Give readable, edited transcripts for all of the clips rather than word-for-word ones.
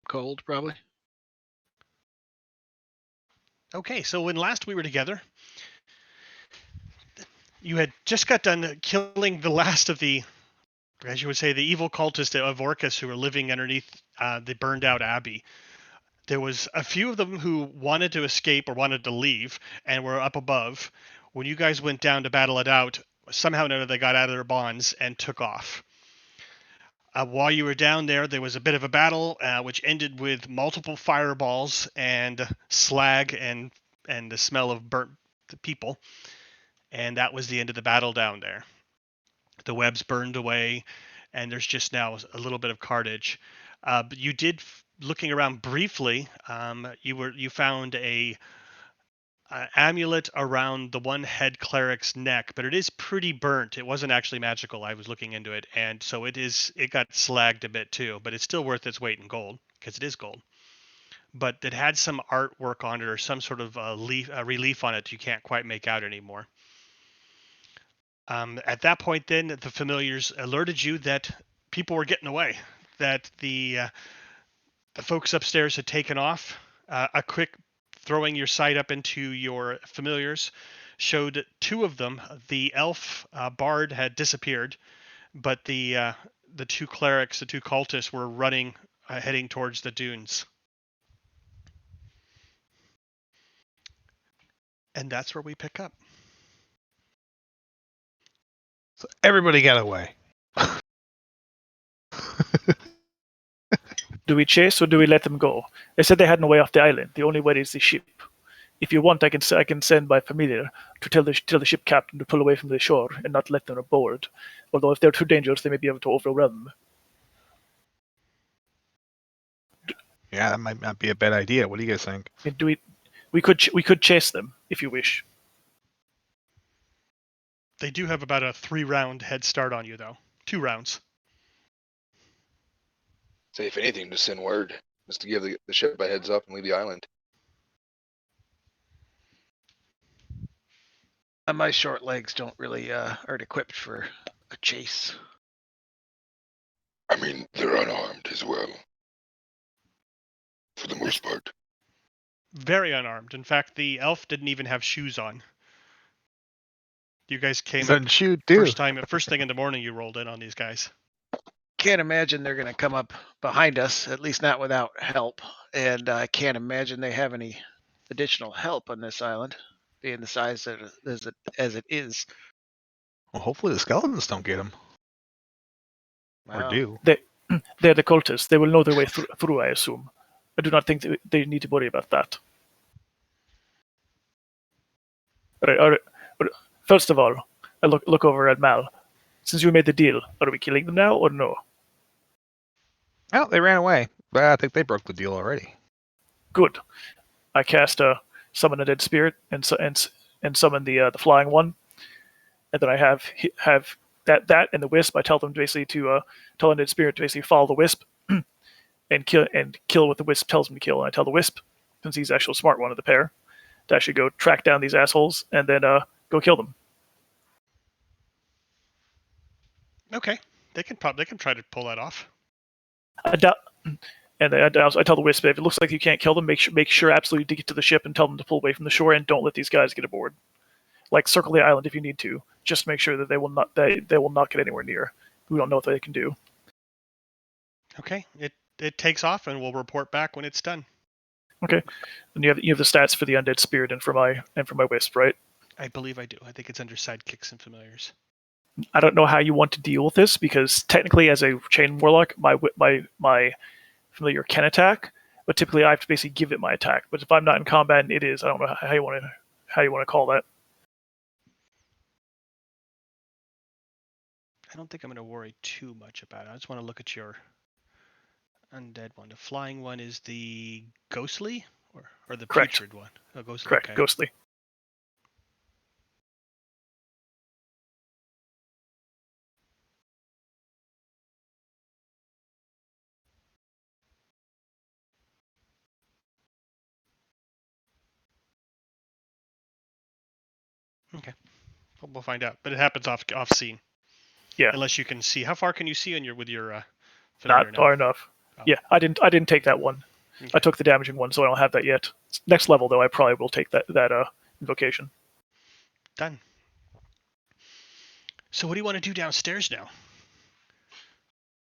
Cold, probably. Okay, so when last we were together, you had just got done killing the last of the, as you would say, the evil cultists of Orcus who were living underneath the burned out abbey. There was a few of them who wanted to escape or wanted to leave and were up above. When you guys went down to battle it out, somehow or another they got out of their bonds and took off. While you were down there, there was a bit of a battle, which ended with multiple fireballs and slag and the smell of burnt people. And that was the end of the battle down there. The webs burned away, and there's just now a little bit of carnage. But you did, looking around briefly, you found a amulet around the one head cleric's neck, but it is pretty burnt. It wasn't actually magical. I was looking into it, and so it got slagged a bit too, but it's still worth its weight in gold because it is gold. But it had some artwork on it or some sort of relief on it you can't quite make out anymore. At that point, then the familiars alerted you that people were getting away, that the folks upstairs had taken off. A quick throwing your sight up into your familiars showed two of them. The elf bard had disappeared, but the two clerics, the two cultists, were running, heading towards the dunes. And that's where we pick up. So everybody got away. Do we chase or do we let them go? They said they had no way off the island. The only way is the ship. If you want, I can send my familiar to tell the ship captain to pull away from the shore and not let them aboard. Although if they're too dangerous, they may be able to overwhelm. Yeah, that might not be a bad idea. What do you guys think? And we could chase them if you wish. They do have about a 3-round head start on you, though. 2 rounds. Say, if anything, to send word, just to give the ship a heads up and leave the island. My short legs don't really aren't equipped for a chase. I mean, they're unarmed as well, for the most part. Very unarmed. In fact, the elf didn't even have shoes on. You guys came up first thing in the morning. You rolled in on these guys. Can't imagine they're going to come up behind us, at least not without help. And I can't imagine they have any additional help on this island, being the size as it is. Well, hopefully the skeletons don't get them. Wow. Or do. They're the cultists. They will know their way through, I assume. I do not think they need to worry about that. All right. First of all, I look over at Mal. Since we made the deal, are we killing them now or no? Oh, they ran away. But I think they broke the deal already. Good. I cast summon a dead spirit and summon the flying one, and then I have that and the wisp. I tell them basically to tell undead spirit to basically follow the wisp and kill what the wisp tells him to kill. And I tell the wisp, since he's actually the smart one of the pair, to actually go track down these assholes and then go kill them. Okay, they can try to pull that off. I tell the wisp, if it looks like you can't kill them, make sure absolutely to get to the ship and tell them to pull away from the shore and don't let these guys get aboard. Like circle the island if you need to, just to make sure that they will not get anywhere near. We don't know what they can do. Okay, it takes off and we'll report back when it's done. Okay, and you have the stats for the undead spirit and for my wisp, right? I believe I do. I think it's under sidekicks and familiars. I don't know how you want to deal with this because technically, as a chain warlock, my familiar can attack, but typically I have to basically give it my attack. But if I'm not in combat and it is, I don't know how you want to call that. I don't think I'm going to worry too much about it. I just want to look at your undead one. The flying one is the ghostly or the Correct. putrid one? Oh, ghostly. Correct, okay. Ghostly. Okay, we'll find out. But it happens off scene. Yeah. Unless you can see. How far can you see with your? Not far enough. Yeah, I didn't take that one. Okay. I took the damaging one, so I don't have that yet. Next level though, I probably will take that invocation. Done. So what do you want to do downstairs now?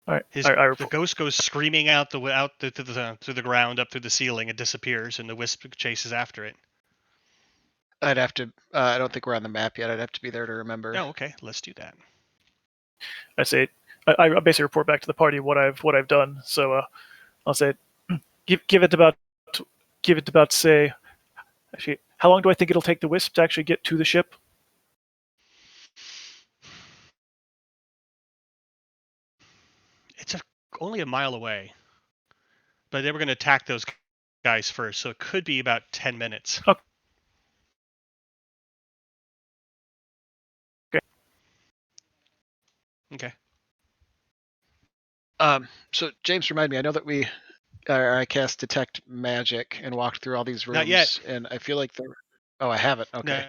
All right. The ghost goes screaming out through the ground, up through the ceiling, and disappears, and the wisp chases after it. I'd have to. I don't think we're on the map yet. I'd have to be there to remember. Oh, okay. Let's do that. I say, I basically report back to the party what I've done. So I'll say, give it about say, actually, how long do I think it'll take the wisp to actually get to the ship? It's only a mile away, but they were going to attack those guys first, so it could be about 10 minutes. Okay. Okay. So James, remind me. I know that I cast detect magic and walked through all these rooms. Not yet. And I feel like they're. Oh, I haven't. Okay.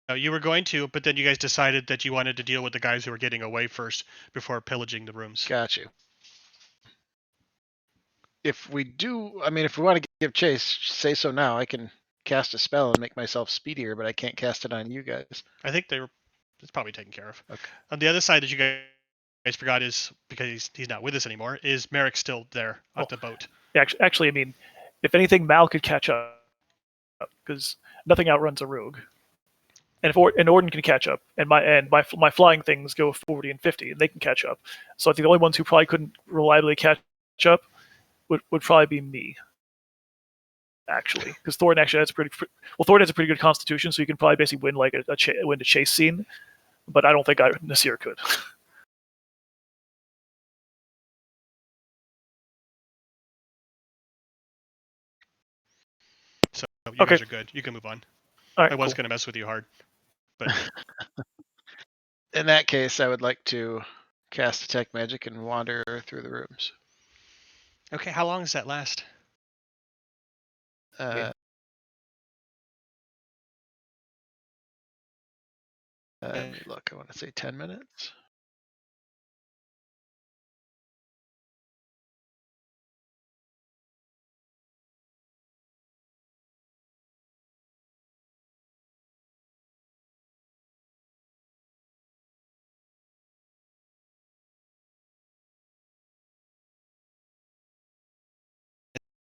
No, you were going to, but then you guys decided that you wanted to deal with the guys who were getting away first before pillaging the rooms. Got you. If we do, I mean, if we want to give chase, say so now. I can cast a spell and make myself speedier, but I can't cast it on you guys. I think it's probably taken care of. Okay. On the other side that you guys forgot is, because he's not with us anymore, is Merrick still there at the boat? Yeah, actually, I mean, if anything, Mal could catch up because nothing outruns a rogue. And if Orden can catch up, and my flying things go 40 and 50, and they can catch up. So I think the only ones who probably couldn't reliably catch up would probably be me. Actually, because Thorin actually has Thorin has a pretty good constitution, so you can probably basically win like win a chase scene. But I don't think Nasir could. So you guys are good. You can move on. All right, I was going to mess with you hard, but In that case, I would like to cast detect magic and wander through the rooms. okay. How long does that last? Let me look. I want to say 10 minutes.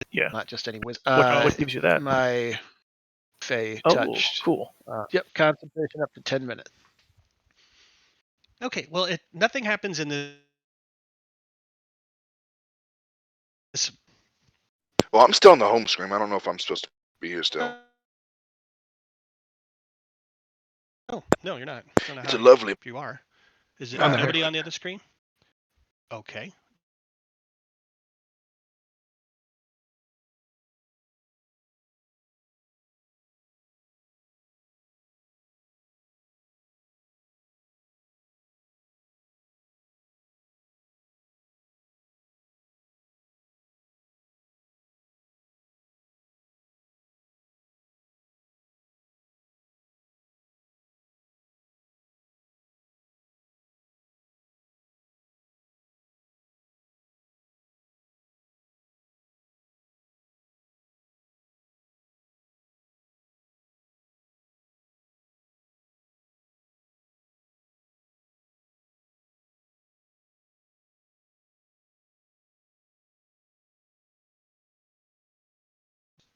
Yeah. Not just any wisdom. What gives you that? My Fey Oh, touched. cool. Yep, concentration up to 10 minutes. Okay. Well, nothing happens in this. Well, I'm still in the home screen. I don't know if I'm supposed to be here still. Oh no, you're not. I don't know It's a how lovely. you are. Is it On the nobody on the other screen? Okay.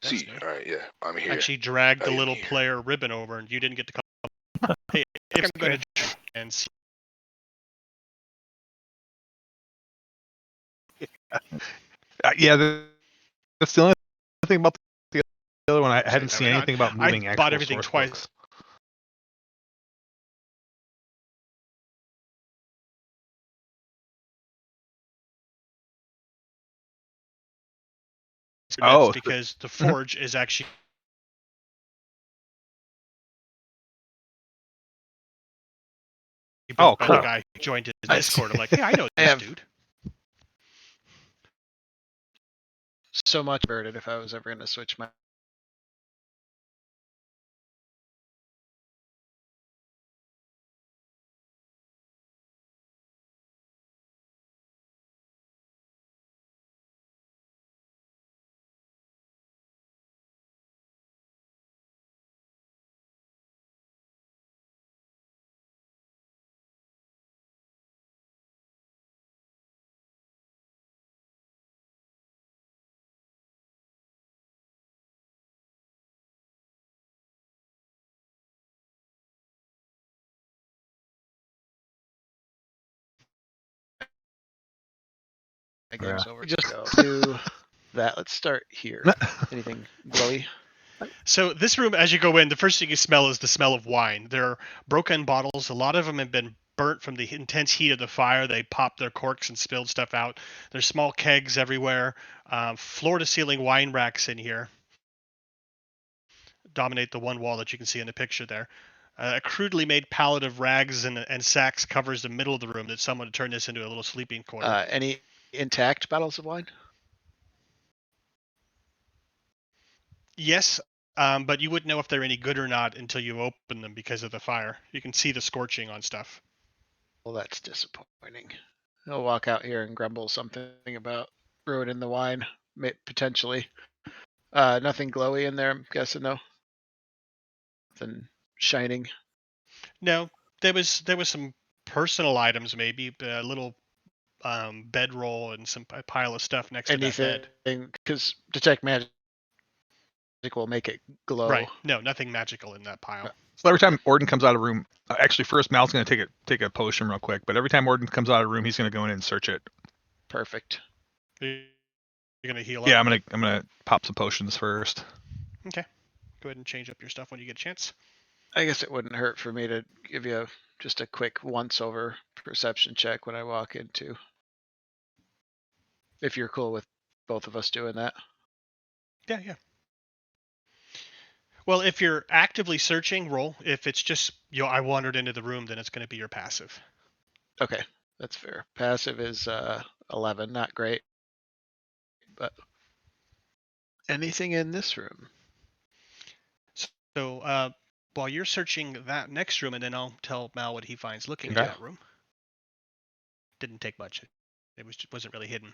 See, all right, yeah, I'm here. Actually dragged I the am little here. player ribbon over, and you didn't get to come. Hey, I'm going to and see. Yeah, that's the only thing about the other one. I hadn't I seen mean, anything about moving I actual bought everything source twice. books. Oh, because the forge is actually built by cool. the guy who joined his Discord. I'm like, hey, I know this dude. So much birded if I was ever going to switch my game's Yeah. over. Just go to that. Let's start here. Anything glowy? So this room, as you go in, the first thing you smell is the smell of wine. There are broken bottles. A lot of them have been burnt from the intense heat of the fire. They popped their corks and spilled stuff out. There's small kegs everywhere. Floor-to-ceiling wine racks in here dominate the one wall that you can see in the picture there. A crudely made pallet of rags and sacks covers the middle of the room that someone had turned this into a little sleeping corner. Any intact bottles of wine? Yes, but you wouldn't know if they're any good or not until you open them because of the fire. You can see the scorching on stuff. Well, that's disappointing. He'll walk out here and grumble something about ruining the wine, potentially. Nothing glowy in there, I'm guessing, no? Nothing shining. No, there was some personal items, maybe a little bedroll and a pile of stuff next to that bed. Anything, because detect magic will make it glow. Right. No, nothing magical in that pile. So every time Orden comes out of the room, actually first Mal's going to take a potion real quick, but every time Orden comes out of the room, he's going to go in and search it. Perfect. You're gonna heal up. Yeah, I'm gonna pop some potions first. Okay. Go ahead and change up your stuff when you get a chance. I guess it wouldn't hurt for me to give you just a quick once-over perception check when I walk into. If you're cool with both of us doing that. Yeah. Well, if you're actively searching, roll. If it's just, I wandered into the room, then it's going to be your passive. Okay, that's fair. Passive is 11, not great. But anything in this room? So while you're searching that next room, and then I'll tell Mal what he finds looking Okay. in that room. Didn't take much. It wasn't really hidden.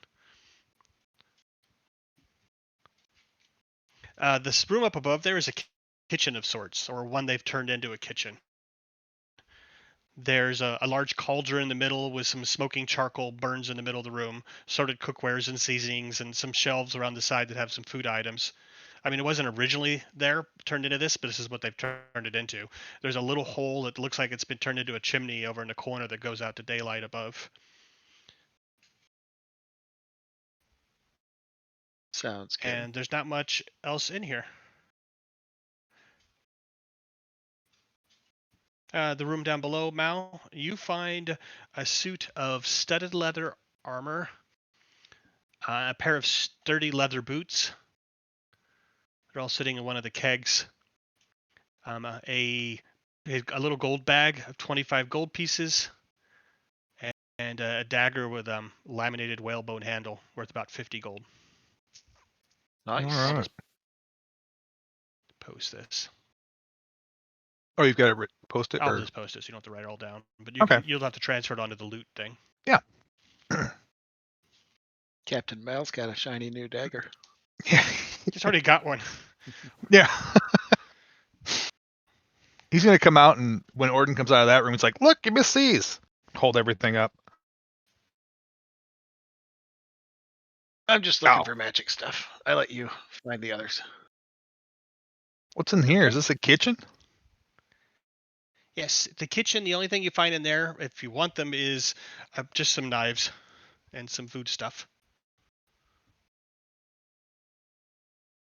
This room up above there is a kitchen of sorts, or one they've turned into a kitchen. There's a large cauldron in the middle with some smoking charcoal burns in the middle of the room, sorted cookwares and seasonings, and some shelves around the side that have some food items. I mean, it wasn't originally there, turned into this, but this is what they've turned it into. There's a little hole that looks like it's been turned into a chimney over in the corner that goes out to daylight above. Sounds good. And there's not much else in here. The room down below, Mal, you find a suit of studded leather armor, a pair of sturdy leather boots. They're all sitting in one of the kegs. A little gold bag of 25 gold pieces, and a dagger with laminated whalebone handle worth about 50 gold. Nice. All right. Post this. Oh, you've got to post it? I'll Or... just post this. You don't have to write it all down. But you'll have to transfer it onto the loot thing. Yeah. Captain Mal's got a shiny new dagger. Yeah. He's already got one. Yeah. He's going to come out, and when Orden comes out of that room, it's like, look, you missed these. Hold everything up. I'm just looking for magic stuff. I let you find the others. What's in here? Is this a kitchen? Yes, the kitchen, the only thing you find in there, if you want them, is just some knives and some food stuff.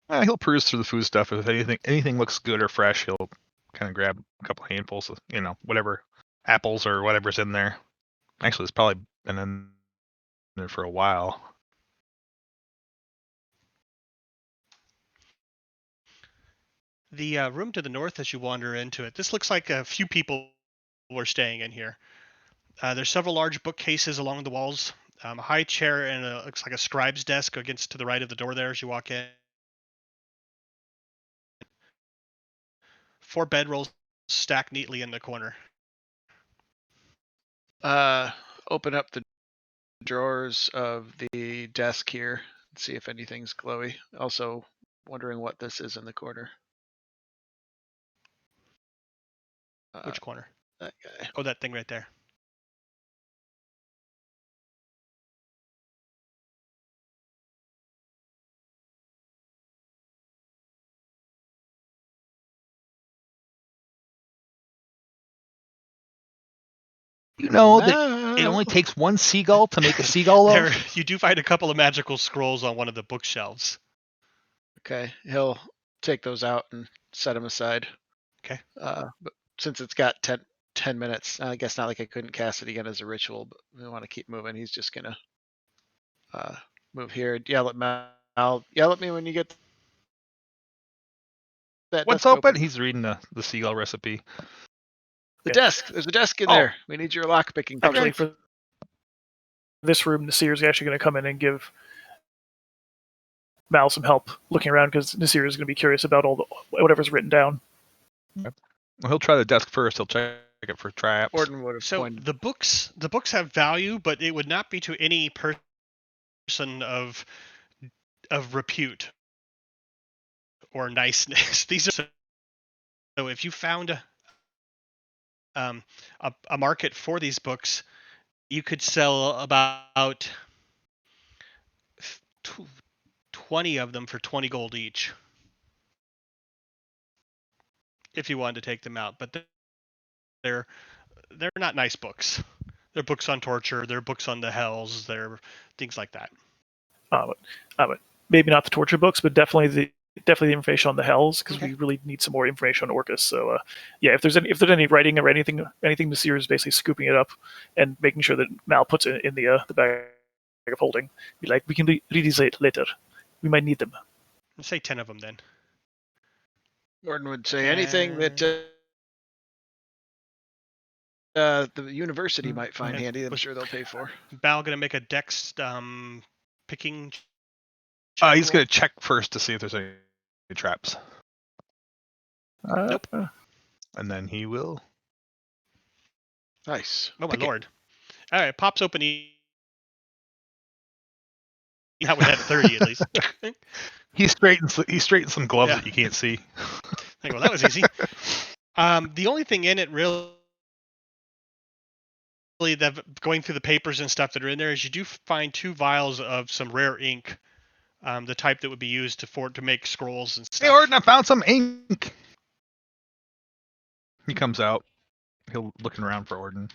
He'll peruse through the food stuff. If anything looks good or fresh, he'll kind of grab a couple handfuls of, whatever, apples or whatever's in there. Actually, it's probably been in there for a while. The room to the north, as you wander into it, this looks like a few people were staying in here. There's several large bookcases along the walls, a high chair, and looks like a scribe's desk against to the right of the door there as you walk in. 4 bedrolls stacked neatly in the corner. Open up the drawers of the desk here and see if anything's glowy. Also wondering what this is in the corner. Which corner? That guy. Oh, that thing right there. You know that It only takes one seagull to make a seagull of? You do find a couple of magical scrolls on one of the bookshelves. Okay, he'll take those out and set them aside. Okay. But since it's got 10 minutes, I guess not like I couldn't cast it again as a ritual, but we want to keep moving. He's just gonna move here. Yell at Mal. Yell at me when you get that What's desk open? He's reading the seagull recipe. The Yeah. desk. There's a desk in Oh. there. We need your lock picking. Actually, for this room, Nasir is actually going to come in and give Mal some help looking around because Nasir is going to be curious about all the whatever's written down. Well, he'll try the desk first. He'll check it for traps. Orden would have So pointed. the books have value, but it would not be to any person of repute or niceness. These are so if you found a market for these books, you could sell about 20 of them for 20 gold each if you wanted to take them out. But they're not nice books. They're books on torture. They're books on the hells. They're things like that. Maybe not the torture books, but definitely the information on the hells because Okay. we really need some more information on Orcus. So yeah, if there's any writing or anything Nasir is basically scooping it up and making sure that Mal puts it in the bag of holding. Be like, we can read these later. We might need them. Let's say 10 of them then. Orden would say anything that the university might find And handy. I'm was- sure they'll pay for. Bal gonna make a dex picking. He's going to check first to see if there's any traps. Nope. And then he will. Nice. Oh my Pick it. lord! All right, pops open. Not with that 30 at least. He straightens some gloves Yeah. that you can't see. Well, that was easy. The only thing in it really that going through the papers and stuff that are in there is you do find 2 vials of some rare ink, the type that would be used to make scrolls and stuff. Hey, Orden, I found some ink. He comes out. He'll looking around for Orden.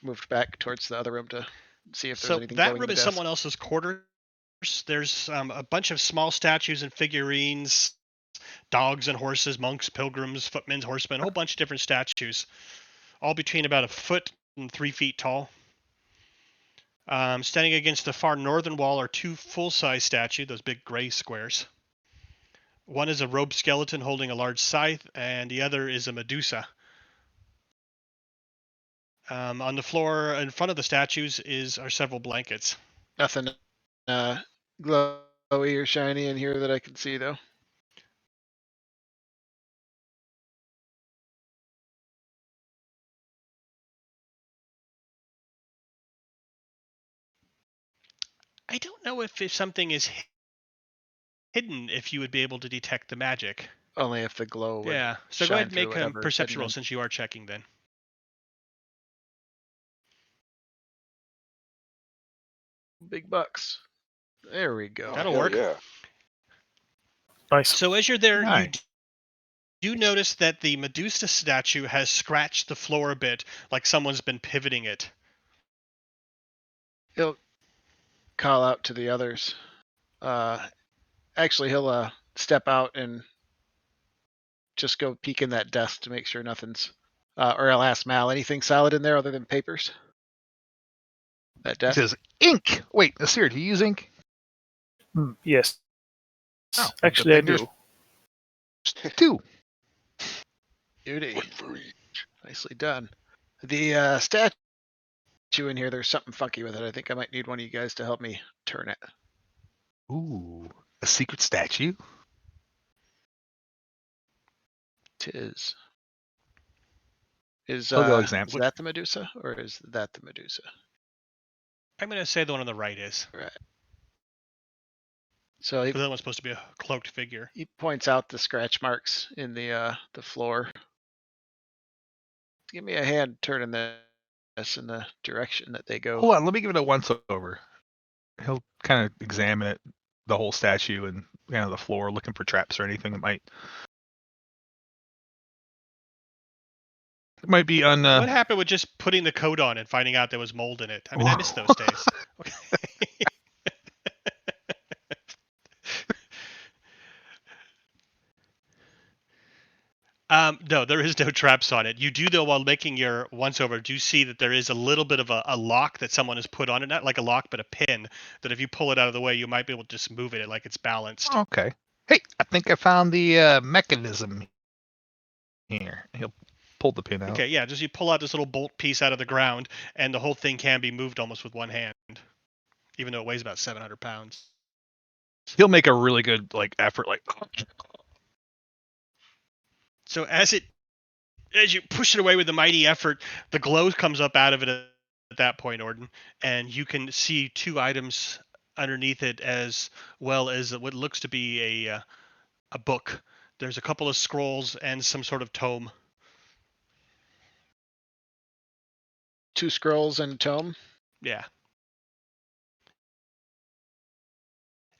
Moved back towards the other room to see if there's So anything that glowing in room the is desk. someone else's quarters. There's a bunch of small statues and figurines, dogs and horses, monks, pilgrims, footmen, horsemen, a whole bunch of different statues, all between about 1 foot and 3 feet tall. Standing against the far northern wall are 2 full-size statues, those big gray squares. One is a robed skeleton holding a large scythe, and the other is a Medusa. On the floor in front of the statues are several blankets. Nothing glowy or shiny in here that I can see, though. I don't know if something is hidden, if you would be able to detect the magic. Only if the glow would. Yeah, so go shine ahead and through make a whatever perception hidden roll in. since you are checking then. Big bucks. There we go. That'll hell work. Yeah. Nice. So as you're there, Nice. you do notice that the Medusa statue has scratched the floor a bit, like someone's been pivoting it. He'll call out to the others. Actually, he'll step out and just go peek in that desk to make sure nothing's. Or I'll ask Mal, anything solid in there other than papers? That He desk. says, ink! Wait, Nasir, do you use ink? Yes. Oh, Actually, I then there's do. 2. Beauty. One for each. Nicely done. The statue in here, there's something funky with it. I think I might need one of you guys to help me turn it. Ooh, a secret statue? Tis. Is He'll go examine. that the Medusa or is that the Medusa? I'm going to say the one on the right is. So The other one's supposed to be a cloaked figure. he points out the scratch marks in the floor. Give me a hand turning this in the direction that they go. Hold on, let me give it a once over. He'll kind of examine it, the whole statue, and the floor looking for traps or anything that might be on. What happened with just putting the coat on and finding out there was mold in it? I mean, I miss those days. Okay. No, there is no traps on it. You do, though, while making your once-over, do see that there is a little bit of a lock that someone has put on it. Not like a lock, but a pin that if you pull it out of the way, you might be able to just move it like it's balanced. Okay. Hey, I think I found the mechanism here. He'll pull the pin out. Okay, yeah, just you pull out this little bolt piece out of the ground, and the whole thing can be moved almost with one hand, even though it weighs about 700 pounds. He'll make a really good effort, So as you push it away with a mighty effort, the glow comes up out of it at that point, Orden, and you can see two items underneath it, as well as what looks to be a book. There's a couple of scrolls and some sort of tome. 2 scrolls and a tome. Yeah.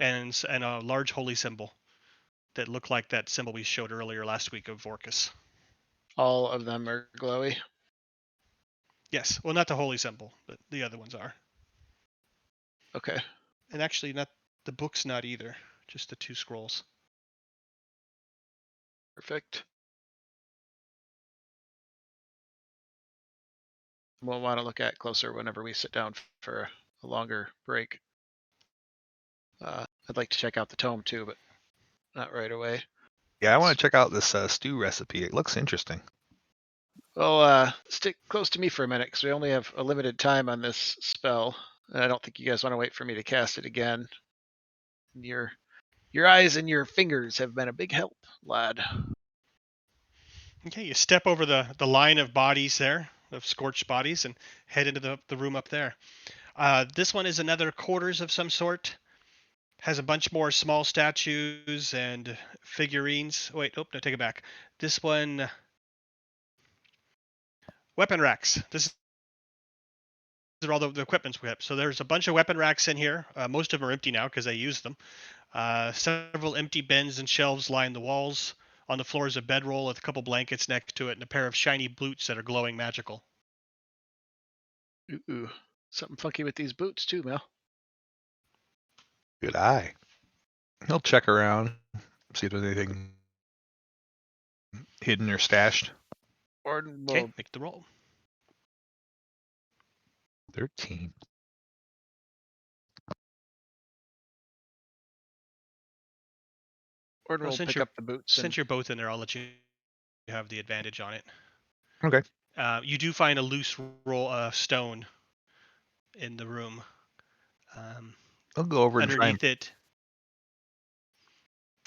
And a large holy symbol that looked like that symbol we showed earlier last week of Orcus. All of them are glowy. Yes. Well, not the holy symbol, but the other ones are. Okay. And actually, not the book's not either. Just the 2 scrolls. Perfect. We'll want to look at closer whenever we sit down for a longer break. I'd like to check out the tome too, but not right away. Yeah, I want to check out this stew recipe. It looks interesting. Well, stick close to me for a minute because we only have a limited time on this spell, and I don't think you guys want to wait for me to cast it again. Your eyes and your fingers have been a big help, lad. Okay, you step over the line of bodies there, of scorched bodies, and head into the room up there. This one is another quarters of some sort. Has a bunch more small statues and figurines. Wait, no, take it back. This one, weapon racks. These are all the equipments we have. So there's a bunch of weapon racks in here. Most of them are empty now because I used them. Several empty bins and shelves line the walls. On the floor is a bedroll with a couple blankets next to it and a pair of shiny boots that are glowing magical. Ooh, something funky with these boots too, Mel. Good eye. He'll check around, see if there's anything hidden or stashed. Orden Okay, will make the roll. 13. Well, since pick up the boots. since you're both in there, I'll let you have the advantage on it. Okay. You do find a loose stone in the room. I'll go over and try and... Underneath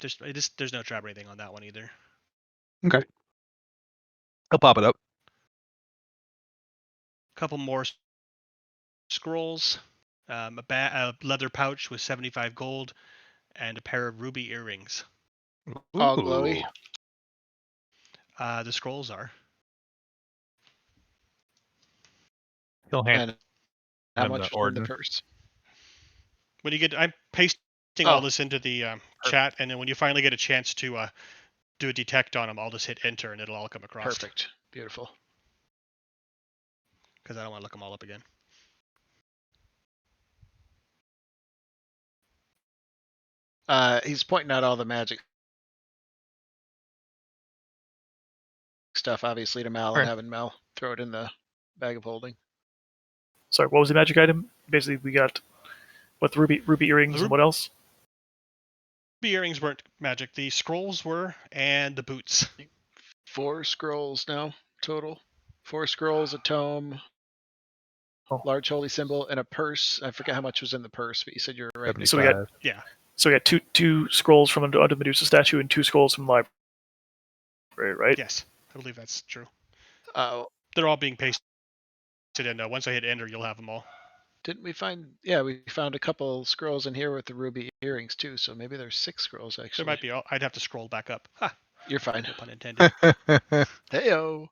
it, there's no trap or anything on that one either. Okay. I'll pop it up. A couple more scrolls, a leather pouch with 75 gold, and a pair of ruby earrings. all glowy. The scrolls are. He'll hand And how him much the was in the Orden. purse? When you get, I'm pasting all this into the chat, and then when you finally get a chance to do a detect on them, I'll just hit enter, and it'll all come across. Perfect. Beautiful. Because I don't want to look them all up again. He's pointing out all the magic stuff, obviously, to Mal, and having Mal throw it in the bag of holding. Sorry, what was the magic item? Basically, we got what, the ruby earrings and what else? Ruby earrings weren't magic. The scrolls were, and the boots. 4 scrolls now total. 4 scrolls, a tome, large holy symbol, and a purse. I forget how much was in the purse, but you said you were right. 75. So we got So we got two scrolls from under the Medusa statue and 2 scrolls from the library, right? Yes, I believe that's true. Oh, They're all being pasted in. Once I hit enter, you'll have them all. didn't we find? Yeah, we found a couple scrolls in here with the ruby earrings too. So maybe there's 6 scrolls actually. There might be. I'd have to scroll back up. Ha! You're fine. No pun intended. Heyo.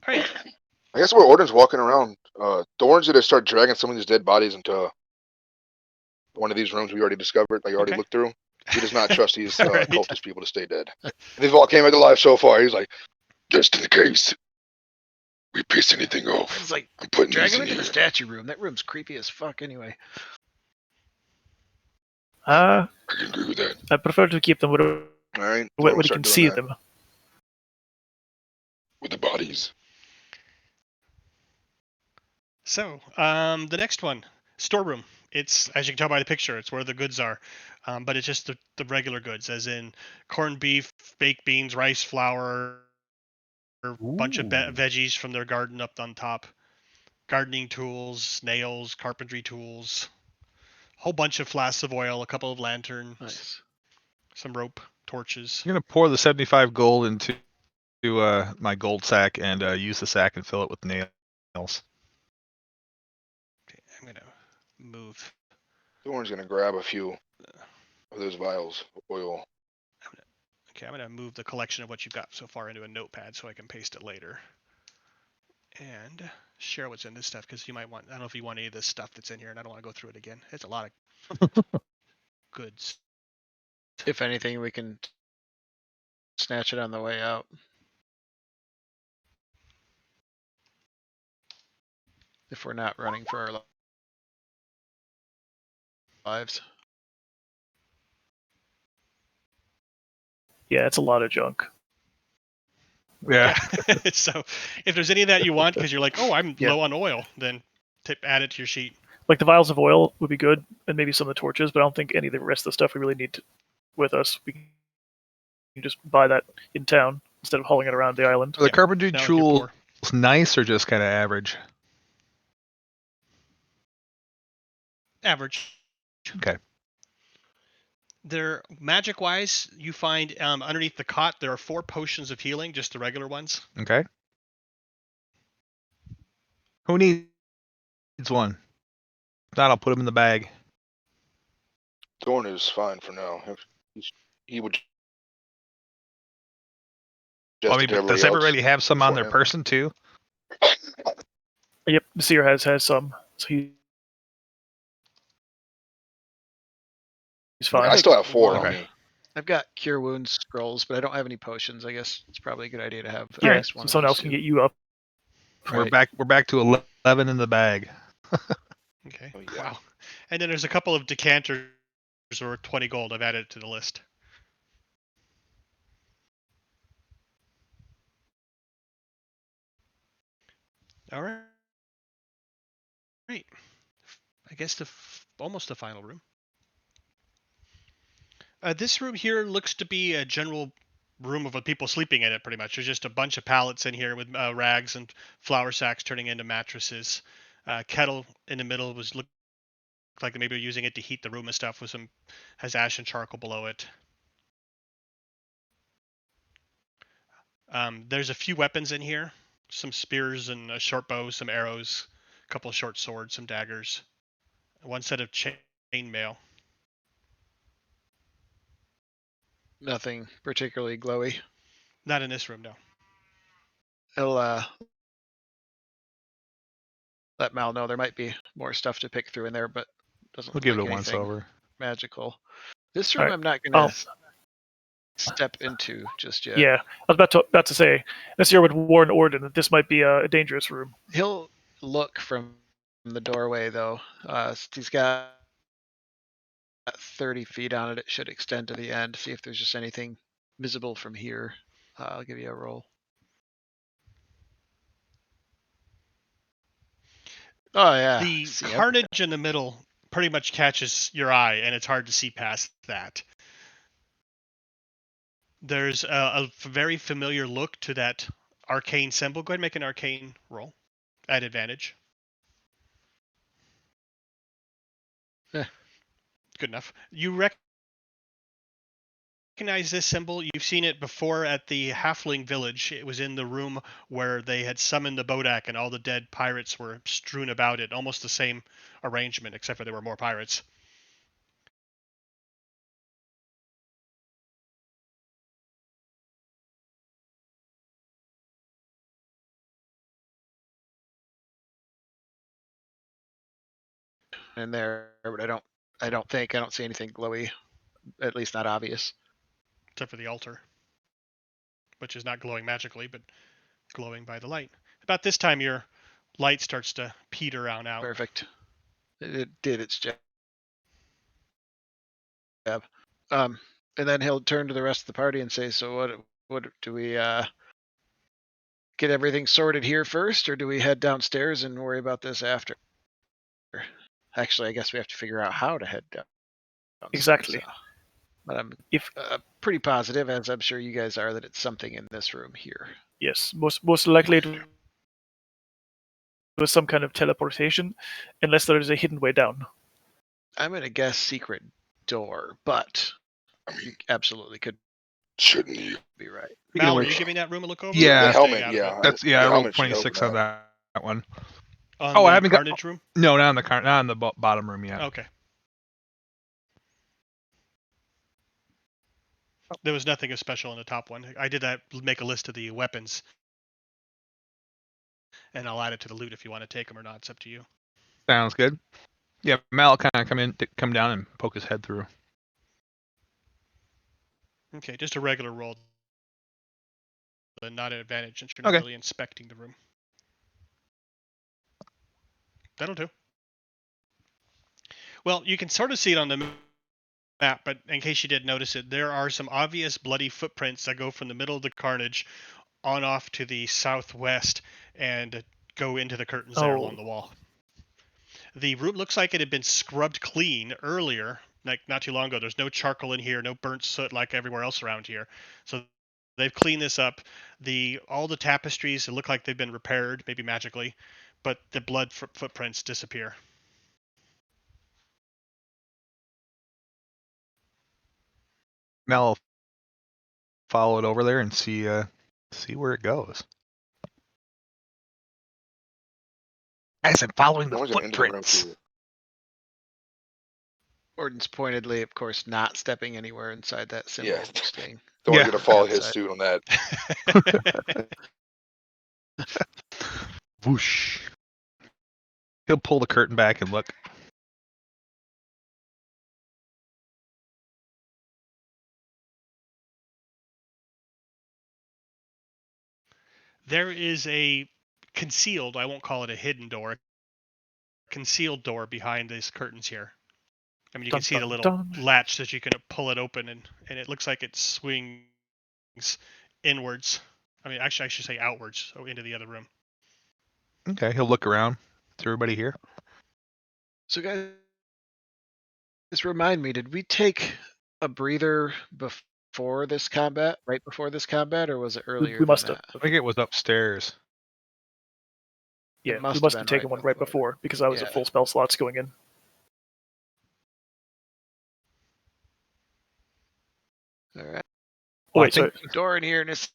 All right. I guess while Orden's walking around, Thorn's gonna start dragging some of these dead bodies into one of these rooms we already discovered, like already Okay. looked through. He does not trust these All right. cultist people to stay dead. And they've all came back alive so far. He's like, just in case we piss anything off, It's like I'm putting drag these him in into the here. statue room. That room's creepy as fuck anyway. I can agree with that. I prefer to keep them where All right, where we'll you start can doing see that them. with the bodies. So, the next one, storeroom. It's, as you can tell by the picture, it's where the goods are, but it's just the regular goods, as in corned beef, baked beans, rice, flour, bunch of veggies from their garden up on top, gardening tools, nails, carpentry tools, whole bunch of flasks of oil, a couple of lanterns, Nice. some rope, torches. I'm gonna pour the 75 gold into my gold sack and use the sack and fill it with nails. Okay, I'm gonna move. Thorn's gonna grab a few of those vials of oil. Okay, I'm gonna move the collection of what you've got so far into a notepad so I can paste it later. And share what's in this stuff, because you might want, I don't know if you want any of this stuff that's in here, and I don't want to go through it again. It's a lot of goods. If anything, we can snatch it on the way out. If we're not running for our lives. Yeah, it's a lot of junk. Yeah. So if there's any of that you want, because you're like, oh, I'm Yeah. low on oil, then add it to your sheet. Like the vials of oil would be good, and maybe some of the torches, but I don't think any of the rest of the stuff we really need with us. We can just buy that in town instead of hauling it around the island. Are the carpentry Not like you're tools poor. nice or just kind of average? Average. Okay. They're magic-wise, you find underneath the cot there are 4 potions of healing, just the regular ones. Okay. Who needs one? If not, I'll put them in the bag. Thorn is fine for now. He would Well, just I mean, but does everybody have some on their person too? Yep, the seer has some, so he's fine. I still have 4 on Okay. me. I've got cure wounds scrolls, but I don't have any potions. I guess it's probably a good idea to have at Yeah, least one so of someone those else can two. get you up. Right. We're back to 11 in the bag. Okay. Oh, yeah. Wow. And then there's a couple of decanters or 20 gold. I've added to the list. All right. Great. I guess almost the final room. This room here looks to be a general room of people sleeping in it, pretty much. There's just a bunch of pallets in here with rags and flour sacks turning into mattresses. Kettle in the middle looked like maybe using it to heat the room and stuff. Has ash and charcoal below it. There's a few weapons in here. Some spears and a short bow, some arrows, a couple of short swords, some daggers. One set of chainmail. Nothing particularly glowy. Not in this room, no. He'll let Mal know there might be more stuff to pick through in there, but doesn't We'll look give like it a once anything over. magical. This room All right. I'm not gonna Oh. step into just yet. Yeah, I was about to say, this year would warn Orden that this might be a dangerous room. He'll look from the doorway though. He's got 30 feet on it. It should extend to the end. See if there's just anything visible from here. I'll give you a roll. Oh yeah. The See carnage in the middle pretty much catches your eye, and it's hard to see past that. There's a very familiar look to that arcane symbol. Go ahead and make an arcane roll at advantage. Eh. Good enough. You recognize this symbol. You've seen it before at the Halfling village. It was in the room where they had summoned the Bodak and all the dead pirates were strewn about it. Almost the same arrangement, except for there were more pirates. in there, but I don't see anything glowy, at least not obvious. Except for the altar, which is not glowing magically, but glowing by the light. About this time, your light starts to peter out. Perfect. It did its job. And then he'll turn to the rest of the party and say, "So what do we get everything sorted here first, or do we head downstairs and worry about this after?" Actually, I guess we have to figure out how to head downstairs. Exactly. But I'm If pretty positive, as I'm sure you guys are, that it's something in this room here. yes, most likely it was some kind of teleportation, unless there is a hidden way down. I'm going to guess secret door, but you absolutely could Shouldn't you? be right. Mal, are which- you giving that room a look over? Yeah. Or The staying helmet, out of yeah. it? That's The I rolled helmet should 26 open on that one. On Oh, the I haven't got- Carnage room? No, not on the bottom room yet. Okay. There was nothing special in the top one. I did that. Make a list of the weapons, and I'll add it to the loot if you want to take them or not. It's up to you. Sounds good. Yeah, Mal kind of come down and poke his head through. Okay, just a regular roll, and not an advantage since you're Okay. not really inspecting the room. That'll do. Well, you can sort of see it on the map, but in case you didn't notice it, there are some obvious bloody footprints that go from the middle of the Carnage on off to the southwest and go into the curtains there along the wall. The room looks like it had been scrubbed clean earlier, like not too long ago. There's no charcoal in here, no burnt soot like everywhere else around here. So they've cleaned this up. All the tapestries look like they've been repaired, maybe magically, but the blood footprints disappear. Mal will follow it over there and see where it goes. Guys, I'm following the Someone's gonna enter the room footprints. too. Orden's pointedly, of course, not stepping anywhere inside that symbol. Yeah. Staying. Someone's Yeah. gonna follow his Outside. suit on that. Whoosh. He'll pull the curtain back and look. There is a concealed, I won't call it a hidden door, concealed door behind these curtains here. I mean, you can see the little latch that you can pull it open, and it looks like it swings inwards. I mean, actually, I should say outwards, so into the other room. Okay, he'll look around. Is everybody here? So, guys, just remind me, did we take a breather before this combat, right before this combat, or was it earlier We must than have. I think it was upstairs. Yeah, must we have must been have taken right one right before. before because I was Yeah. at full spell slots going in. All right. Oh, I wait, think sorry. Door in here, and it's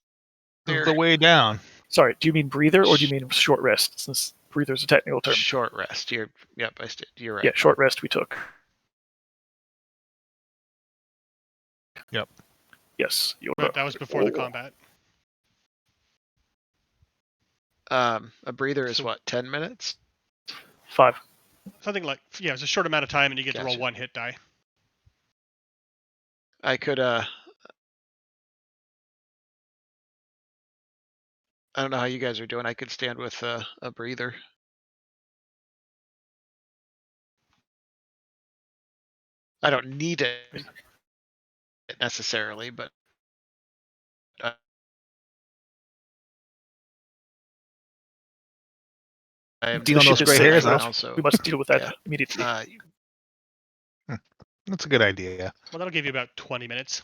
this is here. the way down. Sorry, do you mean breather or do you mean short rest? Since breather is a technical term. Short rest. Yep, you're right. Yeah, short rest we took. Yep. Yes, you But that was before the combat. A breather is So- what, 10 minutes? 5. Something like, yeah, it's a short amount of time, and you get to roll Gotcha. one hit die. I could I don't know how you guys are doing. I could stand with a breather. I don't need it necessarily, but I am Dealing those the gray ship hairs, is huh? also, We must deal with that yeah. immediately. That's a good idea. Well, that'll give you about 20 minutes.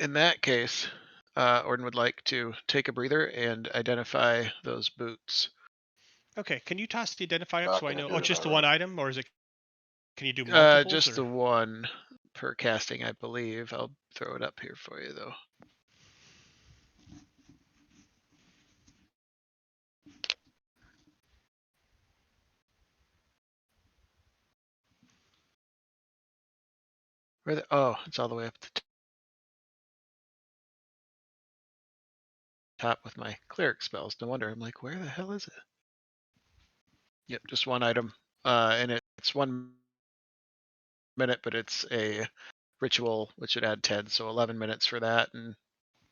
In that case, Orden would like to take a breather and identify those boots. Okay, can you toss the identify up Not so I gonna know? do Oh, it, just the alright. one item, or is it? Can you do multiples? Just or? the one per casting, I believe. I'll throw it up here for you, though. Where oh, it's all the way up the top with my cleric spells. No wonder. I'm like, where the hell is it? Yep, just one item. And it's 1 minute, but it's a ritual, which would add 10, so 11 minutes for that, and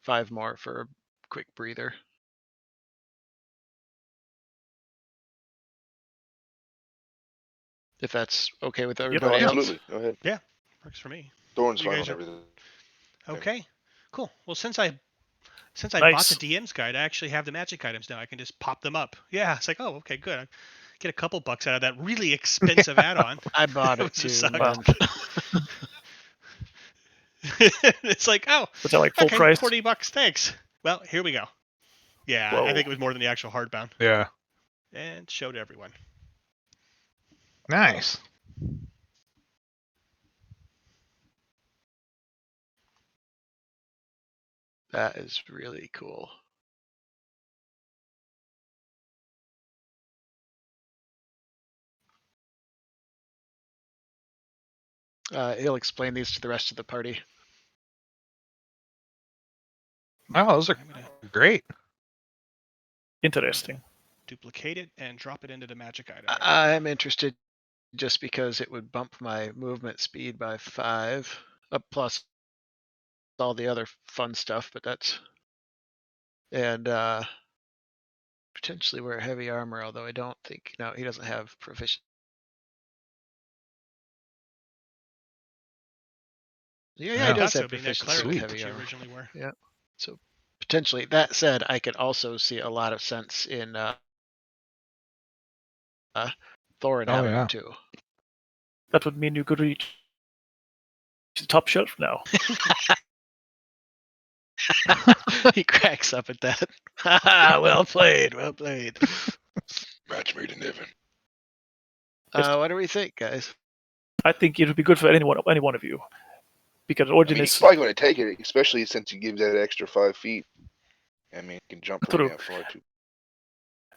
5 more for a quick breather. If that's okay with No, everybody else. absolutely. Go ahead. Yeah, works for me. Thorn's You fine guys on are- everything. Okay, cool. Well, since I bought Nice. the DM's guide, I actually have the magic items now. I can just pop them up. Yeah, it's like, oh, okay, good. I get a couple bucks out of that really expensive add-on. I bought It it was a too. suck. Wow. Man. It's like, oh, Was that like full okay, price? $40. Thanks. Well, here we go. Yeah, I Whoa. think it was more than the actual hardbound. Yeah. And showed everyone. Nice. That is really cool. He'll explain these to the rest of the party. Oh, those are I'm gonna great. Interesting. duplicate it and drop it into the magic item. I'm interested just because it would bump my movement speed by 5, plus all the other fun stuff, but that's... And potentially wear heavy armor, although I don't think... No, he doesn't have proficiency. Yeah, Yeah. he I does thought have so, being that proficiency with cleric Sweet. that heavy you armor. originally were. Yeah. So potentially, that said, I could also see a lot of sense in Thorin Oh, having yeah. them too. That would mean you could reach the top shelf now. He cracks up at that. Well played, well played. Match made in heaven. What do we think, guys? I think it would be good for any one of you, because I Odin mean, he's is probably going to take it, especially since you give that extra 5 feet. I mean, he can jump pretty True. damn far too.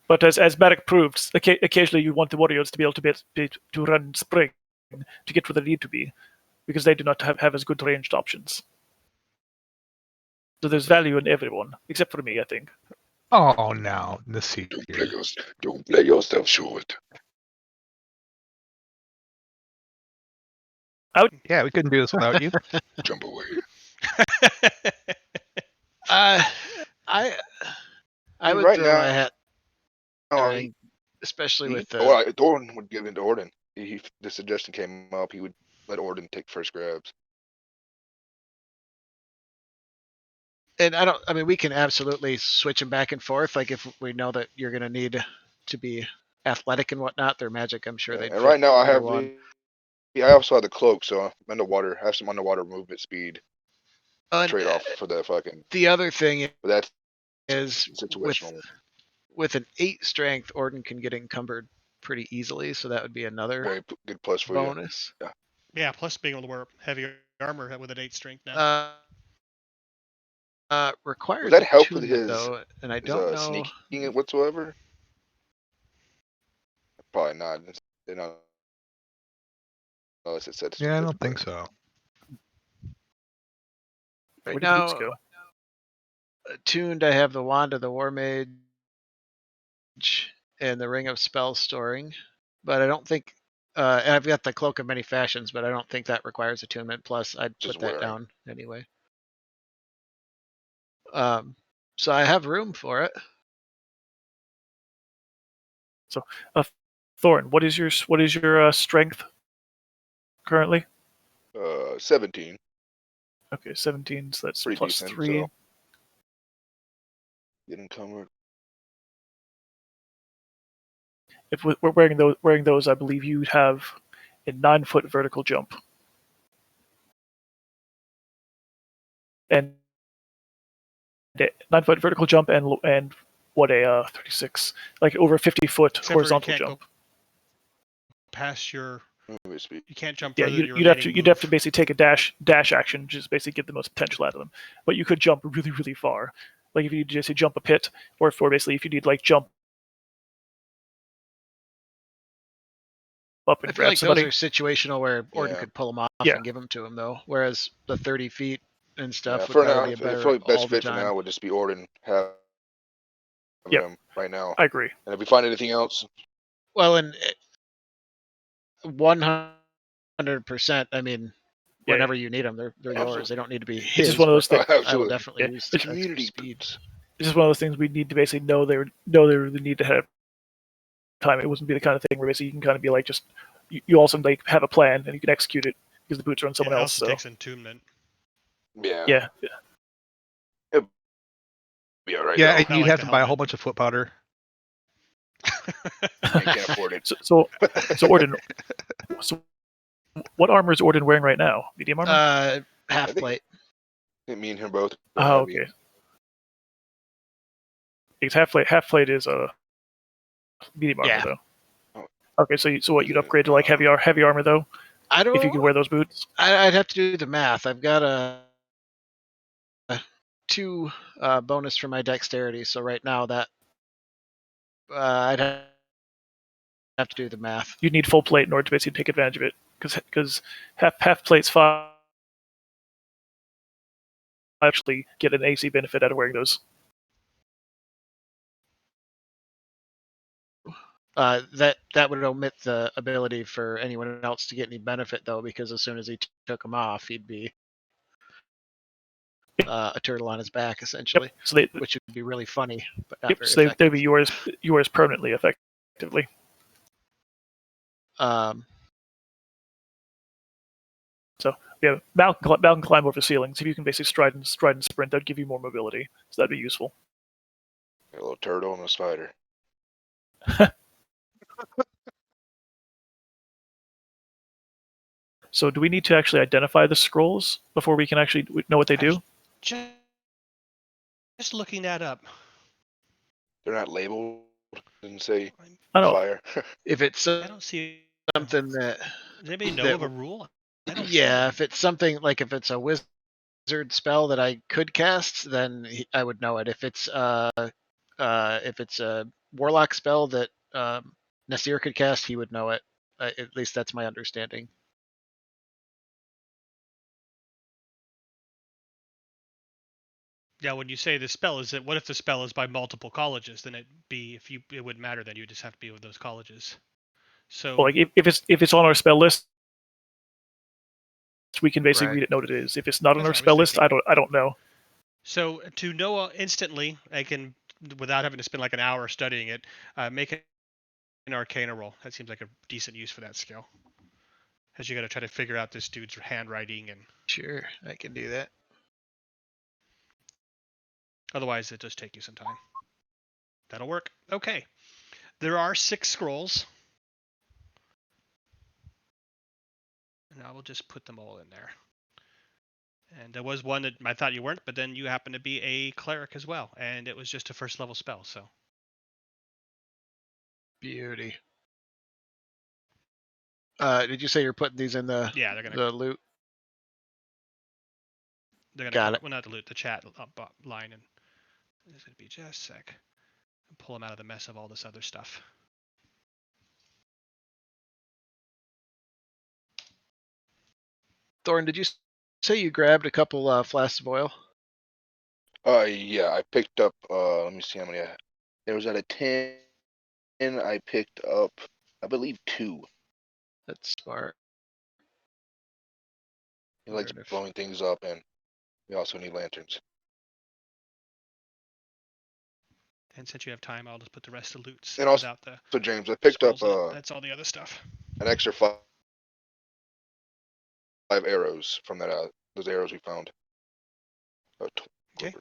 But as Marek proved, occasionally you want the warriors to be able to run and spring to get where they need to be, because they do not have as good ranged options. So there's value in everyone, except for me, I think. Oh, no. This here. Don't play yourself short. Yeah, we couldn't do this without you. Jump away. I I mean, would right throw now, my hat, he, especially he, with the... well, Thorin would give in to Orden. The suggestion came up, he would let Orden take first grabs. And I mean, we can absolutely switch them back and forth. Like if we know that you're going to need to be athletic and whatnot, their magic, I'm sure Yeah, they'd and fit right now I either have one. I also have the cloak, so I have some underwater movement speed And, trade off for the fucking. the other thing But that's is situational. with an 8 strength, Orden can get encumbered pretty easily, so that would be another Very good plus for bonus. Yeah, plus being able to wear heavy armor with an 8 strength now. Requires Would that help with attunement, his though, and I don't know. sneaking it whatsoever? Probably not. They're not. Unless it says. Yeah, I don't think so. Right Where did the boots now, go? attuned, I have the Wand of the War Mage and the Ring of Spell Storing, but I don't think. And I've got the Cloak of Many Fashions, but I don't think that requires attunement. Plus, I'd Just put that wearing. down anyway. So I have room for it. So, Thorin, what is your strength currently? 17. Okay, 17. So that's Pretty plus decent, 3. so. Get encumbered. If we're wearing those, I believe you'd have a 9-foot vertical jump, and 9-foot vertical jump, and what a 36, like over 50-foot Except for horizontal you can't jump. go past your. Movement speed. You can't jump Yeah, further than your you'd have to remaining you'd have to move. basically take a dash action, just basically get the most potential out of them. But you could jump really really far, like if you just say jump a pit, or basically if you need like jump up and I feel grab like somebody. those are situational where Orden Yeah. could pull them off Yeah. and give them to him, though. Whereas the 30 feet and stuff Yeah, would for probably now, be a I better feel like all best the fit for time. now would just be Orden have Yep. him right now. I agree. And if we find anything else, Well, and 100%. I mean, Yeah, whenever you need them, they're Absolutely. yours. They don't need to be It's his. just one of those but things. I will Absolutely. definitely Yeah, use it's Community speed. It's just one of those things we need to basically know they really need to have time. It wouldn't be the kind of thing where basically you can kind of be like just you also like have a plan and you can execute it because the boots are on someone it else. also So takes attunement. Yeah. yeah, It'll be all right Yeah, though. and Not you'd like have the to buy a helmet. whole bunch of foot powder. I can't afford it. so Orden. So what armor is Orden wearing right now? Medium armor. Half I think- plate. Me and him both. Oh, heavy. okay. Because half plate is a medium armor Yeah. though. Oh. Okay, so what you'd upgrade to like heavy armor though I don't. if you could wear those boots. I'd have to do the math. I've got a 2 bonus for my dexterity, so right now that I'd have to do the math. You'd need full plate in order to basically take advantage of it because half plate's 5 actually get an AC benefit out of wearing those. That would omit the ability for anyone else to get any benefit though, because as soon as he took them off, he'd be a turtle on his back essentially, Yep. So which would be really funny, but not yep. very So they'd effective. be yours permanently, effectively. Um, So yeah, Mal can climb over ceilings. If you can basically stride and sprint, that'd give you more mobility. So that'd be useful. A little turtle and a spider. So do we need to actually identify the scrolls before we can actually know what they do? Just looking that up. They're not labeled. Didn't say I don't know. fire. if it's I don't see something that, Does anybody know that of a rule? I don't see yeah, one. if it's something like if it's a wizard spell that I could cast, then I would know it. If it's a warlock spell that Nasir could cast, he would know it. At least that's my understanding. Yeah, when you say the spell, is it what if the spell is by multiple colleges? Then it wouldn't matter. Then you just have to be with those colleges. So Well, like if it's on our spell list, we can basically Right. read it, know what it is. If it's not on That's our what I was spell list, thinking. I don't know. So to know instantly, I can, without having to spend like an hour studying it, make an Arcana roll. That seems like a decent use for that skill. Because you got to try to figure out this dude's handwriting, and Sure, I can do that. otherwise it does take you some time. That'll work. Okay. There are 6 scrolls. And I will just put them all in there. And there was one that I thought you weren't, but then you happen to be a cleric as well, and it was just a first level spell. So Beauty. Did you say you're putting these in the yeah, they're loot? gonna Got come, it. well, not the loot, the chat line, and it's gonna be just a sec. Pull them out of the mess of all this other stuff. Thorn, did you say you grabbed a couple flasks of oil? Yeah, I picked up. Let me see how many. There was at a 10. I picked up, I believe, 2. That's smart. He likes Wondered if- blowing things up, and we also need lanterns. And since you have time, I'll just put the rest of the loot And also, without the So James, I picked up scrolls in it. That's all the other stuff. an extra 5 arrows from those arrows we found. Okay.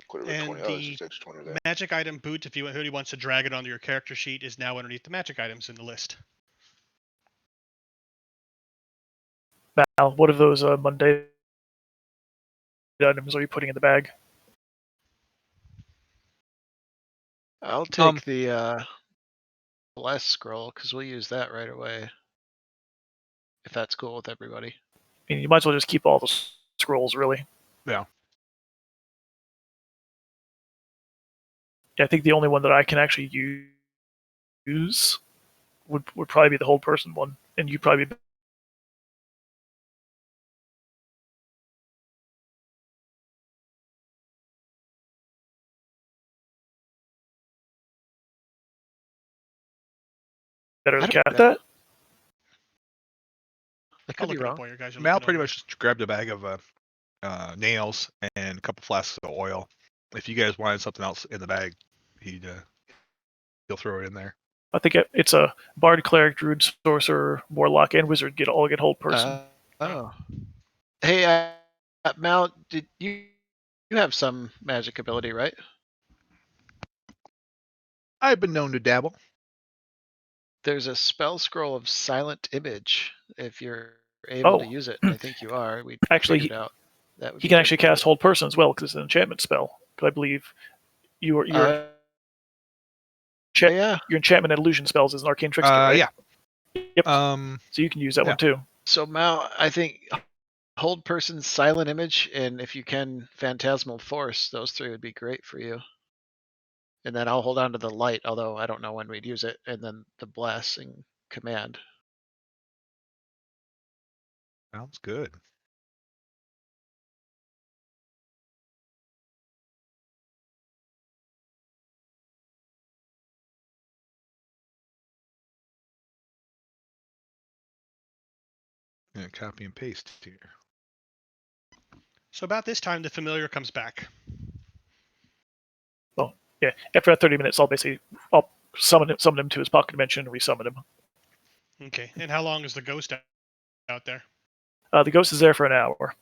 Clear with And 20. the There's extra 20 there. magic item boot, if you who wants to drag it onto your character sheet, is now underneath the magic items in the list. Mal, what of those mundane items are you putting in the bag? I'll take the bless scroll because we'll use that right away. If that's cool with everybody. I mean, you might as well just keep all the scrolls, really. Yeah. Yeah, I think the only one that I can actually use would probably be the hold person one, and you probably better I to don't cast know. that? I I'll could be look it up wrong. while you guys are Mal looking pretty over. much just grabbed a bag of nails and a couple flasks of oil. If you guys wanted something else in the bag, he'll throw it in there. I think it's a bard, cleric, druid, sorcerer, warlock, and wizard all get hold person. Oh. Hey, Mal, did you have some magic ability, right? I've been known to dabble. There's a spell scroll of silent image. If you're able to use it, and I think you are, we Actually, figured out that would he be can good actually for you. cast hold person as well because it's an enchantment spell. Because I believe your yeah. enchantment and illusion spells is an arcane trickster, right? Yeah. Yep. So you can use that yeah. one too. So Mal, I think hold person's silent image, and if you can, phantasmal force. Those three would be great for you. And then I'll hold on to the light, although I don't know when we'd use it, and then the blessing command. Sounds good. Yeah, copy and paste here. So about this time, the familiar comes back. Well, yeah. After that 30 minutes, I'll summon him to his pocket dimension and resummon him. Okay. And how long is the ghost out there? The ghost is there for an hour.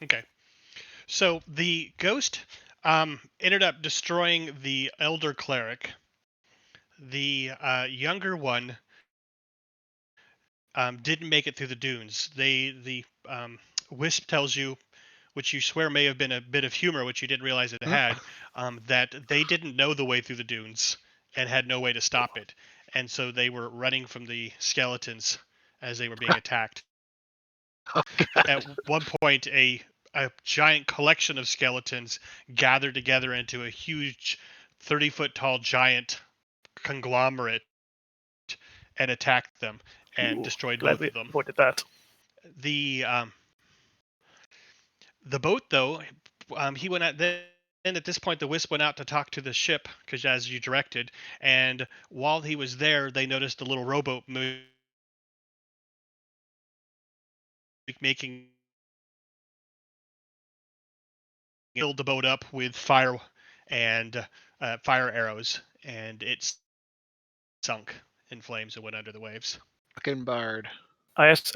Okay. So the ghost ended up destroying the elder cleric. The younger one didn't make it through the dunes. The wisp tells you, which you swear may have been a bit of humor, which you didn't realize it had, that they didn't know the way through the dunes and had no way to stop it, and so they were running from the skeletons as they were being attacked. At one point, a giant collection of skeletons gathered together into a huge 30-foot tall giant conglomerate and attacked them and destroyed Glad both we of them. avoided that. The boat, though, he went out then. And at this point, the wisp went out to talk to the ship, because as you directed, and while he was there, they noticed the little rowboat making filled the boat up with fire and fire arrows, and it sunk in flames and went under the waves. Fucking bard. I asked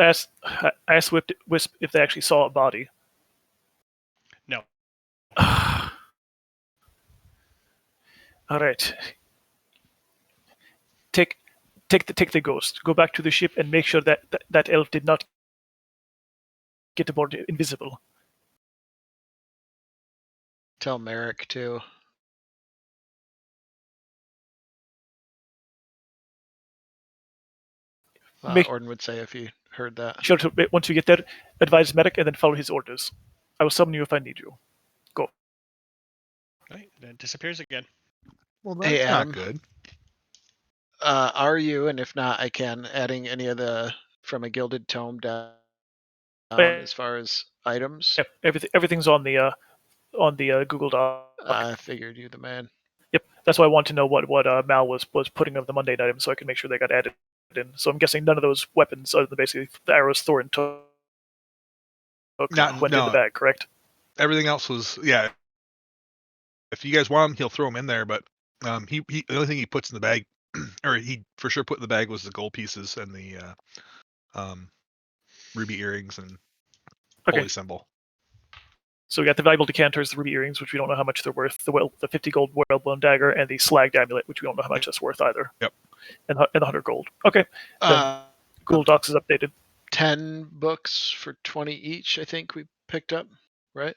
Wisp if they actually saw a body. No. All right. Take the ghost. Go back to the ship and make sure that elf did not get aboard invisible. Tell Merrick too. Orden would say if he heard that. Sure. Once you get there, advise Merrick and then follow his orders. I will summon you if I need you. Go. Right, then it disappears again. Well, that's Hey, Adam. not good. Are you, and if not, I can, adding any of the from a gilded tome down as far as items? Everything's on the Google Doc. I figured you the man. Yep, that's why I want to know what Mal was putting of the mundane items, so I can make sure they got added in. So I'm guessing none of those weapons, other than basically the arrows Thorin took, went in the bag, correct? Everything else was, yeah. If you guys want him, he'll throw them in there. But he the only thing he puts in the bag, or he for sure put in the bag, was the gold pieces and the ruby earrings and holy symbol. So we got the valuable decanters, the ruby earrings, which we don't know how much they're worth, the 50 gold whalebone dagger, and the slagged amulet, which we don't know how much that's worth either. Yep. And the 100 gold. Okay. Then Google Docs is updated. 10 books for 20 each, I think we picked up, right?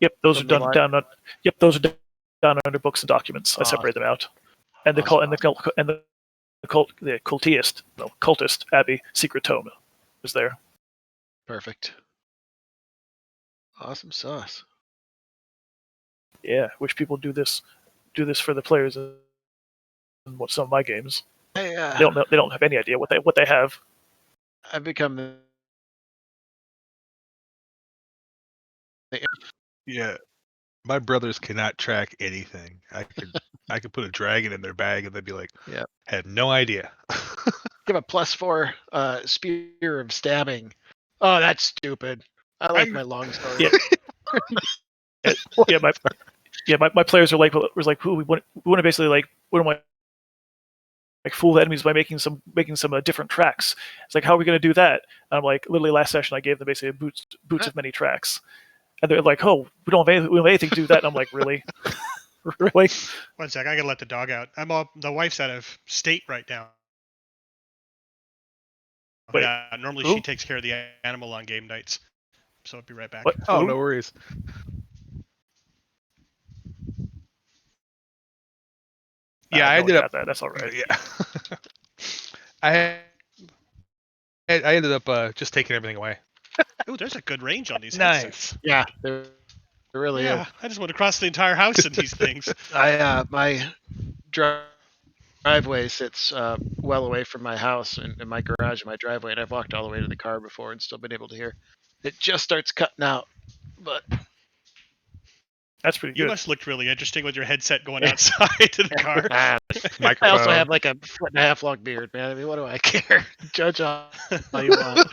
Yep, those are down. Yep, those are down under books and documents. I separate them out. And the cultist Abbey secret tome is there. Perfect. Awesome sauce. Yeah, wish people do this for the players in some of my games. Hey, they don't have any idea what they have. I've become the Yeah. My brothers cannot track anything. I could put a dragon in their bag and they'd be like, Yep. had no idea. Give a +4 spear of stabbing. Oh, that's stupid. I like my long sword. Yeah. My players are like, "Ooh, we want to basically like, what am I like fool the enemies by making some different tracks?" It's like, how are we going to do that? And I'm like, literally last session I gave them basically boots of many tracks, and they're like, "Oh, we don't have anything to do that." And I'm like, really, really? One sec, I gotta let the dog out. The wife's out of state right now. Wait, Normally who? she takes care of the animal on game nights. So I'll be right back. What? Oh, Who? no worries. Yeah, I no, ended up. got that. That's all right. Yeah, I ended up just taking everything away. Oh, there's a good range on these Nice. headsets. Yeah, there really Yeah, is. I just went across the entire house in these things. My driveway sits well away from my house and my garage and my driveway, and I've walked all the way to the car before and still been able to hear. It just starts cutting out, but That's pretty You good. must look really interesting with your headset going outside to the car. I Microphone. also have like a 1.5 foot long beard, man. I mean, what do I care? Judge all you want.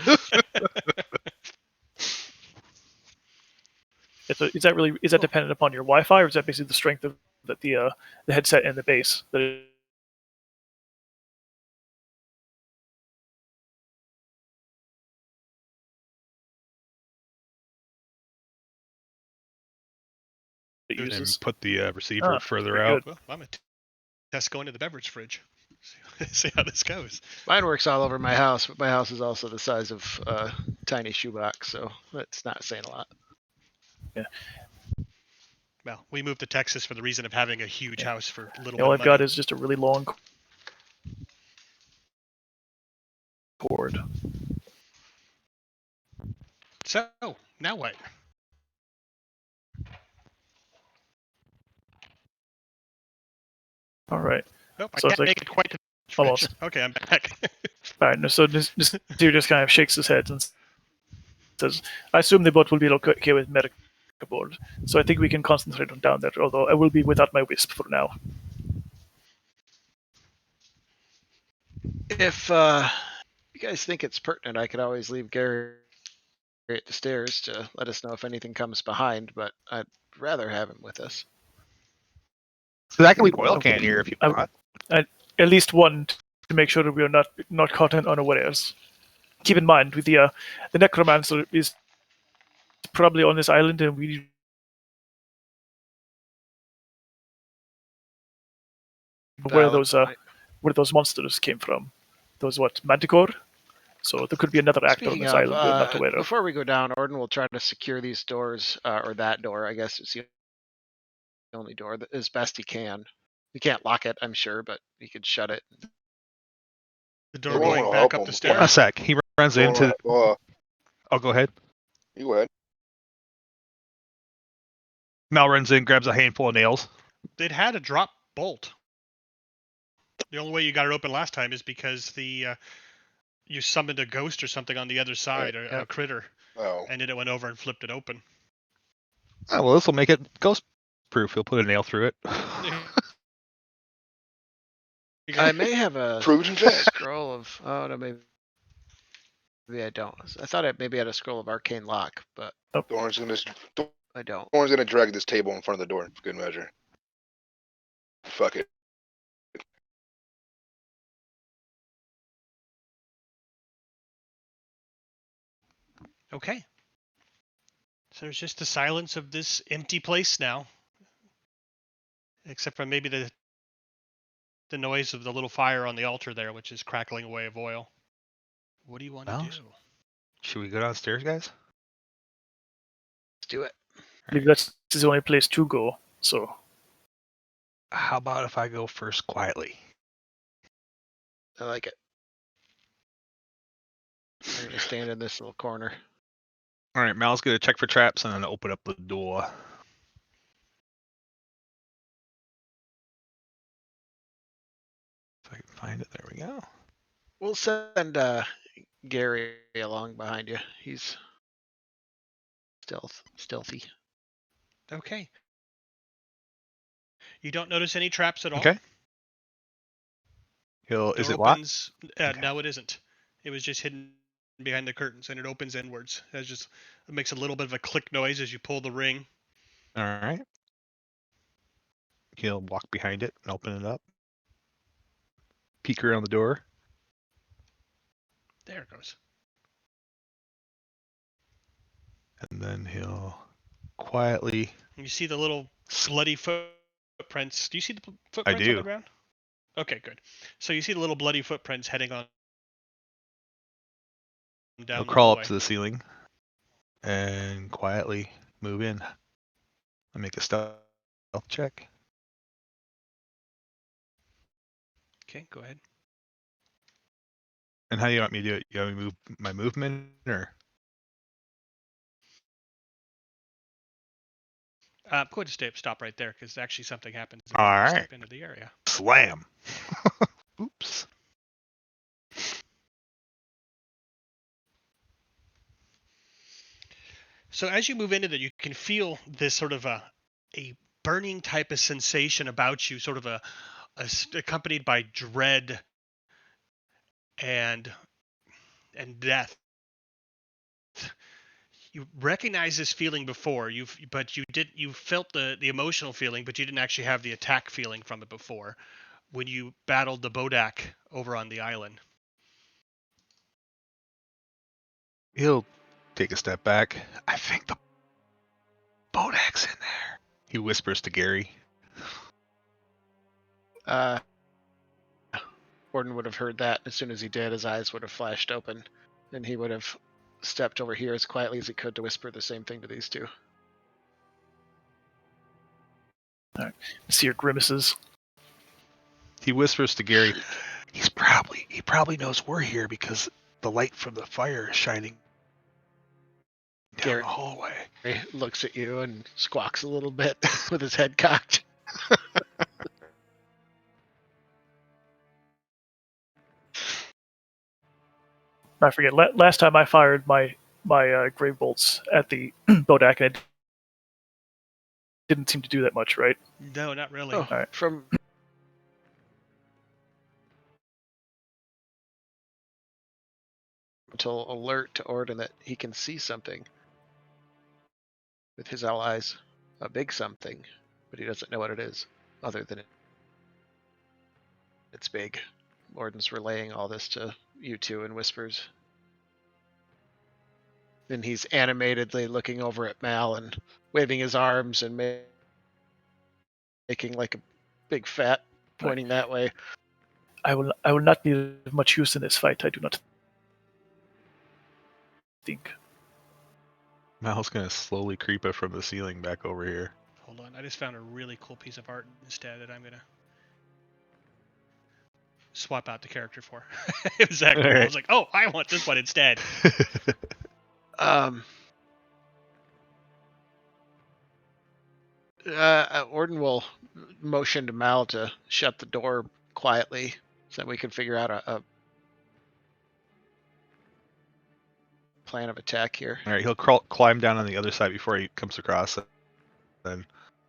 Is that dependent upon your Wi-Fi, or is that basically the strength of the headset and the base? That it And uses. put the receiver further very out. good. Well, I'm a test going to the beverage fridge. See how this goes. Mine works all over my house, but my house is also the size of a tiny shoebox, so that's not saying a lot. Yeah. Well, we moved to Texas for the reason of having a huge house for little All bit I've money. got is just a really long cord. So, now what? All right. Nope, I So it's can't like- make it quite to the fridge. Almost. Okay, I'm back. All right. So dude just kind of shakes his head and says, "I assume the boat will be okay with medical board, so I think we can concentrate on down there. Although I will be without my wisp for now." If you guys think it's pertinent, I could always leave Gary at the stairs to let us know if anything comes behind, but I'd rather have him with us. So that can leave oil can here if you want. At least one to make sure that we are not caught in unawares. Keep in mind, with the necromancer is probably on this island, and we where those monsters came from. Those Manticore. So there could be another actor on Speaking this of, island we're not aware of. before we go down, Orden will try to secure these doors, or that door. I guess it's the only door, as best he can. We can't lock it, I'm sure, but he could shut it. The door Maybe going we'll back help up him the before- A stairs. sec. He runs into. Oh, go ahead. You go ahead. Mel runs in, grabs a handful of nails. It had a drop bolt. The only way you got it open last time is because you summoned a ghost or something on the other side, or a critter, Oh. and then it went over and flipped it open. Oh, well, this will make it ghost proof. He'll put a nail through it. I may have a Proven fact. scroll of. Oh no, maybe I don't. I thought I maybe had a scroll of arcane lock, but Thorn's I don't. gonna drag this table in front of the door for good measure. Fuck it. Okay. So there's just the silence of this empty place now. Except for maybe the noise of the little fire on the altar there, which is crackling away of oil. What do you want to Well, do? Should we go downstairs, guys? Let's do it. I believe that's the only place to go. So How about if I go first quietly? I like it. I'm gonna stand in this little corner. All right, Mal's gonna check for traps and then open up the door. If I can find it, there we go. We'll send Gary along behind you. He's stealthy. Okay. You don't notice any traps at all. Okay. Is Door it locked? opens. Okay. No, it isn't. It was just hidden behind the curtains, and it opens inwards. It makes a little bit of a click noise as you pull the ring. All right. He'll walk behind it and open it up. Peek around the door. There it goes. And then he'll quietly. You see the little bloody footprints. Do you see the footprints I on do. the ground? Okay, good. So you see the little bloody footprints heading on down He'll the crawl up hallway. to the ceiling and quietly move in. I'll make a stealth check. Okay, go ahead. And how do you want me to do it? You want me to move my movement or? Go ahead and stop right there, because actually something happens All when you right. step into the area. Slam. Oops. So as you move into it, you can feel this sort of a burning type of sensation about you, sort of accompanied by dread and death. You recognize this feeling before. You felt the emotional feeling, but you didn't actually have the attack feeling from it before when you battled the Bodak over on the island. He'll take a step back. I think the Bodak's in there. He whispers to Gary. Gordon would have heard that. As soon as he did, his eyes would have flashed open, and he would have stepped over here as quietly as he could to whisper the same thing to these two. All right. See your grimaces. He whispers to Gary. He probably knows we're here because the light from the fire is shining down Gary the hallway. looks at you and squawks a little bit with his head cocked. I forget. Last time I fired my grave bolts at the Bodak, and it didn't seem to do that much, right? No, not really. Oh, right. from until alert to Orden that he can see something with his allies, a big something, but he doesn't know what it is, other than it's big. Orden's relaying all this to you two in whispers. Then he's animatedly looking over at Mal and waving his arms and making like a big fat pointing that way. I will not be of much use in this fight. I do not think. Mal's gonna slowly creep it from the ceiling back over here. Hold on, I just found a really cool piece of art instead that I'm gonna swap out the character for. It was that cool. All right. I was like, oh, I want this one instead. Orden will motion to Mal to shut the door quietly so that we can figure out a plan of attack here. All right, he'll climb down on the other side before he comes across it. Then,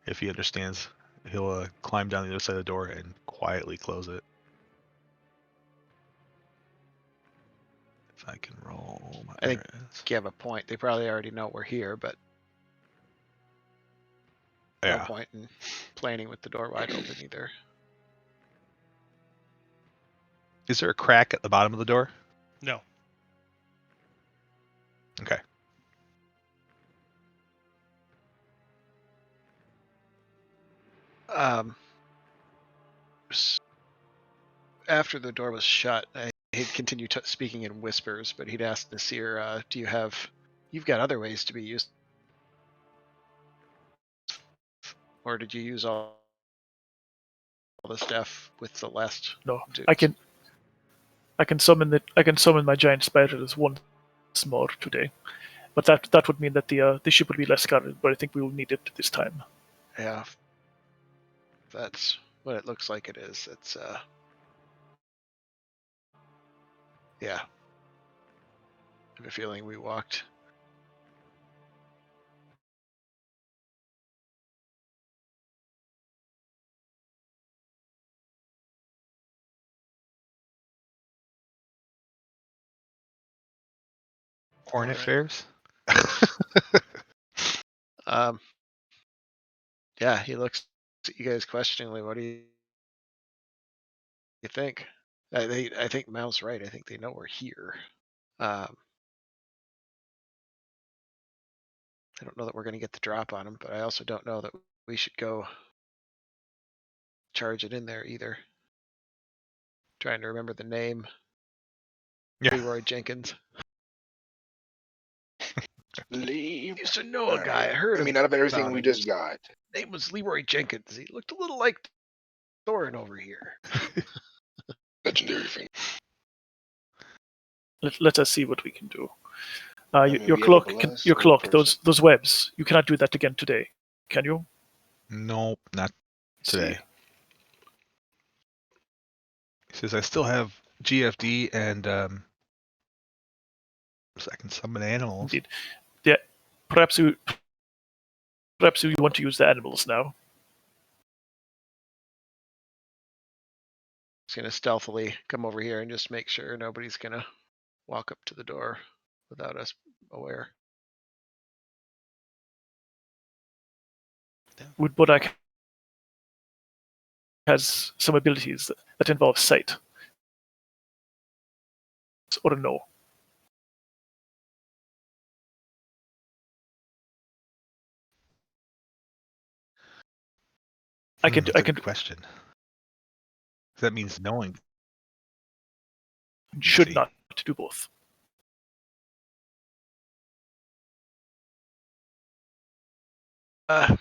if he understands, he'll climb down the other side of the door and quietly close it. If I can roll. I think you have a point. They probably already know we're here, but no point in planning with the door wide open either. Is there a crack at the bottom of the door? No. Okay. After the door was shut, he'd continue speaking in whispers, but he'd ask Nasir, you've got other ways to be used, or did you use all the stuff with the last No, dudes? I can summon my giant spiders once more today, but that would mean that the ship would be less guarded. But I think we will need it this time. Yeah, that's what it looks like it is. It's yeah. I have a feeling we walked Hornet Alright. Fairs. Yeah, he looks at you guys questioningly. What do you think? I think Mal's right. I think they know we're here. I don't know that we're going to get the drop on him, but I also don't know that we should go charge it in there either. Trying to remember the name. Yeah. Leroy Jenkins. Leave. Used to know a guy. I heard I mean, out of everything about we him. just got. His name was Leroy Jenkins. He looked a little like Thorin over here. Legendary thing. Let us see what we can do. mean, Your we have a clock, blast your or a clock. person? Those webs. You cannot do that again today, can you? Nope, not See. today. He says I still have GFD and so I can summon animals. Indeed. Yeah. Perhaps you want to use the animals now. He's gonna stealthily come over here and just make sure nobody's gonna walk up to the door without us aware. Woodbodak has some abilities that involve sight. Or no? I can. That's a good question. That means knowing. Should see. not do both. The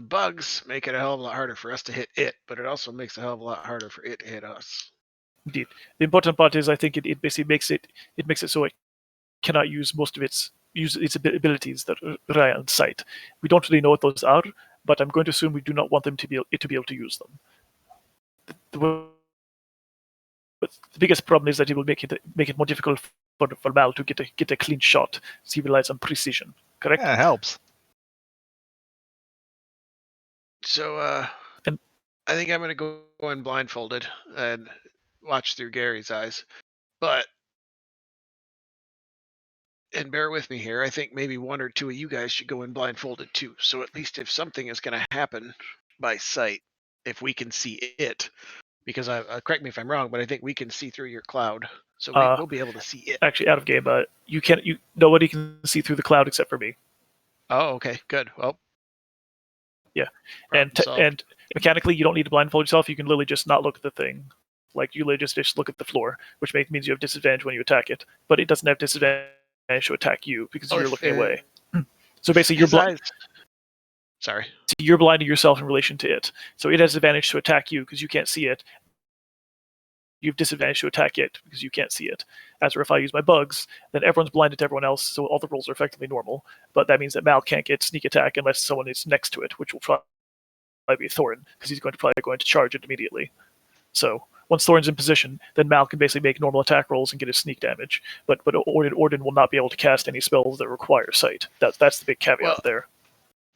bugs make it a hell of a lot harder for us to hit it, but it also makes a hell of a lot harder for it to hit us. Indeed. The important part is I think it basically makes it so it cannot use most of its abilities that rely on sight. We don't really know what those are, but I'm going to assume we do not want them to be able to use them. But the biggest problem is that it will make it more difficult for Mal to get a clean shot. So he relies on precision. Correct? Yeah, it helps. So And- I think I'm gonna go in blindfolded and watch through Gary's eyes. But and bear with me here, I think maybe one or two of you guys should go in blindfolded too. So at least if something is gonna happen by sight, if we can see it, because correct me if I'm wrong, but I think we can see through your cloud, so we'll be able to see it. Actually, out of game, but nobody can see through the cloud except for me. Oh, okay, good. Well, yeah, problem solved. and mechanically, you don't need to blindfold yourself. You can literally just not look at the thing. Like you literally just look at the floor, which means you have disadvantage when you attack it, but it doesn't have disadvantage to attack you because you're looking away. So basically, you're blinding yourself in relation to it. So it has advantage to attack you because you can't see it. You have disadvantage to attack it because you can't see it. As for if I use my bugs, then everyone's blinded to everyone else, so all the rolls are effectively normal. But that means that Mal can't get sneak attack unless someone is next to it, which will probably be Thorin, because he's probably going to charge it immediately. So once Thorin's in position, then Mal can basically make normal attack rolls and get his sneak damage. But Orden will not be able to cast any spells that require sight. That's the big caveat there.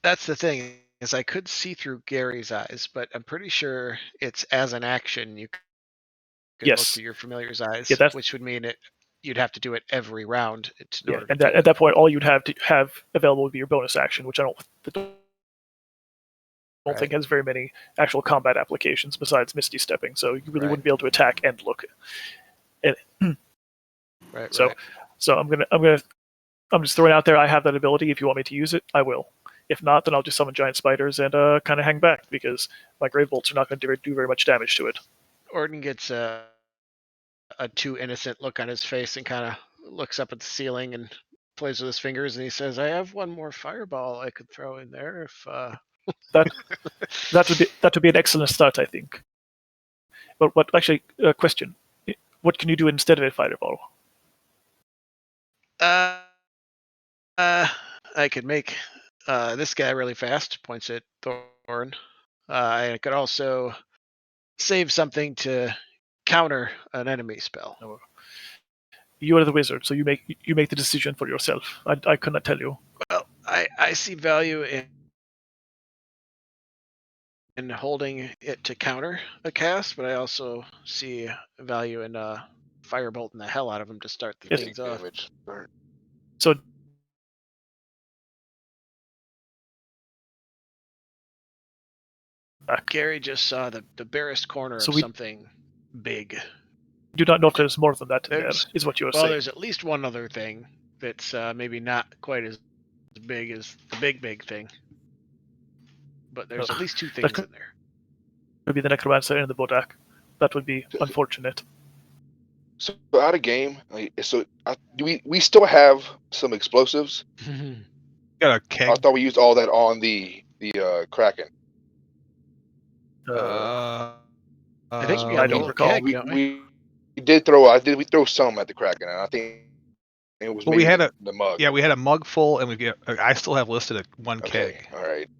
That's the thing, is I could see through Gary's eyes, but I'm pretty sure it's as an action you could look through your familiar's eyes, which would mean you'd have to do it every round. At that point, all you'd have to have available would be your bonus action, which I don't think has very many actual combat applications besides Misty Stepping. So you really wouldn't be able to attack and look. So I'm just throwing out there. I have that ability. If you want me to use it, I will. If not, then I'll just summon giant spiders and kind of hang back because my grave bolts are not going to do very much damage to it. Orden gets a too innocent look on his face and kind of looks up at the ceiling and plays with his fingers, and he says, "I have one more fireball I could throw in there if." That would be an excellent start, I think. But actually, question: what can you do instead of a fireball? I could make this guy really fast. Points at Thorn. I could also save something to counter an enemy spell. You are the wizard, so you make the decision for yourself. I cannot tell you. Well, I see value in holding it to counter a cast, but I also see value in firebolting the hell out of him to start things off. So Gary just saw the barest corner So of we- something big. do not know if there's more than that in there, There's- is what you were Well, saying. there's at least one other thing that's maybe not quite as big as the big thing. But there's Ugh, at least two that things could- in there. Would be the necromancer and the bodak. That would be unfortunate. So out of game, do we still have some explosives? Got a keg. I thought we used all that on the Kraken. I think we I got the don't whole recall. keg, don't we? We did throw. We throw some at the Kraken, and I think it was Well, maybe we had the mug. Yeah, we had a mug full, and I still have listed at one Okay. keg. All right.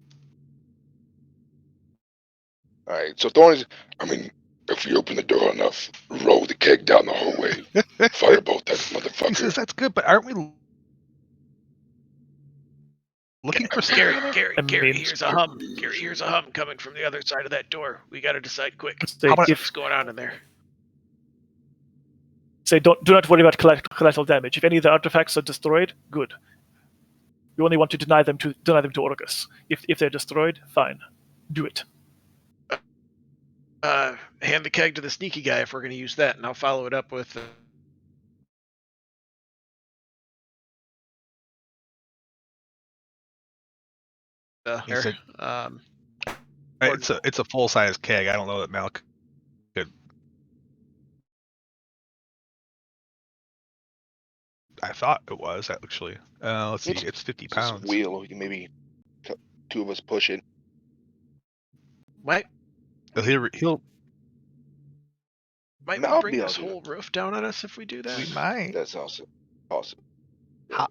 All right. So Thorns, I mean, if we open the door enough, roll the keg down the hallway, firebolt that motherfucker. He says that's good, but aren't we looking for Gary, something? Gary hears a hum. Gary hears a hum coming from the other side of that door. We got to decide quick. Say, How about- What's going on in there? do not worry about collateral damage. If any of the artifacts are destroyed, good. You only want to deny them to Orcus. If they're destroyed, fine. Do it. Hand the keg to the sneaky guy if we're going to use that, and I'll follow it up with. He said- Um, It's a full size keg. I don't know that Malk could. I thought it was actually. Let's see. It's 50 It's just pounds. wheel. We can maybe two of us push it. might He'll. might No, we I'll bring be able this to do whole roof down on us if we do that? We might. That's awesome. Awesome. How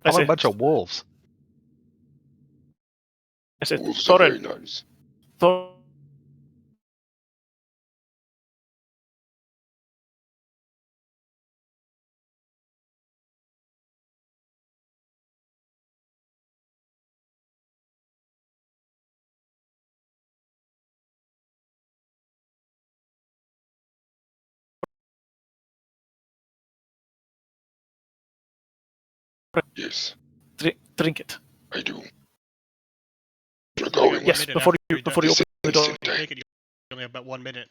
I about say, a bunch of wolves? I said, Wolves are very Thorin, nice. Yes, drink it. I do. We're You got going. one Yes, minute before after you you're done. open the door. You take it, you only have about 1 minute.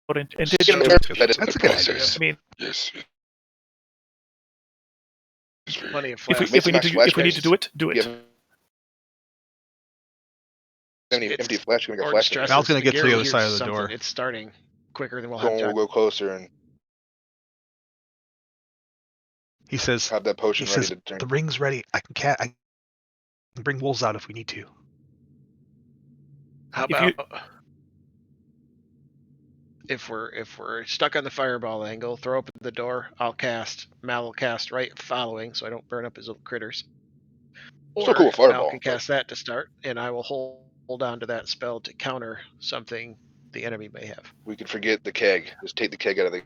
And Let did us in That's the a good process. I mean, Yes. It's very Plenty of if flash. we need to do it, do You it. have any It's- empty flash? We got Or flash. stresses. Val's gonna get to the Gary other hears side of the something. door. It's starting quicker than we'll So have time. we'll go closer and He says. have that He potion ready says to turn. the ring's ready. I can bring wolves out if we need to. How If you- about if we're stuck on the fireball angle, throw open the door. Mal will cast right following, so I don't burn up his little critters. Still Or cool with Mal fireball, can but- cast that to start, and I will hold on to that spell to counter something the enemy may have. We could forget the keg. Just take the keg out of the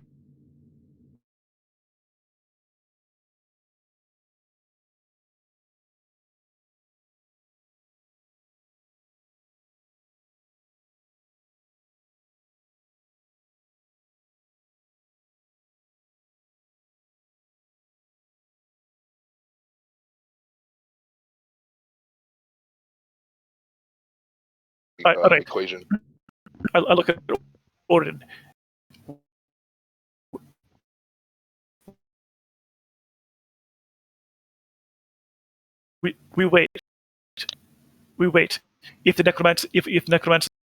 All right. equation. I look at Odin. We wait. We wait. If the necromancer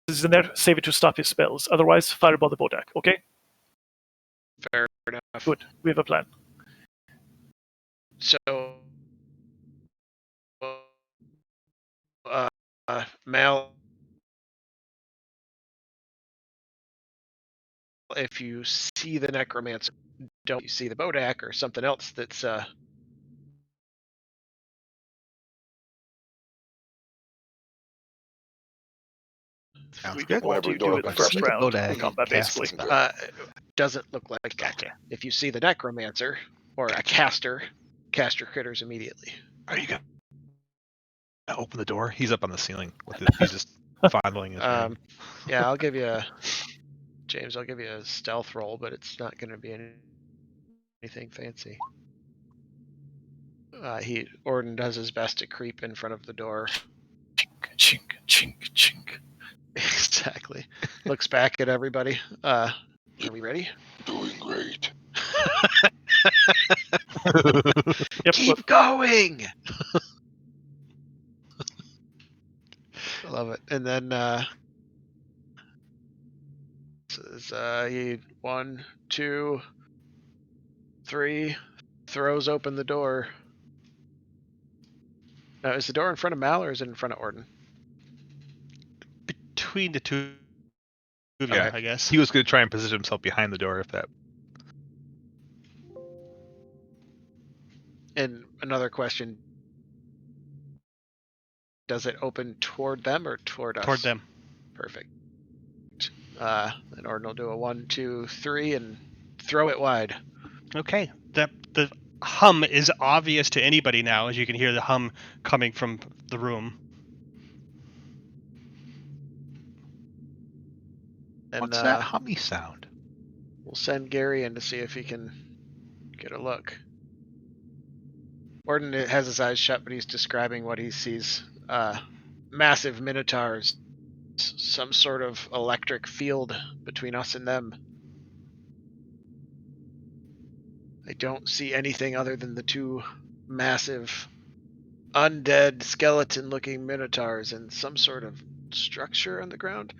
is in there, save it to stop his spells. Otherwise, fireball the Bodak. Okay. Fair enough. Good. We have a plan. So, Mal, if you see the necromancer, don't you see the Bodak or something else that's We don't want Whenever to door do it the opens, first see the round Bodak of combat, cast basically. doesn't look like that. Gotcha. If you see the necromancer or a caster, cast your critters immediately. Are you gonna open the door? He's up on the ceiling with it. He's just fondling his ring. Yeah, I'll give you James. I'll give you a stealth roll, but it's not going to be anything fancy. Orden does his best to creep in front of the door. Chink, chink, chink. Exactly. Looks back at everybody. Are we ready? Doing great. Yep. Keep going. I love it. And then he 1, 2, 3 throws open the door. Now, is the door in front of Mal or is it in front of Orden? Between the two of you, Yeah. I guess. He was going to try and position himself behind the door if that. And another question: does it open toward them or toward us? Toward them. Perfect. And Orden will do a 1, 2, 3 and throw it wide. Okay. The hum is obvious to anybody now, as you can hear the hum coming from the room. And What's that hummy sound? we'll send Gary in to see if he can get a look. Orden has his eyes shut, but he's describing what he sees. Massive minotaurs, some sort of electric field between us and them. I don't see anything other than the two massive undead skeleton-looking minotaurs and some sort of structure on the ground.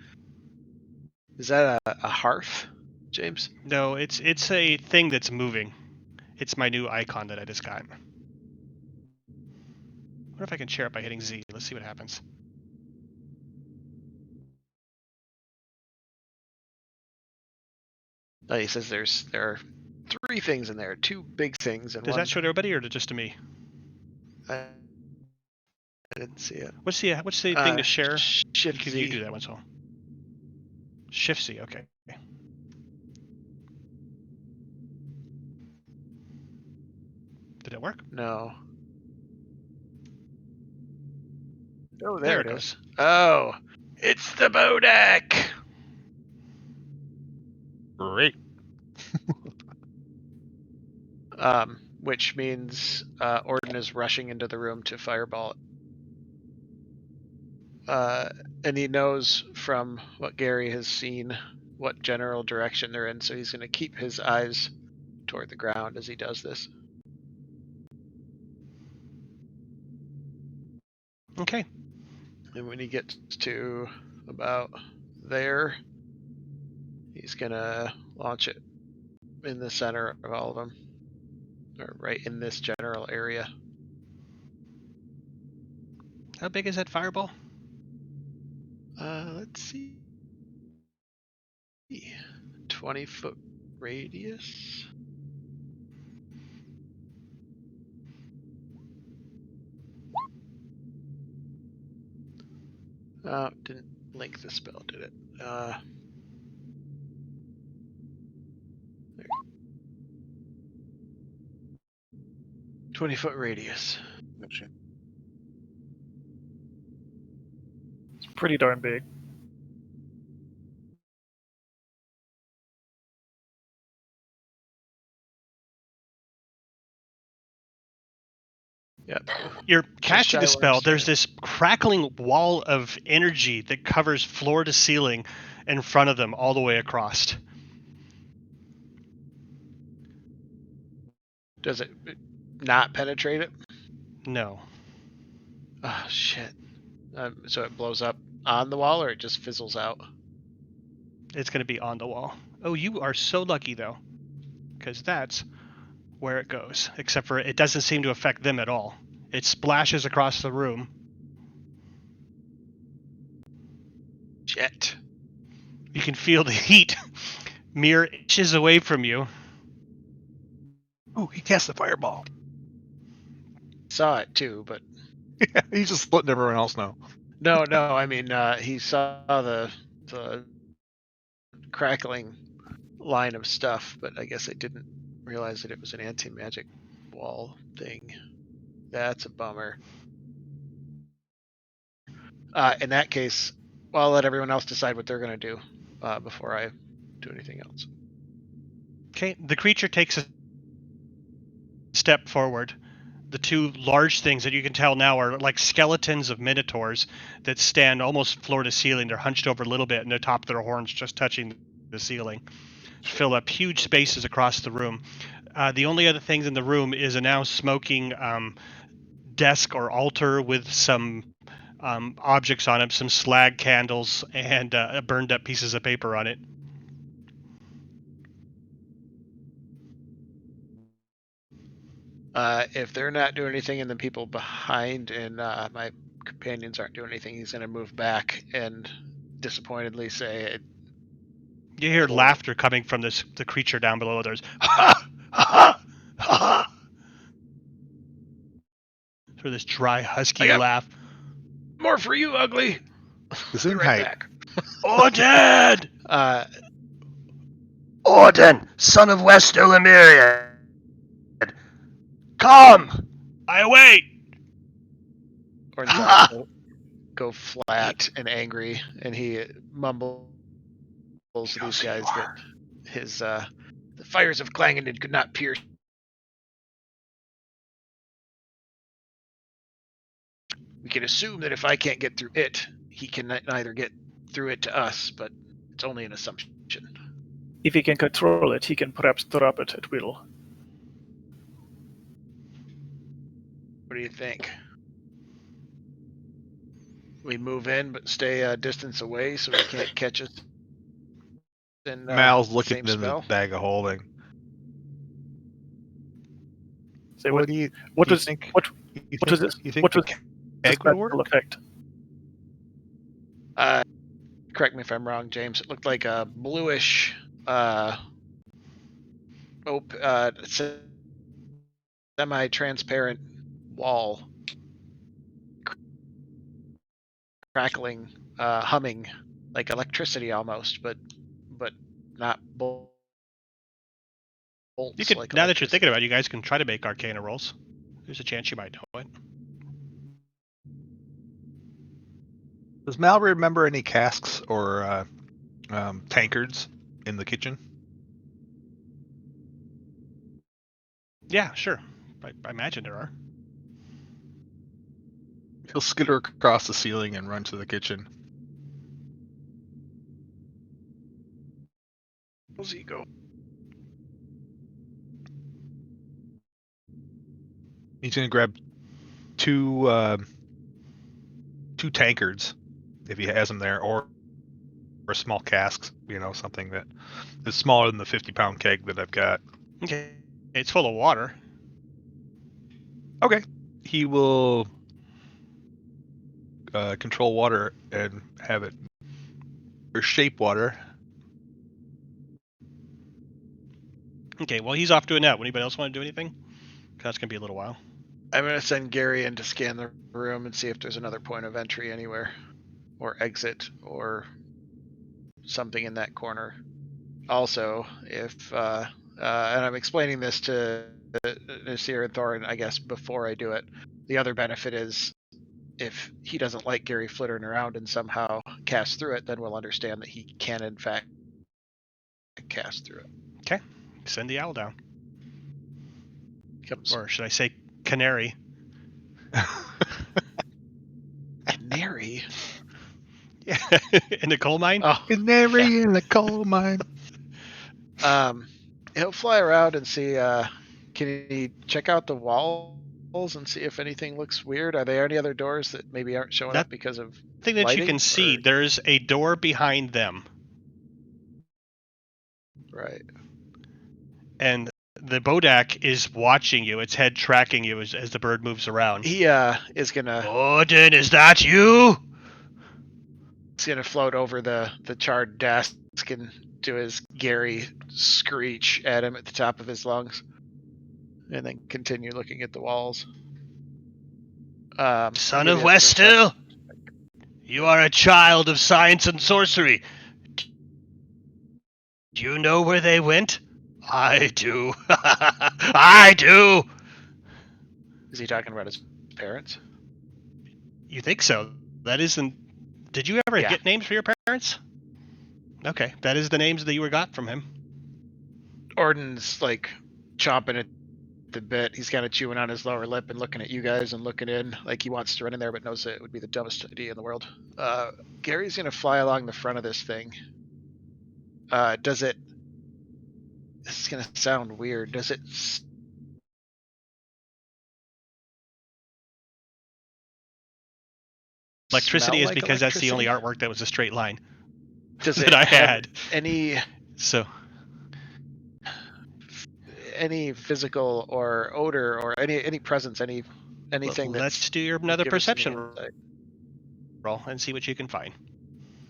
Is that a hearth, James? No, it's a thing that's moving. It's my new icon that I just got. What if I can share it by hitting Z? Let's see what happens. He says there are 3 things in there, 2 big things and Does one. that show to everybody or just to me? I didn't see it. What's the thing to share? Shift Could Z. you do that once? Shift Z. Okay. Did it work? No. Oh, There there it it goes. is. Oh, it's the Bodak. Great. Which means Orden is rushing into the room to fireball it. And he knows from what Gary has seen what general direction they're in, so he's going to keep his eyes toward the ground as he does this. Okay. And when he gets to about there, he's going to launch it in the center of all of them, or right in this general area. How big is that fireball? Let's see. 20-foot radius. Didn't link the spell, did it? There. 20-foot radius. Gotcha. It's pretty darn big. Yep. You're casting shy a spell. line of There's sight. this crackling wall of energy that covers floor to ceiling in front of them all the way across. Does it not penetrate it? No. Oh, shit. So it blows up on the wall, or it just fizzles out? It's going to be on the wall. Oh, you are so lucky, though, because that's where it goes, except for it doesn't seem to affect them at all. It splashes across the room. Shit. You can feel the heat mere inches away from you. Oh, he cast the fireball. Saw it too, but He's just letting everyone else know. no. I mean, he saw the crackling line of stuff, but I guess I didn't realize that it was an anti-magic wall thing. That's a bummer. In that case, well, I'll let everyone else decide what they're going to do before I do anything else. Okay, the creature takes a step forward. The two large things that you can tell now are like skeletons of minotaurs that stand almost floor to ceiling. They're hunched over a little bit, and the top of their horns just touching the ceiling. Fill up huge spaces across the room. The only other things in the room is a now smoking desk or altar with some objects on it, some slag candles, and burned up pieces of paper on it. If they're not doing anything and the people behind and my companions aren't doing anything, he's going to move back and disappointedly say, You hear Oh. laughter coming from the creature down below. There's ha ha ha. Sort of this dry, husky laugh. "More for you, ugly." Is Be in right height. back. Undead! Odin, son of West Illyrian, come! I wait! Orn's eyes go flat and angry, and he mumbles to these guys that his the fires of Clangendon could not pierce. We can assume that if I can't get through it, he can neither get through it to us, but it's only an assumption. If he can control it, he can perhaps drop it at will. What do you think? We move in, but stay a distance away so he can't catch us. In, Mal's looking same in the spell? bag of holding. Say What do you does think? what You what does think, this you think what the does this keg would work? magical effect? Correct me if I'm wrong, James. It looked like a bluish, semi-transparent wall, crackling, humming, like electricity almost, but not bolts. You could, like now that you're thinking electricity. about it, you guys can try to make Arcana rolls. There's a chance you might know it. Does Mal remember any casks or tankards in the kitchen? Yeah, sure. I imagine there are. He'll skitter across the ceiling and run to the kitchen. Where's he go? He's gonna grab two tankards if he has them there, or small casks. You know, something that is smaller than the 50-pound keg that I've got. Okay. It's full of water. Okay. He will control water and have it, or shape water. Okay, well, he's off doing that. Would anybody else want to do anything? 'Cause that's going to be a little while. I'm going to send Gary in to scan the room and see if there's another point of entry anywhere, or exit, or something in that corner. Also, if and I'm explaining this to Nasir and Thorin, I guess, before I do it. The other benefit is if he doesn't like Gary flittering around and somehow cast through it, then we'll understand that he can in fact cast through it. Okay. Send the owl down. Yep. Or should I say canary? Canary. Yeah, in the coal mine. Oh, Canary in the coal mine. he'll fly around and see. Can he check out the walls and see if anything looks weird? Are there any other doors that maybe aren't showing up because of Thing that you lighting, can see, or- there's a door behind them, right? and the Bodak is watching you. Its head tracking you as the bird moves around. He is gonna Odin, is that you? he's gonna float over the charred desk and do his Gary screech at him at the top of his lungs, and then continue looking at the walls. Son of Westil, you are a child of science and sorcery. Do you know where they went? I do. I do. Is he talking about his parents? You think so? That isn't. Did you ever Yeah. get names for your parents? Okay, that is the names that you were got from him. Orden's like chomping at the bit. He's kind of chewing on his lower lip and looking at you guys and looking in, like he wants to run in there, but knows that it would be the dumbest idea in the world. Gary's gonna fly along the front of this thing. Does it? This is gonna sound weird. Does it? Electricity is like because that's the only electricity? artwork that was a straight line. Does that it I have had. any physical or odor or any presence, anything Well, let's do another perception roll and see what you can find.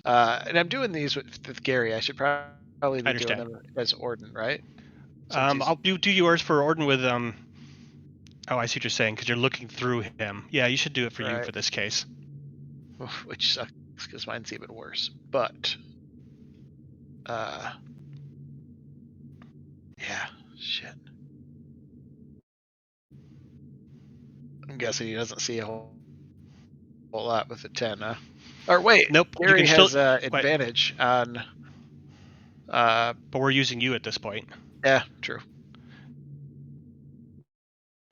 And I'm doing these with Gary. I should probably be doing them as Orden, right? I'll do yours for Orden with Oh, I see what you're saying, because you're looking through him. Yeah, you should do it for you for this case. Which sucks because mine's even worse. But yeah, shit. I'm guessing he doesn't see a whole lot with a 10, huh? Or wait, nope. Gary you can has still advantage on. But we're using you at this point. Yeah, true.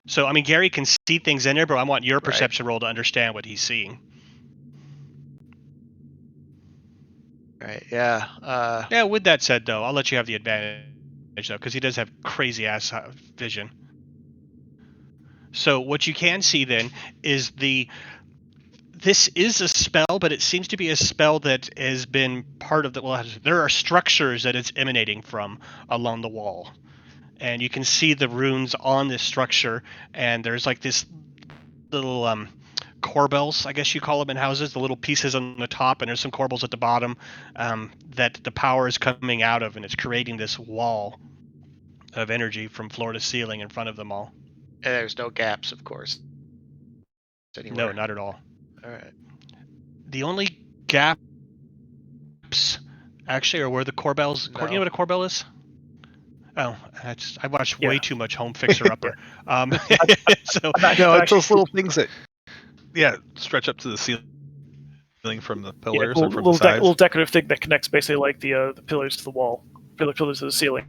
So I mean, Gary can see things in there, but I want your perception roll to understand what he's seeing. Right. Yeah. Yeah. With that said, though, I'll let you have the advantage though, because he does have crazy ass vision. So what you can see then is this is a spell, but it seems to be a spell that has been part of the. Well, there are structures that it's emanating from along the wall, and you can see the runes on this structure. And there's like this little corbels, I guess you call them in houses, the little pieces on the top, and there's some corbels at the bottom that the power is coming out of, and it's creating this wall of energy from floor to ceiling in front of them all. And there's no gaps, of course. Anywhere. No, not at all. All right. The only gaps actually are where the corbels. No. You know what a corbel is? Oh, I watched way too much Home Fixer Upper. So no, it's those little things that stretch up to the ceiling from the pillars and from the sides. Little decorative thing that connects basically like the pillars to the wall, pillars to the ceiling.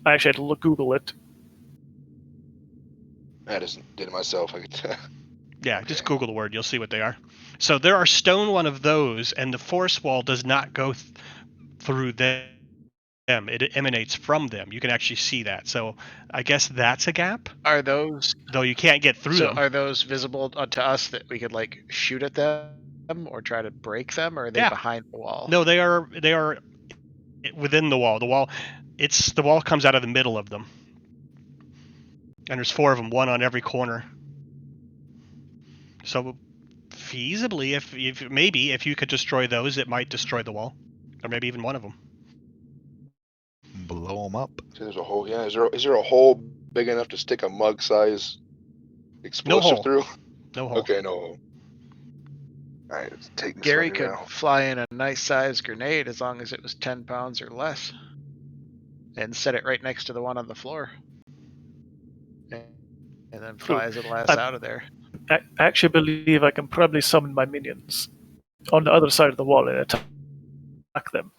I actually had to Google it. I just did it myself. Yeah, just Google the word. You'll see what they are. So there are stone one of those, and the force wall does not go through them. It emanates from them. You can actually see that. So I guess that's a gap. Are those? Though you can't get through them. So are those visible to us that we could like shoot at them or try to break them, or are they behind the wall? No, they are within the wall. The wall comes out of the middle of them. And there's 4 of them, 1 on every corner. So feasibly, if you could destroy those, it might destroy the wall, or maybe even one of them. Blow them up. So there's a hole. Yeah, is there a hole big enough to stick a mug-size explosive through? No hole. Okay, no hole. All right, let's take this. Gary could fly in a nice-sized grenade as long as it was 10 pounds or less, and set it right next to the one on the floor, and then fly his little ass out of there. I actually believe I can probably summon my minions on the other side of the wall and attack them.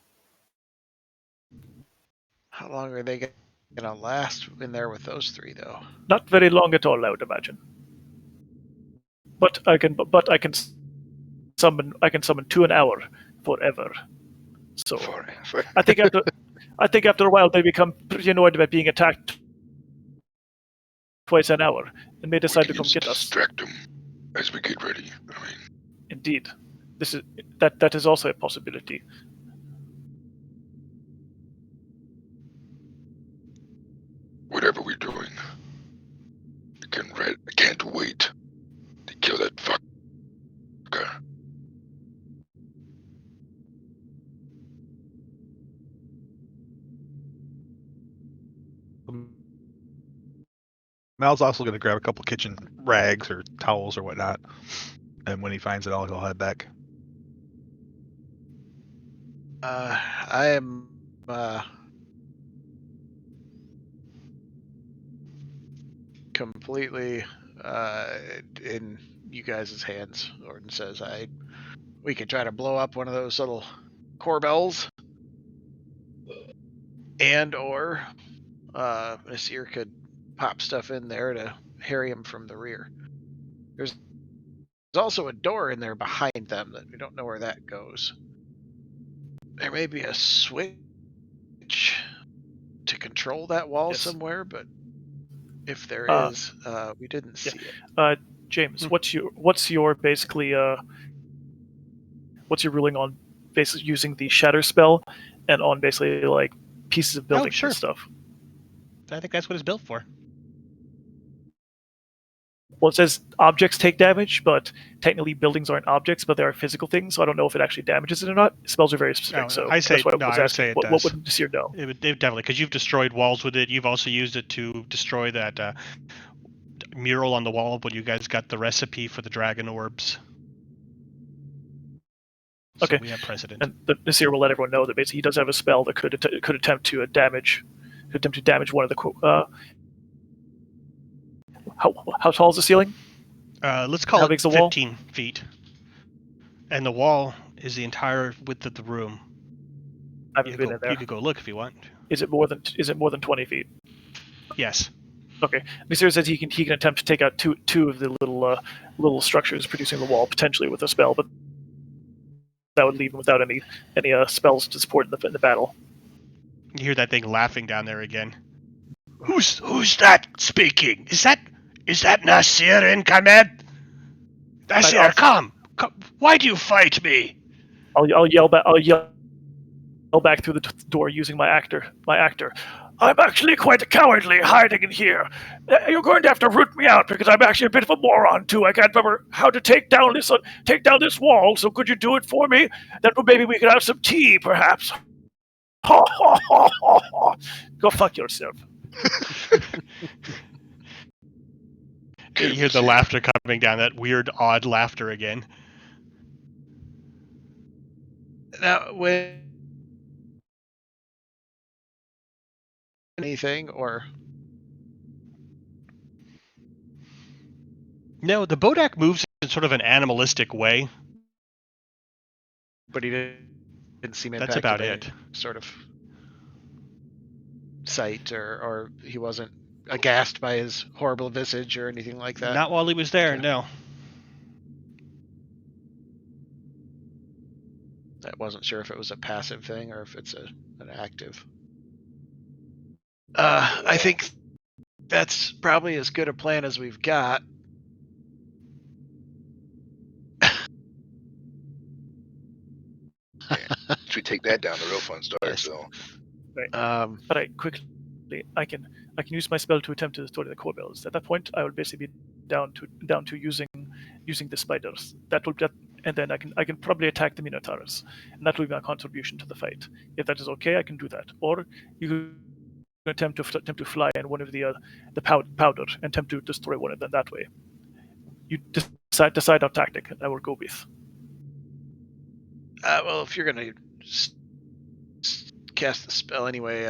How long are they gonna last in there with those 3, though? Not very long at all, I would imagine. But I can summon 2 an hour forever. So Forever. I think after a while they become pretty annoyed about being attacked twice an hour and may decide to come get us. Distract them as we get ready. I mean, Indeed, that is also a possibility. whatever we're doing, I can't wait to kill that fucker. Mal's also going to grab a couple kitchen rags or towels or whatnot, and when he finds it all, he'll head back. I am completely in you guys' hands. Orton says, we could try to blow up one of those little corbels, and or Nasir could pop stuff in there to harry him from the rear. There's also a door in there behind them that we don't know where that goes. There may be a switch to control that wall somewhere, but if there is, we didn't see it. James, what's your basically what's your ruling on basically using the shatter spell and on basically like pieces of buildings and stuff? I think that's what it's built for. Well, it says objects take damage, but technically buildings aren't objects, but they are physical things. So I don't know if it actually damages it or not. Spells are very specific, so I say, that's why I was I asking. say it What does. would Nasir know? It would definitely, because you've destroyed walls with it. You've also used it to destroy that mural on the wall, but you guys got the recipe for the dragon orbs. So okay, we have precedent. And Nasir will let everyone know that basically he does have a spell that could attempt to damage one of the. How tall is the ceiling? Let's call How it big's the wall? 15 feet. And the wall is the entire width of the room. I haven't been in there. You could go look if you want. Is it more than 20 feet? Yes. Okay. Nasir says he can attempt to take out two of the little structures producing the wall potentially with a spell, but that would leave him without any spells to support in the battle. You hear that thing laughing down there again. Who's that speaking? Is that Nasir in command? Nasir, come! Why do you fight me? I'll yell back through the door using my actor. I'm actually quite cowardly hiding in here. You're going to have to root me out because I'm actually a bit of a moron too. I can't remember how to take down this wall. So could you do it for me? Then maybe we could have some tea, perhaps. Go fuck yourself. You hear the laughter coming down, that weird, odd laughter again. Now, when anything or no, the Bodak moves in sort of an animalistic way, but he didn't seem impacted. That's about by it. any sort of sight, or he wasn't aghast by his horrible visage or anything like that. Not while he was there, no. I wasn't sure if it was a passive thing or if it's an active. I think that's probably as good a plan as we've got. Once we take that down, the real fun starts. Yes. So, right. All right, quickly, I can use my spell to attempt to destroy the corbels. At that point, I will basically be down to using the spiders. And then I can probably attack the minotaurs, and that will be my contribution to the fight. If that is okay, I can do that. Or you can attempt to fly in one of the powder and attempt to destroy one of them that way. You decide our tactic, and I will go with. Well, if you're gonna cast the spell anyway,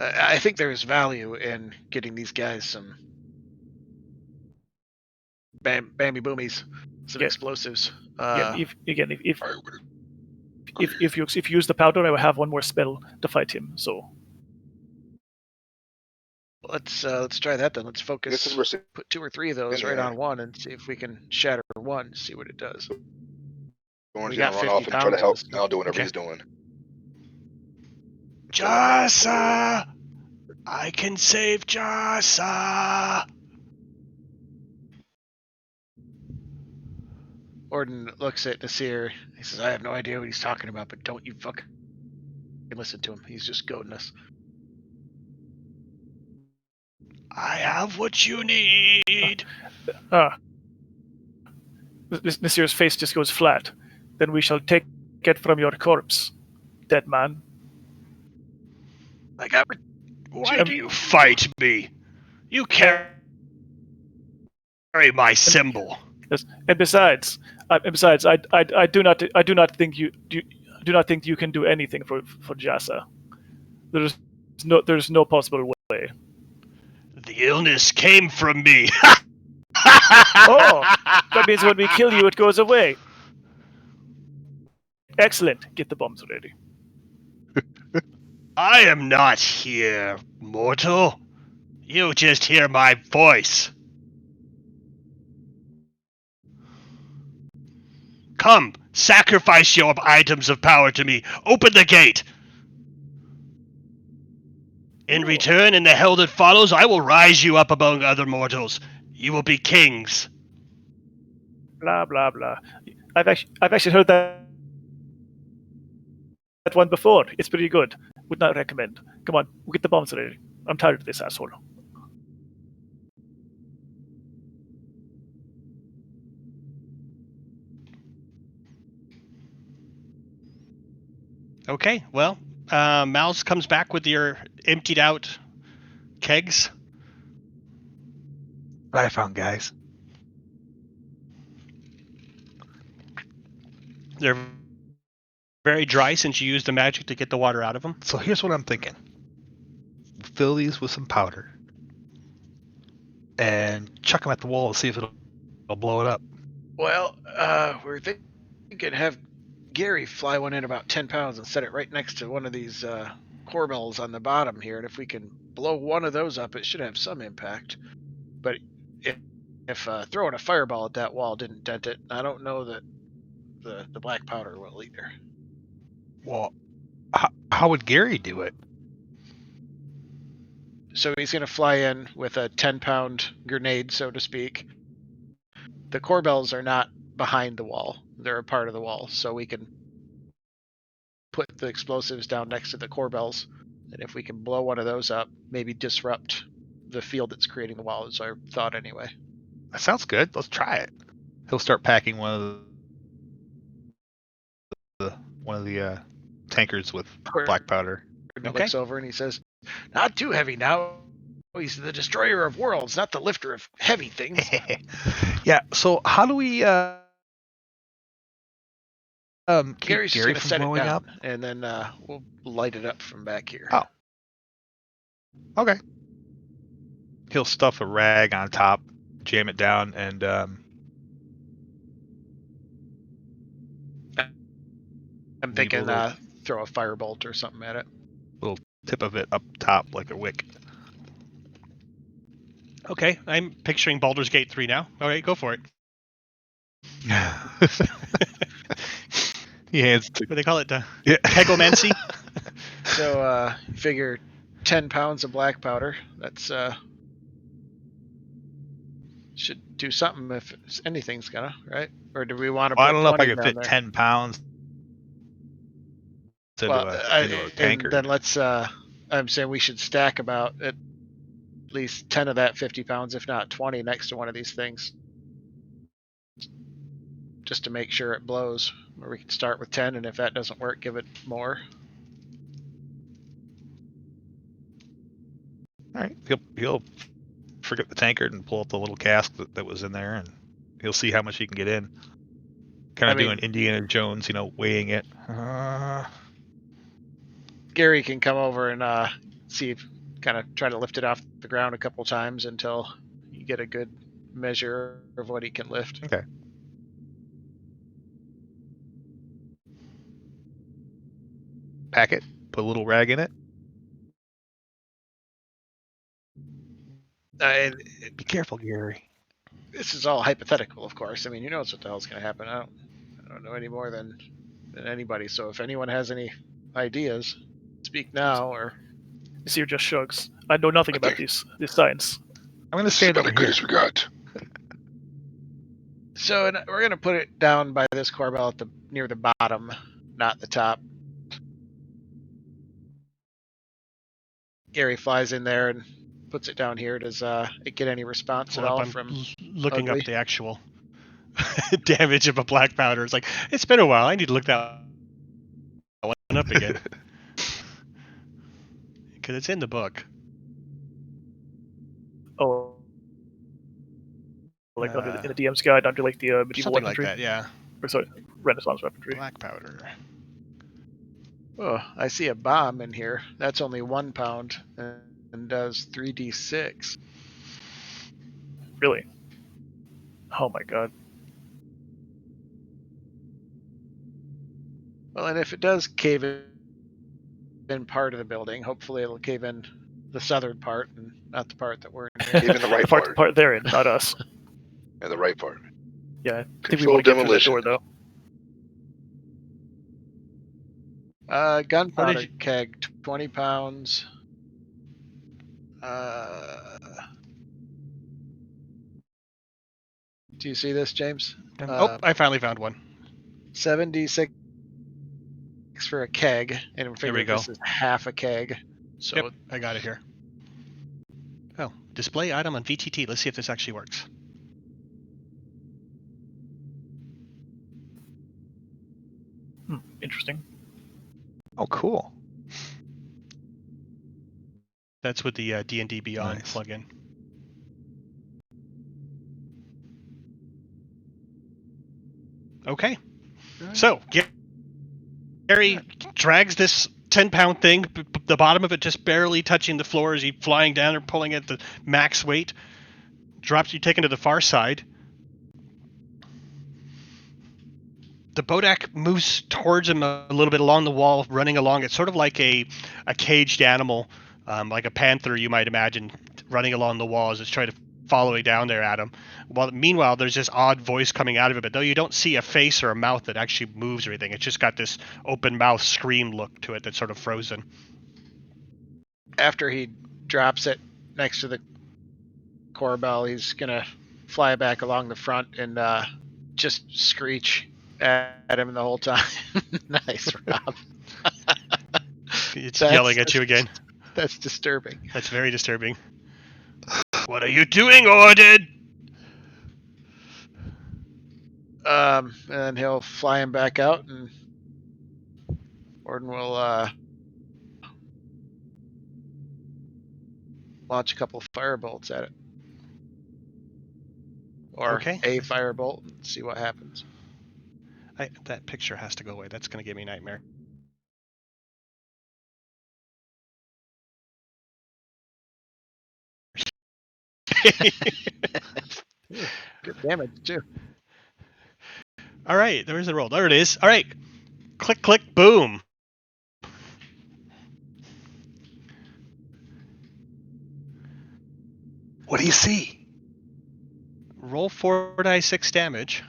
I think there's value in getting these guys some bammy boomies, some explosives. I would If you use the powder, I will have one more spell to fight him. So let's try that then. Let's I guess focus. since we're sitting Put 2 or 3 of those in right there, on one and see if we can shatter one. See what it does. Orange We gonna got run 50 off and try to pounds of help this stuff. Mal do whatever Okay. he's doing. Jasa! I can save Jasa! Orden looks at Nasir. He says, I have no idea what he's talking about, but don't you fucking listen to him. He's just goading us. I have what you need. Nasir's face just goes flat. Then we shall take it from your corpse, dead man. I got Why do you fight me? You carry my symbol. Yes. And besides, I do not think you can do anything for Jasa. There's no possible way. The illness came from me. Oh, that means when we kill you, it goes away. Excellent. Get the bombs ready. I am not here, mortal. You just hear my voice. Come, sacrifice your items of power to me. Open the gate. In return, in the hell that follows, I will rise you up among other mortals. You will be kings. Blah blah blah. I've actually heard that one before. It's pretty good. Would not recommend. Come on, we'll get the bombs ready. I'm tired of this asshole. Okay, well, Mouse comes back with your emptied out kegs. What I found, guys. They're very dry since you used the magic to get the water out of them. So here's what I'm thinking. Fill these with some powder. And chuck them at the wall and see if it'll blow it up. Well, we're thinking have Gary fly one in about 10 pounds and set it right next to one of these corbels on the bottom here. And if we can blow one of those up, it should have some impact. But if throwing a fireball at that wall didn't dent it, I don't know that the black powder will either. Well, how would Gary do it? So he's going to fly in with a 10-pound grenade, so to speak. The corbels are not behind the wall. They're a part of the wall. So we can put the explosives down next to the corbels. And if we can blow one of those up, maybe disrupt the field that's creating the wall, is our thought anyway. That sounds good. Let's try it. He'll start packing one of the tankards with black powder. He looks over and he says, not too heavy now. He's the destroyer of worlds, not the lifter of heavy things. Yeah, so how do we keep Gary's just Gary going to from set it blowing down, up? and then we'll light it up from back here. Oh. Okay. He'll stuff a rag on top, jam it down, and I'm thinking throw a firebolt or something at it. little tip of it up top like a wick. Okay, I'm picturing Baldur's Gate 3 now. All right, go for it. He hands to What do they call it? yeah. Kegomancy? So figure 10 pounds of black powder. That's should do something if anything's gonna, right? Or do we want to put I don't know if I 20 could down fit there? 10 pounds into a tanker. Then let's I'm saying we should stack about at least 10 of that 50 pounds, if not 20, next to one of these things, just to make sure it blows. Or we can start with 10, and if that doesn't work, give it more. All right, he'll forget the tankard and pull out the little cask that was in there, and he'll see how much he can get in. Kind of doing Indiana Jones, weighing it. Gary can come over and see, kind of try to lift it off the ground a couple times until you get a good measure of what he can lift. Okay. Pack it, put a little rag in it. And Be careful, Gary. this is all hypothetical, of course. I mean, who knows what the hell's going to happen? I don't know any more than anybody. So if anyone has any ideas, speak now. Or Seer just shrugs. I know nothing about this science. I'm gonna This is stand about over as good here. as we got. so, and we're going to put it down by this corbel at near the bottom, not the top. Gary flies in there and puts it down here. Does it get any response Hold at up, all I'm from looking Ugly? up the actual damage of a black powder. It's like, it's been a while. I need to look that one up again. Because it's in the book. Oh, like under in the DM's guide under like the medieval Something like weaponry. that, yeah. Or sorry, Renaissance weaponry. Black powder. Oh, I see a bomb in here. That's only 1 pound and does 3d6. Really? Oh my god. Well, and if it does cave in part of the building, hopefully it'll cave in the southern part and not the part that we're in here. Even the right the part. part they're in, not us. And the right part. Yeah, I think we Controlled want to get through that demolition. door though. Gunpowder you- keg, 20 pounds. Do you see this, James? I finally found one. 76 for a keg, and we Here we figured go. this is half a keg. So Yep, I got it here. Oh, display item on VTT. Let's see if this actually works. Interesting. Oh, cool. That's with the D&D Beyond Nice. plugin. Okay. So, Gary drags this 10-pound thing, the bottom of it just barely touching the floor as he flying down or pulling at the max weight. Drops you, taken to the far side. The Bodak moves towards him a little bit along the wall, running along. It's sort of like a caged animal, like a panther, you might imagine, running along the wall as it's trying to follow it down there at him. Meanwhile, there's this odd voice coming out of it, but though you don't see a face or a mouth that actually moves or anything, it's just got this open mouth scream look to it that's sort of frozen. After he drops it next to the corbel, he's gonna fly back along the front and just screech at him the whole time. Nice, Rob. It's yelling at you again. That's disturbing. That's very disturbing. What are you doing, Orcus? And he'll fly him back out, and Orden will launch a couple of firebolts at it. Or Okay. a firebolt and see what happens. That picture has to go away. That's going to give me a nightmare. Good damage, too. All right, there's the roll. There it is. All right. Click, click, boom. What do you see? Roll 4d6 damage.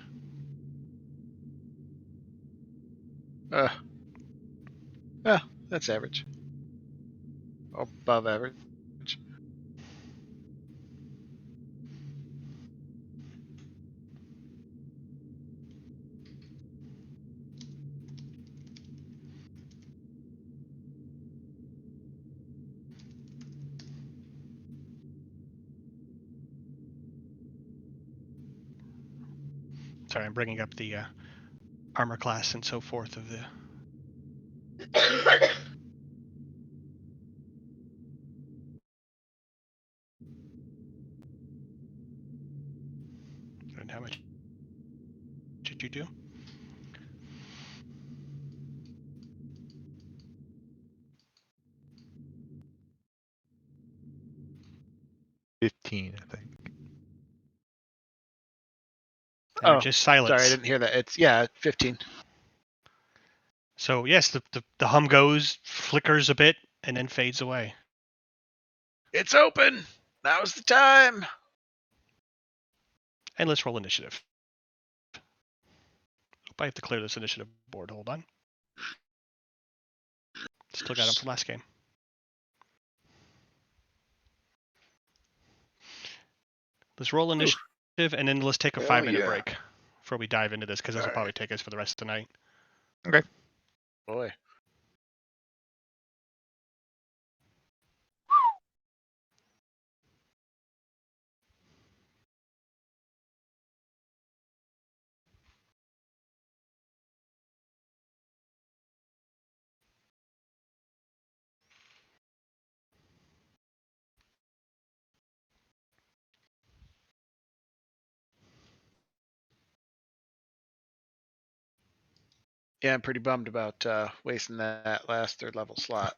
That's average. Above average. Sorry, I'm bringing up the armor class and so forth of the... And how much did you do? $15, I think. Just silence. Sorry, I didn't hear that. It's 15. So yes, the hum goes, flickers a bit, and then fades away. It's open. Now's the time. And let's roll initiative. I have to clear this initiative board. Hold on. Still got them from last game. Let's roll initiative, and then let's take a Hell 5-minute yeah. break before we dive into this, because this will Alright. probably take us for the rest of the night. Boy. Yeah, I'm pretty bummed about wasting that last 3rd level slot.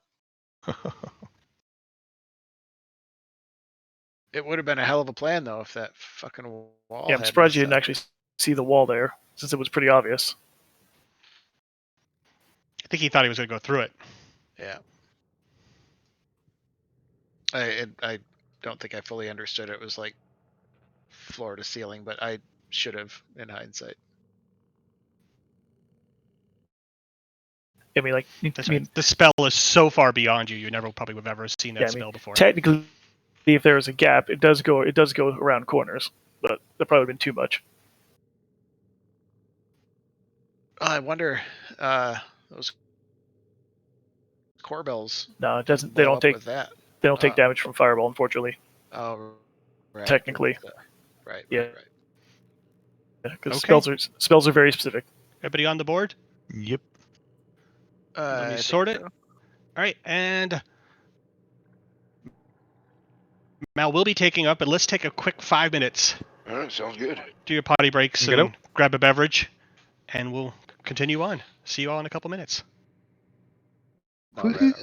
It would have been a hell of a plan though if that fucking wall. Yeah, I'm surprised you didn't actually see the wall there, since it was pretty obvious. I think he thought he was going to go through it. Yeah. I don't think I fully understood it. It was like floor to ceiling, but I should have in hindsight. I mean, like, That's right. The spell is so far beyond you. You never probably would have ever seen that spell before. Technically, if there was a gap, it does go around corners, but that probably would have been too much. I wonder those corbells. No, it doesn't. They don't take that. They don't take damage from fireball, unfortunately. Oh, right. Technically, right. Yeah. Right. Because Okay. spells are very specific. Everybody on the board? Yep. Let me sort it. So. All right, and Mal will be taking up, but let's take a quick 5 minutes. All right, sounds good. Do your potty breaks Get and out. grab a beverage, and we'll continue on. See you all in a couple minutes. All right.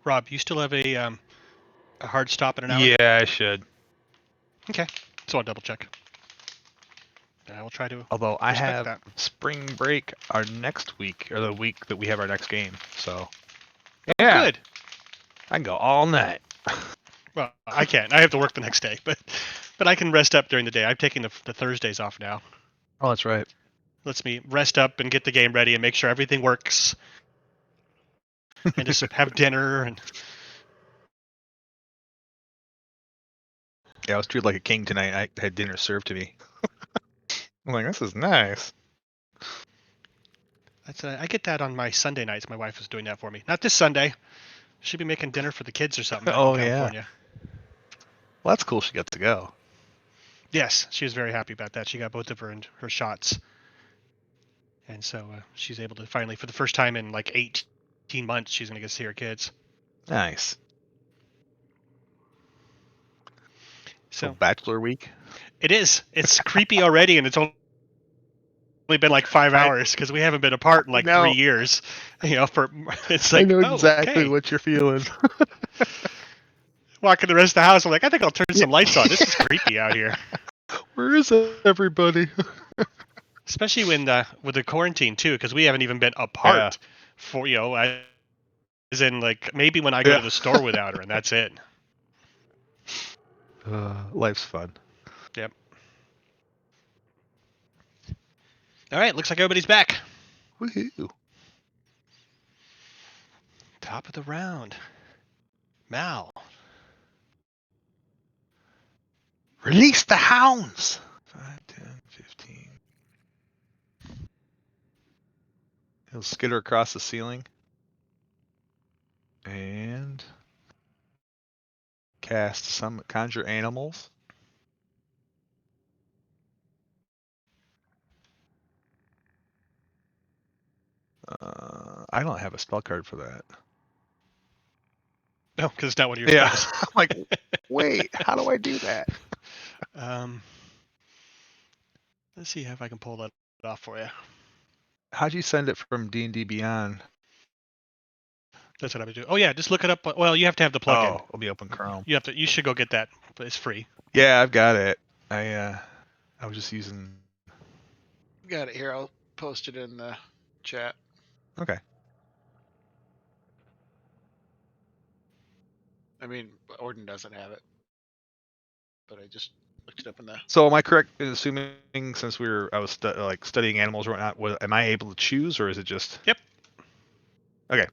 Rob, you still have a hard stop in an hour? Yeah, I should. Okay. So I'll double check. I will try to. Although I respect have that. spring break our next week, or the week that we have our next game. So Oh, yeah, good. I can go all night. Well, I can't. I have to work the next day, but I can rest up during the day. I'm taking the Thursdays off now. Oh, that's right. Lets me rest up and get the game ready and make sure everything works, and just have dinner and. Yeah, I was treated like a king tonight. I had dinner served to me. I'm like, this is nice. That's I get that on my Sunday nights. My wife is doing that for me. Not this Sunday. She'll be making dinner for the kids or something out Oh, in yeah. California. Well, that's cool. She got to go. Yes, she was very happy about that. She got both of her shots, and so she's able to finally, for the first time in like 18 months, she's going to get to see her kids. Nice. So So bachelor week. it is. It's creepy already, and it's only been like 5 hours because we haven't been apart in like 3 years. For it's like, I know oh, exactly okay. what you're feeling. Walking the rest of the house, I'm like, I think I'll turn some lights on. This is creepy out here. Where is everybody? Especially when with the quarantine too, because we haven't even been apart for as in like maybe when I go to the store without her, and that's it. Life's fun. Yep. All right, looks like everybody's back. Woohoo! Top of the round, Mal. Release the hounds. 5, 10, 15. He'll skitter across the ceiling. And cast some conjure animals. I don't have a spell card for that. No, because it's not one of your spells. I'm like, wait, how do I do that? Let's see if I can pull that off for you. How'd you send it from D&D Beyond? That's what I would do. Oh yeah, just look it up. Well, you have to have the plugin. Oh, it'll be open Chrome. You should go get that, but it's free. Yeah, I've got it. I was just using. Got it here. I'll post it in the chat. Okay. I mean, Orden doesn't have it, but I just looked it up in the. So am I correct in assuming since I was studying animals or whatnot, am I able to choose or is it just? Yep. Okay.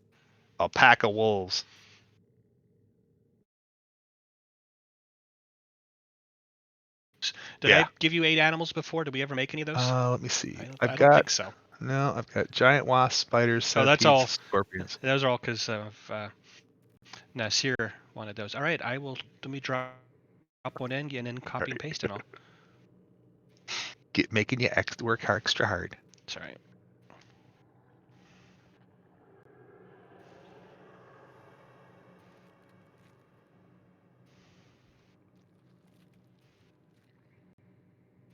A pack of wolves. Did I give you 8 animals before? Did we ever make any of those? Let me see. I don't think so. No, I've got giant wasps, spiders, centipedes, that's all. Scorpions. Those are all because of Nasir wanted those. All right, let me drop one in and then copy and paste it all. Making you work extra hard. That's all right.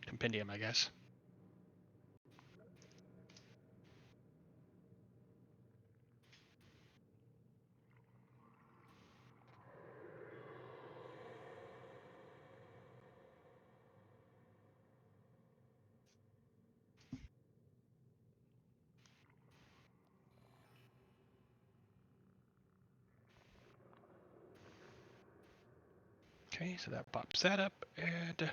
Compendium, I guess. Okay, so that pops that up, and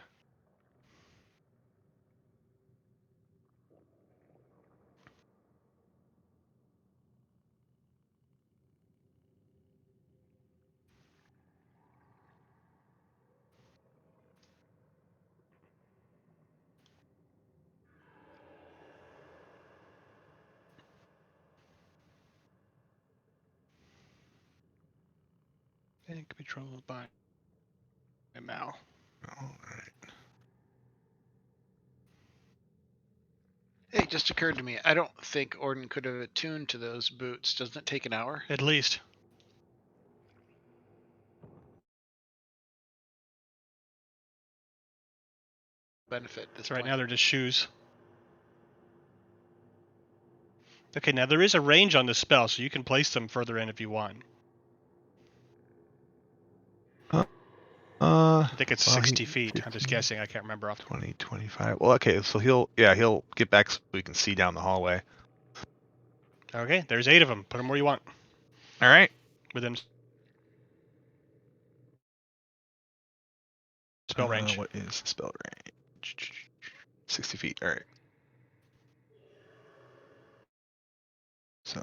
controlled by Mal. All right. Hey, it just occurred to me. I don't think Orden could have attuned to those boots. Doesn't it take an hour? At least. Benefit this Right point. now they're just shoes. Okay, now there is a range on the spell, so you can place them further in if you want. I think it's Well, 60 feet. I'm just 15, guessing. I can't remember off. 20, 25. Well, okay, so he'll get back so we can see down the hallway. Okay, there's 8 of them. Put them where you want. All right. Within spell range. What is the spell range? 60 feet. All right. So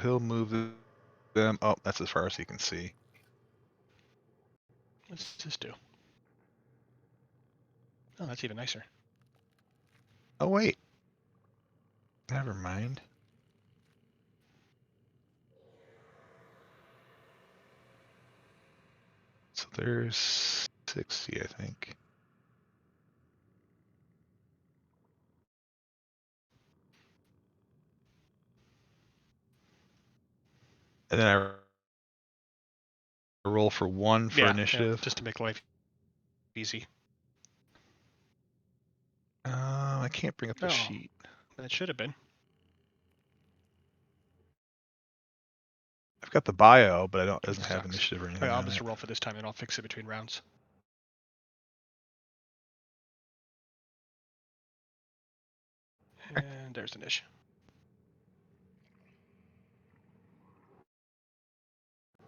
he'll move them. Oh, that's as far as he can see. What's this do? Oh, that's even nicer. Oh wait. Never mind. So there's 60, I think. And then I roll for 1 for initiative. Just to make life easy. I can't bring up the sheet. That should have been. I've got the bio, but it doesn't have Sucks. initiative or anything. Alright, I'll on just it. roll for this time, and I'll fix it between rounds. And there's an issue.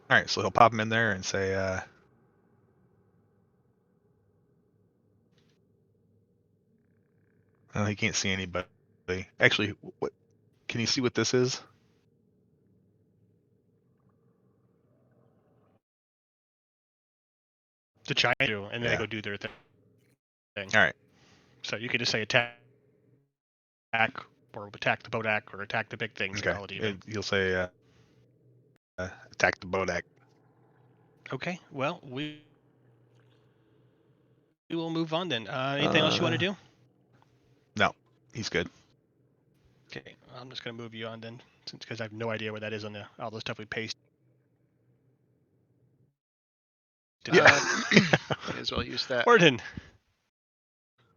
All right, so he'll pop him in there and say, "Oh, he can't see anybody." Actually, what? Can you see what this is? The giant do, and then they Yeah. go do their thing. All right. So you could just say attack, or attack the Bodak, or attack the big things. Okay. And call it even. You'll say, "Attack the Bodak." Okay. Well, we will move on then. Anything else you want to do? No, he's good. Okay. I'm just gonna move you on then, because I have no idea where that is on all the stuff we pasted. Yeah. May as well use that Warden.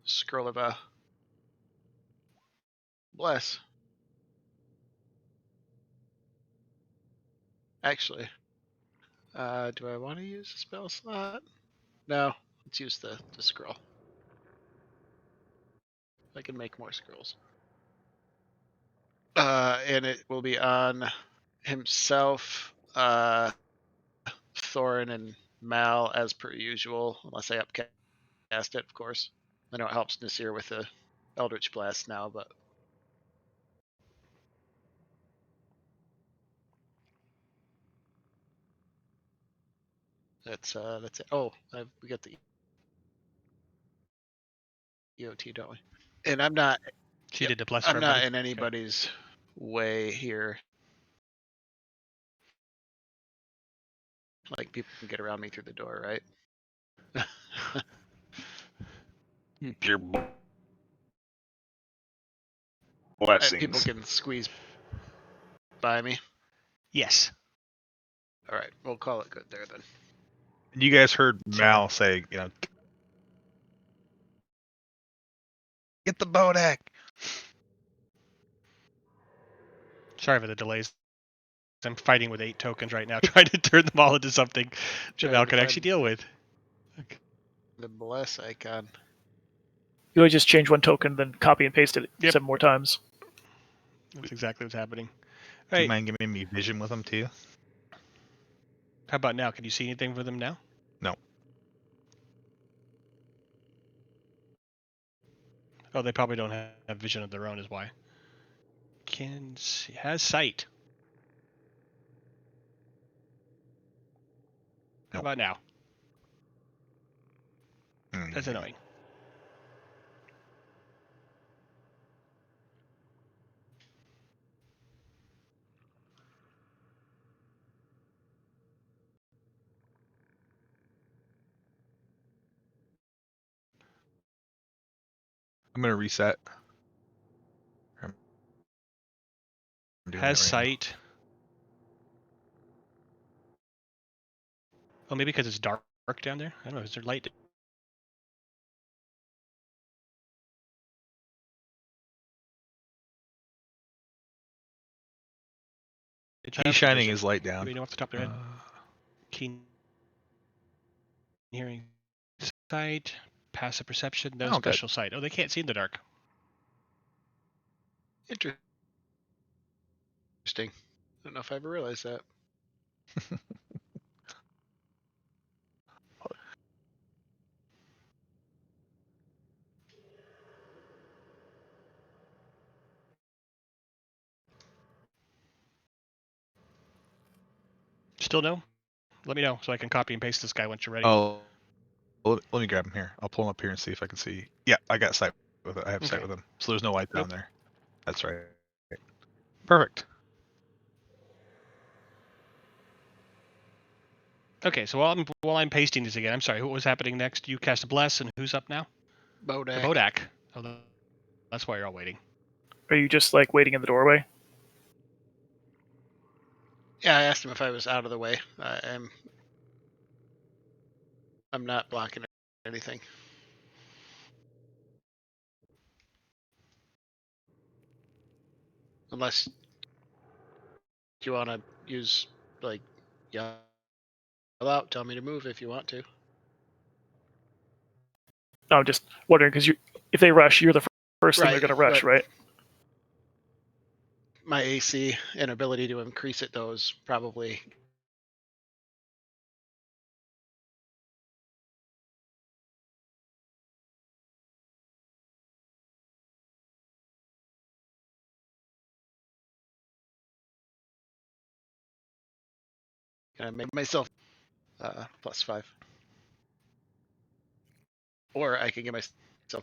scroll of bless. Actually, do I want to use a spell slot? No, let's use the scroll. I can make more scrolls. And it will be on himself, Thorin, and Mal as per usual, unless I upcast it, of course. I know it helps Nasir with the Eldritch Blast now, but that's it. Oh, we got the EOT, don't we? And I'm not. She did the bless I'm for not everybody. in anybody's way here. Like, people can get around me through the door, right? Your blessings. People can squeeze by me. Yes. All right, we'll call it good there then. You guys heard Mal say, "Get the Bodak." Sorry for the delays. I'm fighting with 8 tokens right now, trying to turn them all into something Jamal can actually deal with. Okay. The bless icon. You always just change one token, then copy and paste it 7 more times. That's exactly what's happening. Do Right. you mind giving me vision with them too? How about now? Can you see anything for them now? No. Oh, they probably don't have vision of their own, is why. Can see, has sight. How about now? That's annoying. I'm gonna reset. Has sight. Oh, maybe because it's dark down there? I don't know. Is there light? He's shining his light down. Do we know off the top of their head? Keen hearing sight, passive perception, no special sight. Oh, they can't see in the dark. Interesting. I don't know if I ever realized that. Still no? Let me know so I can copy and paste this guy once you're ready. Oh, let me grab him here. I'll pull him up here and see if I can see. Yeah, I got sight with it. I have sight with him. So there's no light down there. That's right. Perfect. Okay, so while I'm pasting this again, I'm sorry, what was happening next? You cast a bless, and who's up now? Bodak. The Bodak. Oh, that's why you're all waiting. Are you just like waiting in the doorway? Yeah, I asked him if I was out of the way. I'm not blocking anything. Unless you want to use, like, yell out, tell me to move if you want to. No, I'm just wondering because if they rush, you're the first thing they're going to rush, right? My AC and ability to increase it, though, is probably gonna make myself +5, or I can give myself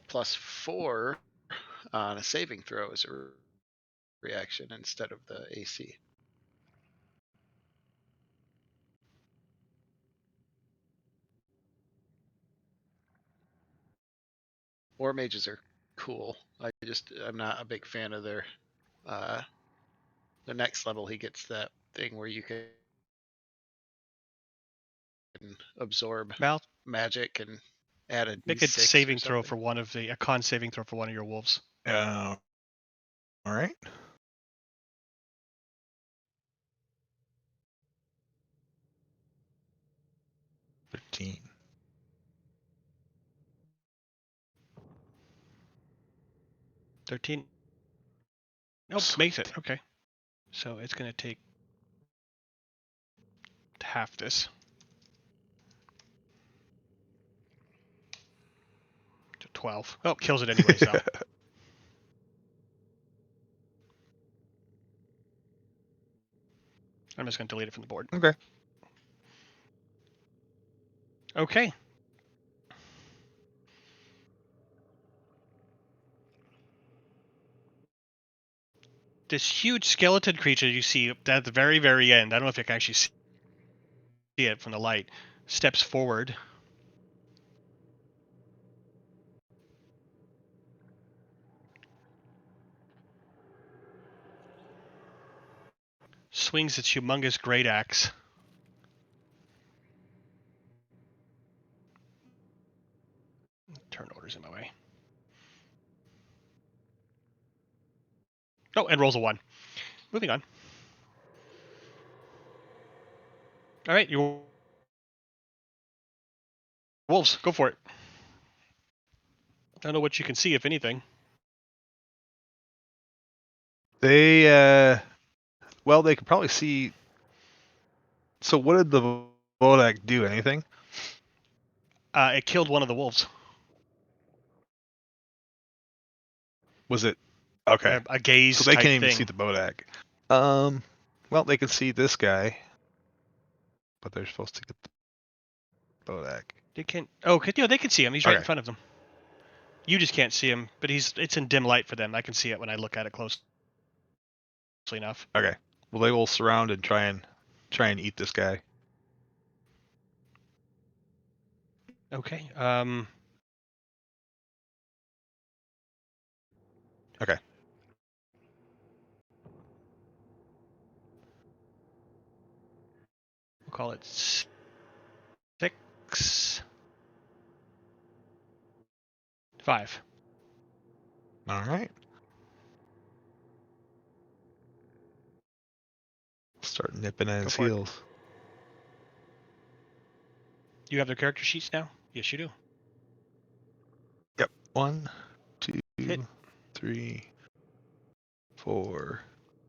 +4 on a saving throw as a reaction instead of the AC. War mages are cool. I'm not a big fan of their the next level. He gets that thing where you can absorb magic and add a Make a D6 saving throw for a con saving throw for one of your wolves. All right. $13. 13. Nope, makes it. Okay. So it's going to take half this. To 12. Oh, kills it anyways, though. I'm just going to delete it from the board. Okay. Okay. This huge skeleton creature you see at the very, very end, I don't know if you can actually see it from the light, steps forward. Swings its humongous great axe. Turn orders in my way. Oh, and rolls a 1. Moving on. All right, your wolves, go for it. I don't know what you can see, if anything. They, well, they could probably see. So what did the Bodak do? Anything? It killed one of the wolves. Was it? Okay. A gaze so they type can't even thing. see the Bodak. Well, they can see this guy, but they're supposed to get the Bodak. They can. Oh, they can see him. He's right in front of them. You just can't see him, but it's in dim light for them. I can see it when I look at it closely enough. Okay. Well, they will surround and try and eat this guy. Okay. Okay. We'll call it 6, 5. All right. start nipping at Go his for it. heels. You have their character sheets now? Yes, you do. Yep. 1, 2, Hit. 3, 4,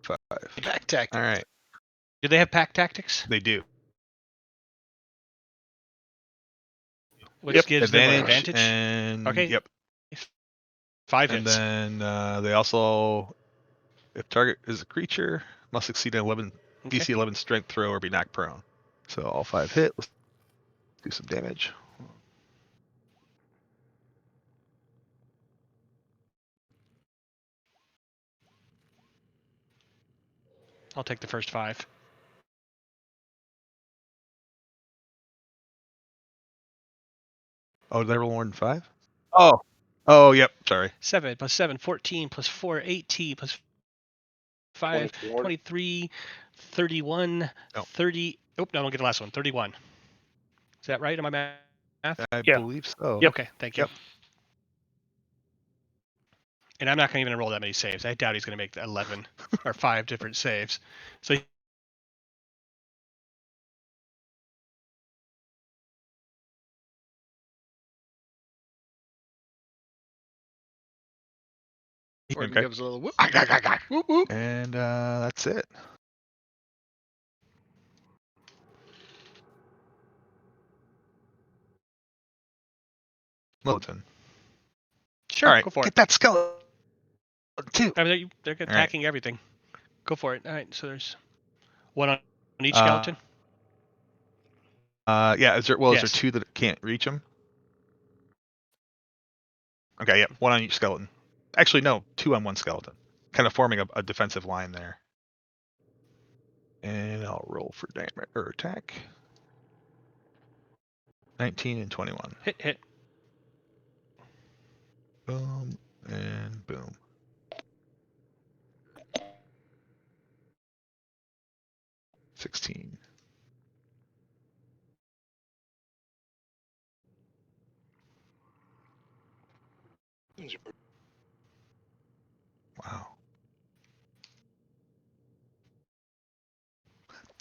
5. Back tactics. All right. Do they have pack tactics? They do. Which gives them an Advantage advantage? and Okay. yep. 5 And hits. then they also, if target is a creature, must succeed an 11 Okay. DC 11 strength throw or be knocked prone. So all 5 hit. Let's do some damage. I'll take the first 5. Oh, did I roll more than 5? Oh. Oh, yep. Sorry. 7 plus 7, 14 plus 4, 18 plus 5, 24. 23, 31, No. 30. Oh, no, I don't get the last one. 31. Is that right? Am I math? I Yeah. believe so. Yep. Okay, thank you. Yep. And I'm not going to even roll that many saves. I doubt he's going to make 11 or 5 different saves. So Gordon Okay. gives a little whoop. Whoop, whoop. And that's it. Skeleton. sure, All right. go for Get it. that skeleton too. I mean, they're attacking everything. Go for it. All right, so there's one on each skeleton. Yeah. Is there? Well, is there Yes. 2 that can't reach him? Okay. Yep. 1 on each skeleton. Actually, no. 2 on 1 skeleton. Kind of forming a defensive line there. And I'll roll for damage or attack. 19 and 21. Hit. Boom and boom. $16. Wow.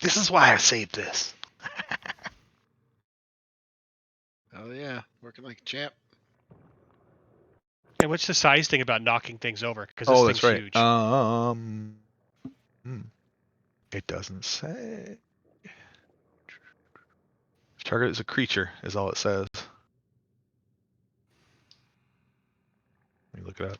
This is why I saved this. Oh yeah, working like a champ. And what's the size thing about knocking things over? Because this Oh, thing's that's right. huge. It doesn't say. Target is a creature, is all it says. Let me look it up.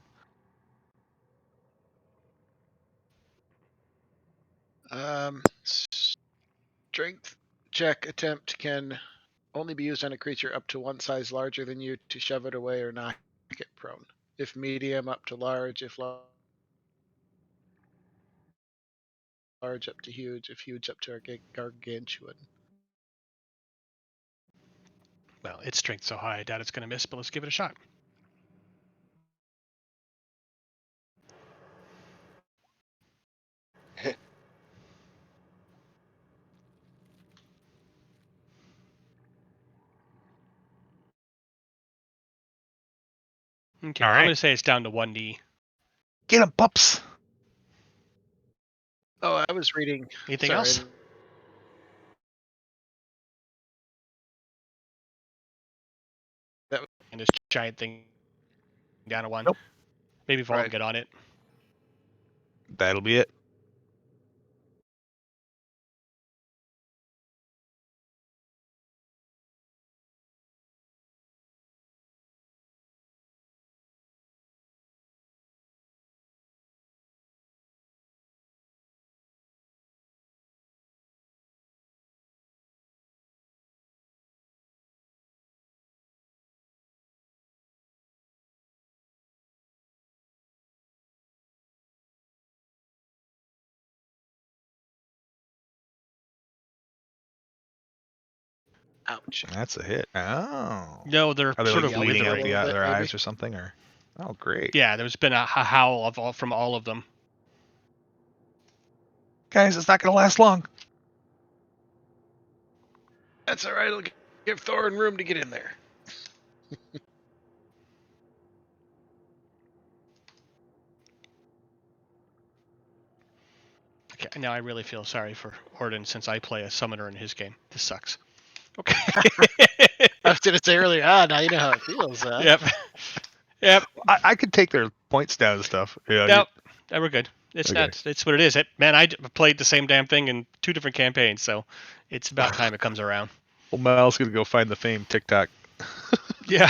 Strength check attempt can only be used on a creature up to 1 size larger than you to shove it away or knock it prone. If medium, up to large. If large, up to huge. If huge, up to gargantuan. Well, its strength's so high, I doubt it's going to miss, but let's give it a shot. Okay, All I'm right. going to say it's down to 1D. Get him, pups. Oh, I was reading. Anything sorry, else? And this giant thing down to 1. Nope. Maybe Vol Right. get on it. That'll be it. Ouch. That's a hit. Oh. No, they're Are they sort like of bleeding out withering. their maybe? eyes or something? Or oh, great. Yeah, there's been a howl from all of them. Guys, it's not gonna last long. That's all right. It'll give Thorin room to get in there. Okay, now I really feel sorry for Orden since I play a summoner in his game. This sucks. Okay. I was going to say earlier, now you know how it feels. Yep. Yep. I could take their points down and stuff. Yeah. Nope. We're good. It's Okay. not. It's what it is. Man, I played the same damn thing in 2 different campaigns, so it's about time it comes around. Well, Miles gonna go find the famed TikTok. Yeah.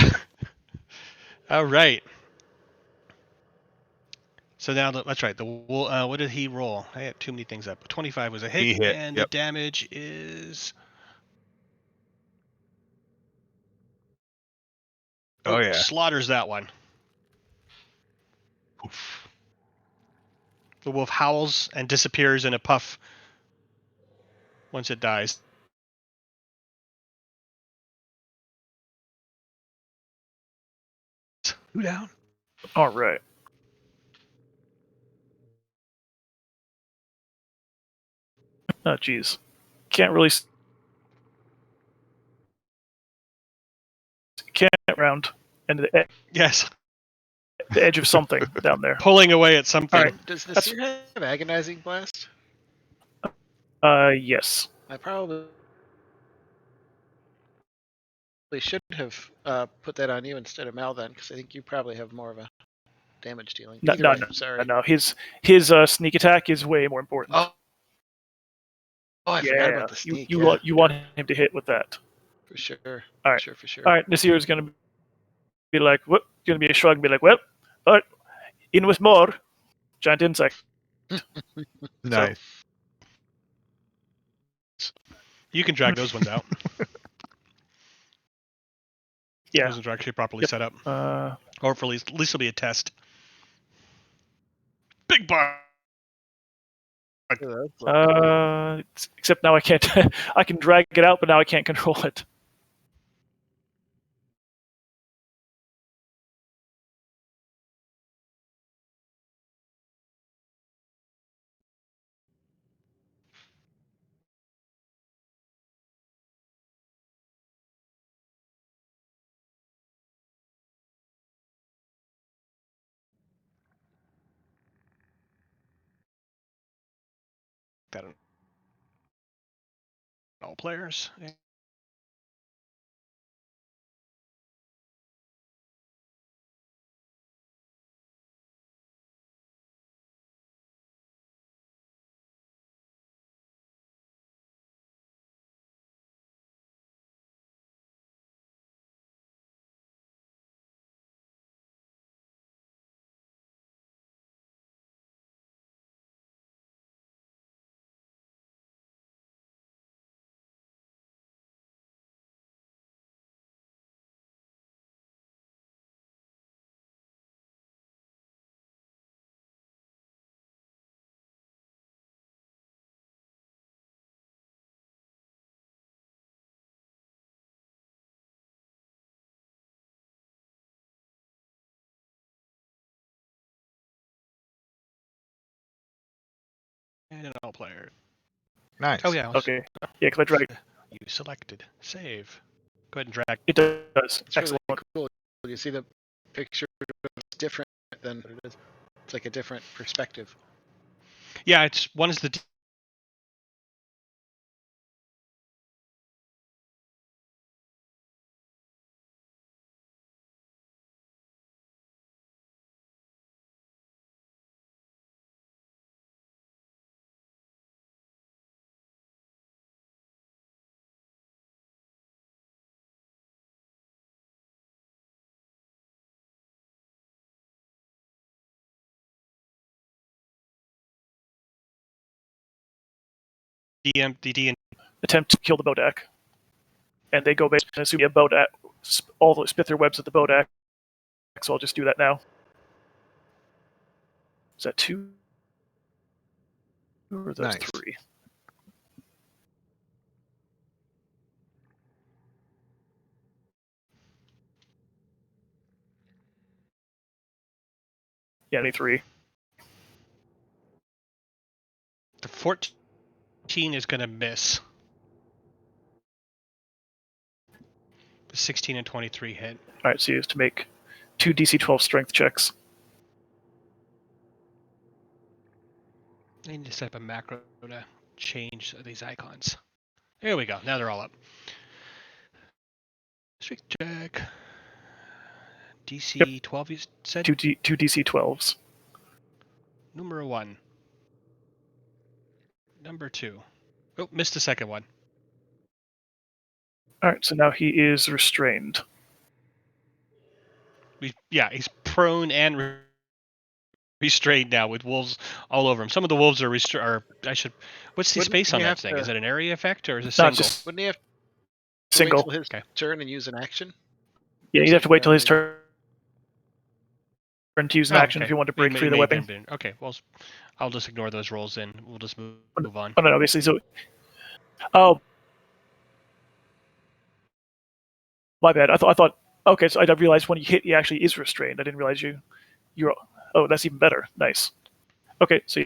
All right. So now that's right. What did he roll? I have too many things up. 25 was a hit, He hit, and yep. the damage is. Oh yeah. Slaughters that one. Oof. The wolf howls and disappears in a puff once it dies. Who down? All right. Oh, geez. Can't really. Can't round and Yes. the edge of something down there. Pulling away at something. All right. Does the That's- seer have agonizing blast? Yes. I probably should have put that on you instead of Mal then, because I think you probably have more of a damage dealing. No, Either way, no, sorry. no. His sneak attack is way more important. Oh, I forgot yeah. about the sneak. You yeah. want him to hit with that. For sure. All right. For sure. All right. Nasir is gonna be like, what? Gonna be a shrug and be like, well, all right, in with more giant insect. Nice. You can drag those ones out. Yeah. Those ones are actually properly Yep. set up. Or at least it'll be a test. Big bar. except now I can't. I can drag it out, but now I can't control it. That all players. And all players. Nice. Oh yeah. Okay. Yeah, because I drag. You selected. Save. Go ahead and drag. It does. It's Excellent. really cool. You see the picture? It's different than it is. It's like a different perspective. Yeah, one is the DM. Attempt to kill the Bodak, and they go based on assuming a Bodak. All the spit their webs at the Bodak. So I'll just do that now. Is that 2? Or are those Nice. 3? Yeah, only 3. The 14 is going to miss. The 16 and 23 hit. All right, so you have to make 2 DC 12 strength checks. I need to set up a macro to change these icons. There we go. Now they're all up. Strength check. DC 12, you said? Two DC 12s. Number 1. Number 2. Oh, missed the second one. All right, so now he is restrained. He's prone and restrained now with wolves all over him. Some of the wolves are what's the Wouldn't space on you that have thing? to- Is it an area effect or is it No, single? it's just Wouldn't he have to single. wait till his Okay. turn and use an action? Yeah, you'd have to wait till his turn to use an action if you want to break free of the weapon. Okay, well, I'll just ignore those rolls then. We'll just move on. Oh, no, obviously. So, oh, my bad. I thought. Okay, so I realized when you hit, he actually is restrained. I didn't realize you're. Oh, that's even better. Nice. Okay, so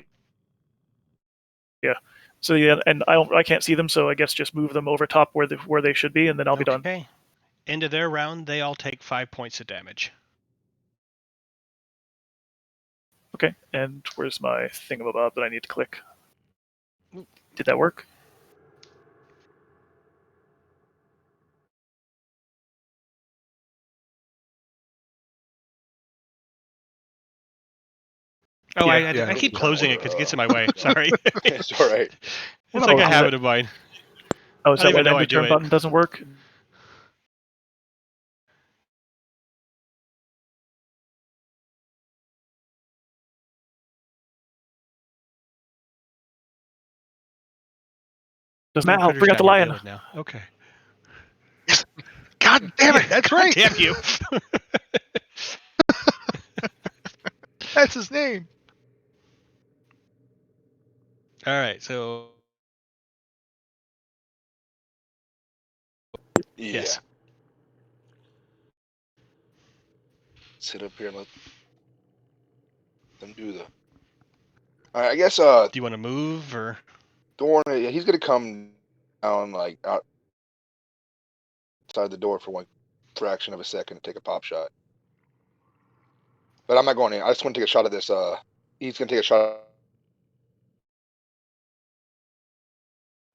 yeah, so yeah, and I can't see them, so I guess just move them over top where they should be, and then I'll be done. Okay. End of their round, they all take 5 points of damage. Okay, and where's my thingamabob that I need to click? Did that work? Oh, Yeah. I keep closing it because it gets in my way. Sorry. It's all right. It's like a habit of mine. Oh, is I don't that why even the know end I of do turn it. button doesn't work? Matt, I'll bring out the lion. Now. Okay. God damn it! That's right. Damn you. That's his name. All right, so Yeah. yes. Sit up here and let them do the. All right, I guess. Do you want to move or? Dorn, he's gonna come down like outside the door for one fraction of a second to take a pop shot. But I'm not going in. I just want to take a shot at this. He's gonna take a shot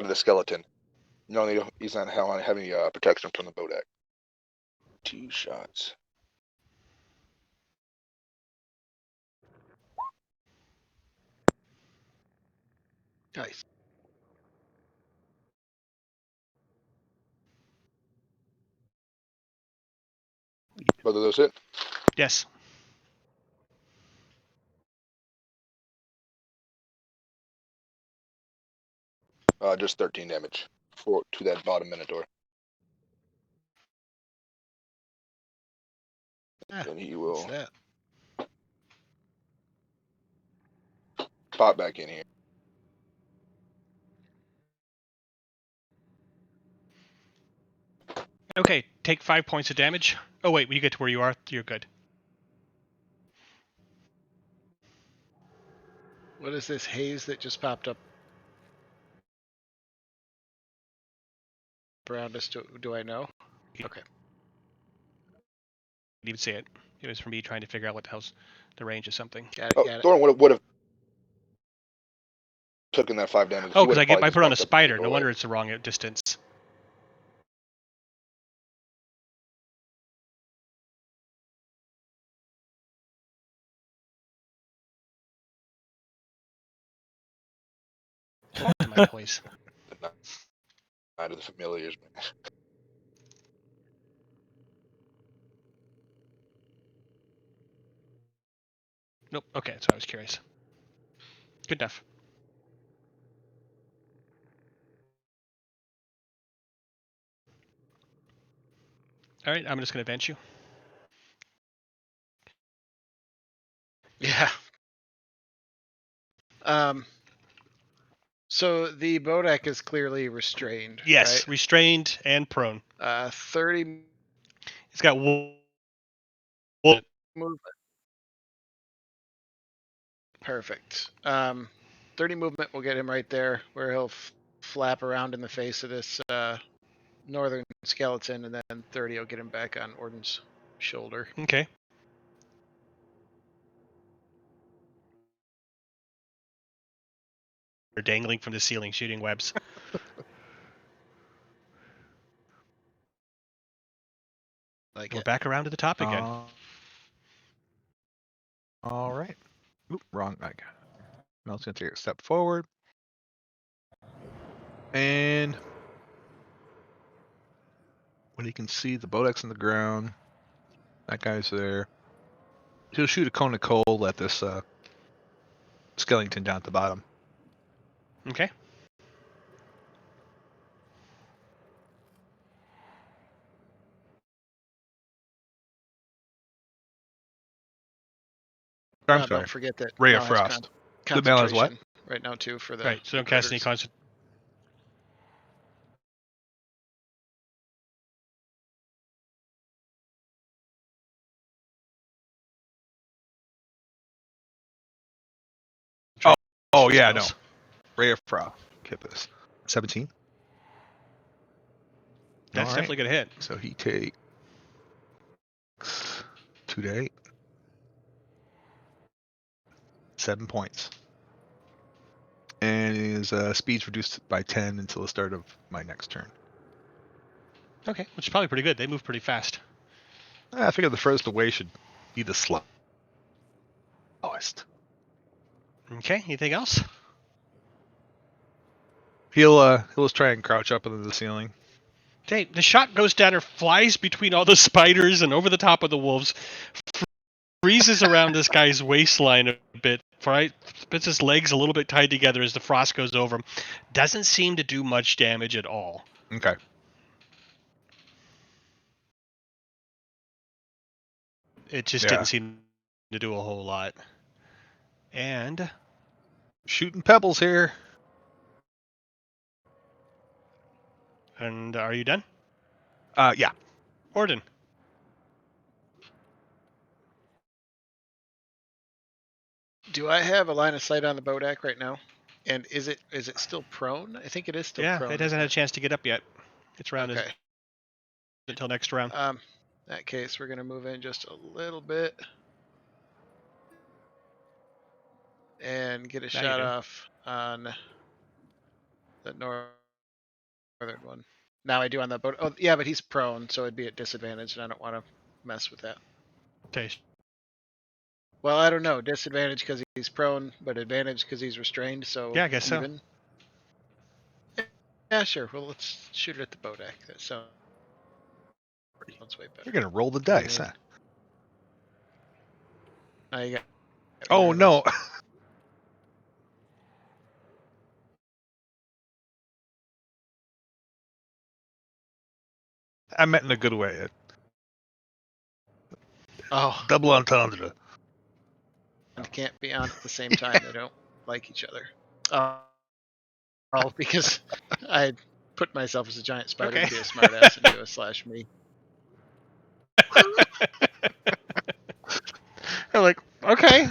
at the skeleton. No, he's not having any protection from the Bodak. 2 shots. Nice. Both of those hit. Yes. Just 13 damage to that bottom Minotaur. And he will What's that? pop back in here. Okay, take 5 points of damage. Oh wait, when you get to where you are, you're good. What is this haze that just popped up around us? Do I know? Okay. Didn't even see it. It was from me trying to figure out what the hell's the range of something. Got it. Oh, Got it. Thorn would have taken that 5 damage. Oh, because I put on a spider. No wonder it's the wrong distance. Talk to my toys. Out of the familiars, man. Nope. Okay, so I was curious. Good enough. All right, I'm just going to bench you. Yeah. So the Bodak is clearly restrained. Yes, right? restrained and prone. 30 It's got wolf. movement. Perfect. 30 movement will get him right there, where he'll flap around in the face of this northern skeleton, and then 30 will get him back on Orden's shoulder. Okay. dangling from the ceiling, shooting webs. Like We're it. back around to the top again. All right. Oop, wrong. I got it. Mel's gonna take a step forward. And when he can see the Bodex on the ground, that guy's there. He'll shoot a cone of coal at this skeleton down at the bottom. Okay. I'm sorry. Don't forget that Ray Mel of has Frost. The Mel has what? concentration right now too for the Right. So don't cast any critters. concentration. Oh yeah, no. spells. Ray of Frost. Get this. 17. That's All right. definitely gonna hit. So he takes 2 to 8. 7 points. And his speed's reduced by 10 until the start of my next turn. Okay, which is probably pretty good. They move pretty fast. I figure the furthest away should be the slowest. Okay. Anything else? He'll just try and crouch up into the ceiling. Okay. The shot goes down or flies between all the spiders and over the top of the wolves. Freezes around this guy's waistline a bit. Right, puts his legs a little bit tied together as the frost goes over him. Doesn't seem to do much damage at all. Okay. It just didn't seem to do a whole lot. And Shooting pebbles here. are you done? Yeah. Orden. Do I have a line of sight on the Bodak right now? And is it still prone? I think it is still prone. It hasn't had a chance to get up yet. Its round is Okay. until next round. In that case, we're gonna move in just a little bit and get a Now you shot do. off on the northern one. Now I do on the boat. Oh, yeah, but he's prone, so it'd be at disadvantage, and I don't want to mess with that. Okay. Well, I don't know. Disadvantage because he's prone, but advantage because he's restrained. So Yeah, I guess so. even. Yeah, sure. Well, let's shoot it at the Bodak. That sounds way better. You're gonna roll the dice, huh? Now you got. Oh no. I meant in a good way. Oh, Double entendre. can't be on at the same time. They don't like each other. Oh, because I put myself as a giant spider Okay. to be a smartass and do a slash me. I'm like, okay.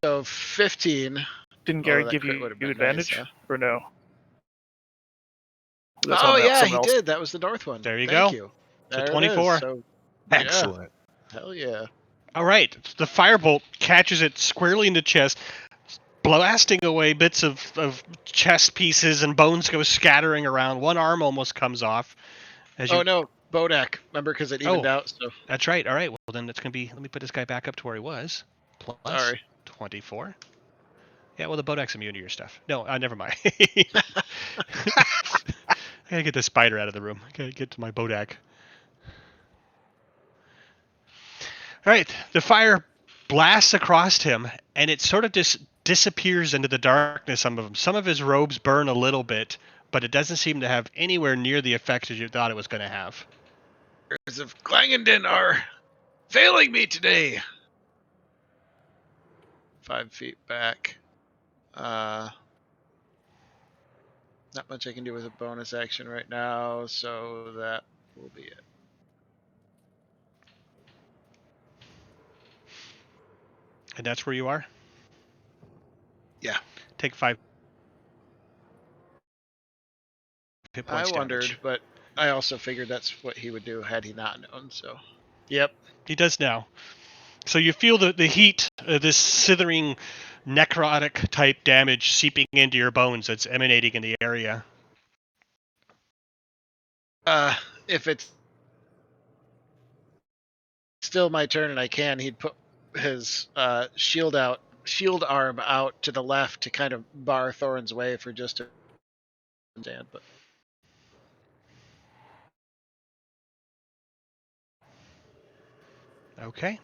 So 15. Didn't Gary that give crit you would've been advantage nice, huh? or no? Oh yeah, he else. did. That was the north one. There you Thank go. you. So There it is. 24. So Excellent. yeah, hell yeah. All right. The firebolt catches it squarely in the chest, blasting away bits of chest pieces, and bones go scattering around. One arm almost comes off. Oh no, Bodak. Remember, because it evened out. So That's right. All right. Well, then it's going to be... Let me put this guy back up to where he was. Plus sorry. 24. Yeah, well, the Bodak's immune to your stuff. No, never mind. I gotta get the spider out of the room. I gotta get to my Bodak. All right. The fire blasts across him, and it sort of disappears into the darkness. Some of his robes burn a little bit, but it doesn't seem to have anywhere near the effect as you thought it was going to have. Of Clangendon are failing me today. 5 feet back. Not much I can do with a bonus action right now, so that will be it. And that's where you are? Yeah. Take 5 hit I points wondered, damage. but I also figured that's what he would do had he not known, so. Yep. He does now. So you feel the heat, this sithering necrotic type damage seeping into your bones that's emanating in the area. If it's still my turn and I can, he'd put his shield arm out to the left to kind of bar Thorin's way for just a stand. But Okay.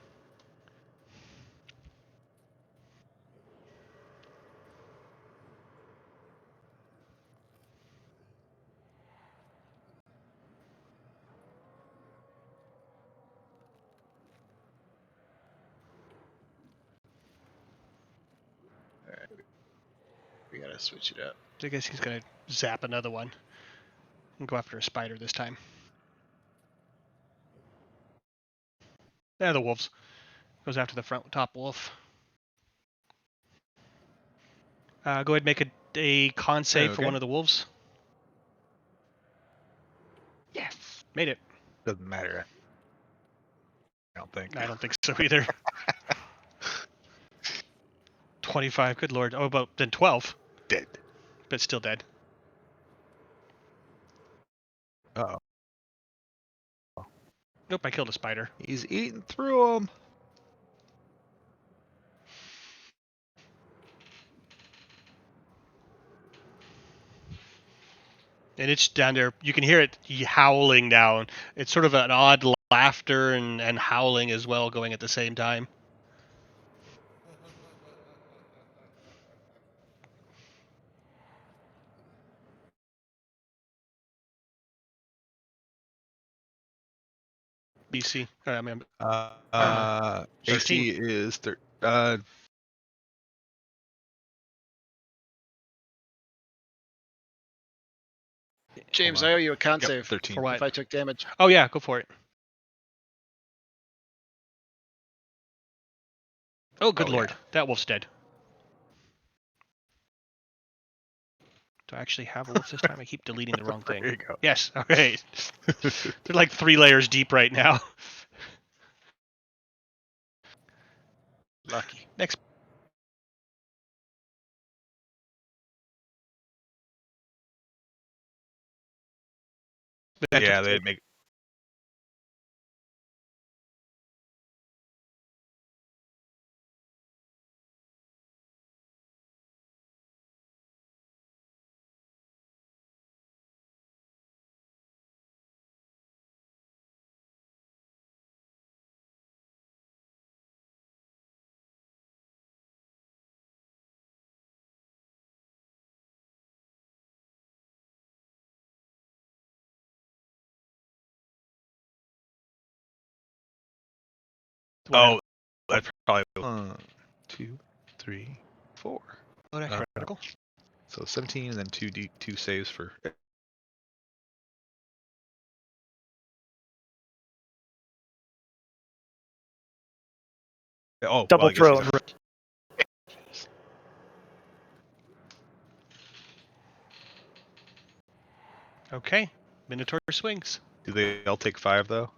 we gotta switch it up. I guess he's gonna zap another one and go after a spider this time. Yeah, the wolves. Goes after the top wolf. Go ahead and make a con save for Okay. one of the wolves. Yes. Made it. Doesn't matter. I don't think. I don't think so either. 25, good lord. Oh, about then 12. Dead. But still dead. Uh-oh. Nope, I killed a spider. He's eating through them. And it's down there. You can hear it howling down. It's sort of an odd laughter and howling as well going at the same time. BC. I mean, AC is James, I owe you a con save 13. For what? if I took damage. Oh yeah, go for it. Oh, good lord. Yeah. That wolf's dead. Do I actually have a wolf this time? I keep deleting the wrong thing. There you go. Yes, all right. They're like 3 layers deep right now. Lucky. Next. Yeah, they make. Oh, that's probably 1, 2, 3, 4. Critical. So 17, and then two saves for. Oh, Double well, I guess he's thrown. Okay. Minotaur swings. Do they all take 5 though?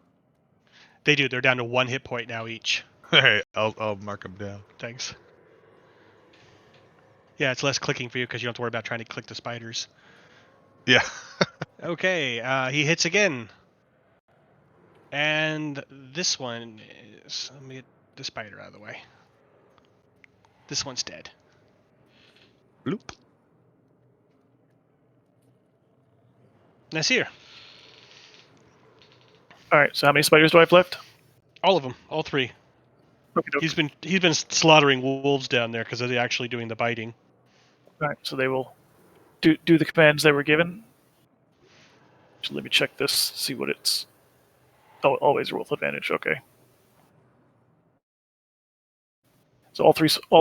They do. They're down to 1 hit point now each. All right, I'll mark them down. Thanks. Yeah, it's less clicking for you because you don't have to worry about trying to click the spiders. Yeah. Okay, he hits again. And this one is... Let me get the spider out of the way. This one's dead. Bloop. Nasir. All right. So how many spiders do I have left? All of them. All 3. Okay, He's been slaughtering wolves down there because they're actually doing the biting. All right. So they will do the commands they were given. So let me check this. See what it's. Oh, always roll with advantage. Okay. So all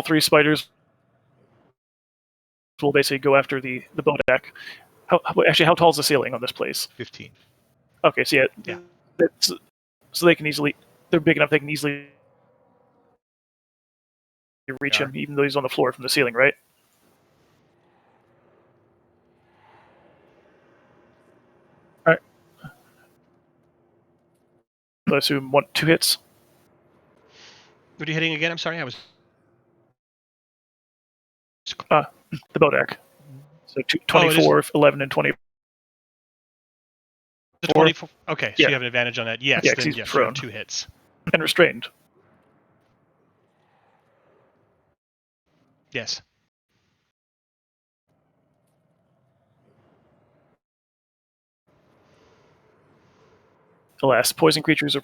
three spiders will basically go after the bone deck. How tall is the ceiling on this place? 15. Okay, so Yeah. So they can easily. They're big enough. They can easily reach him, even though he's on the floor from the ceiling, right? All right. So I assume 2 hits. What are you hitting again? I'm sorry, I was. The Bodak. So 24, 11, and 20. The 24. Okay, so Yeah. you have an advantage on that. Yes, Yeah, 'cause then he's yes, you have prone. 2 hits. And restrained. Yes. Alas, poison creatures are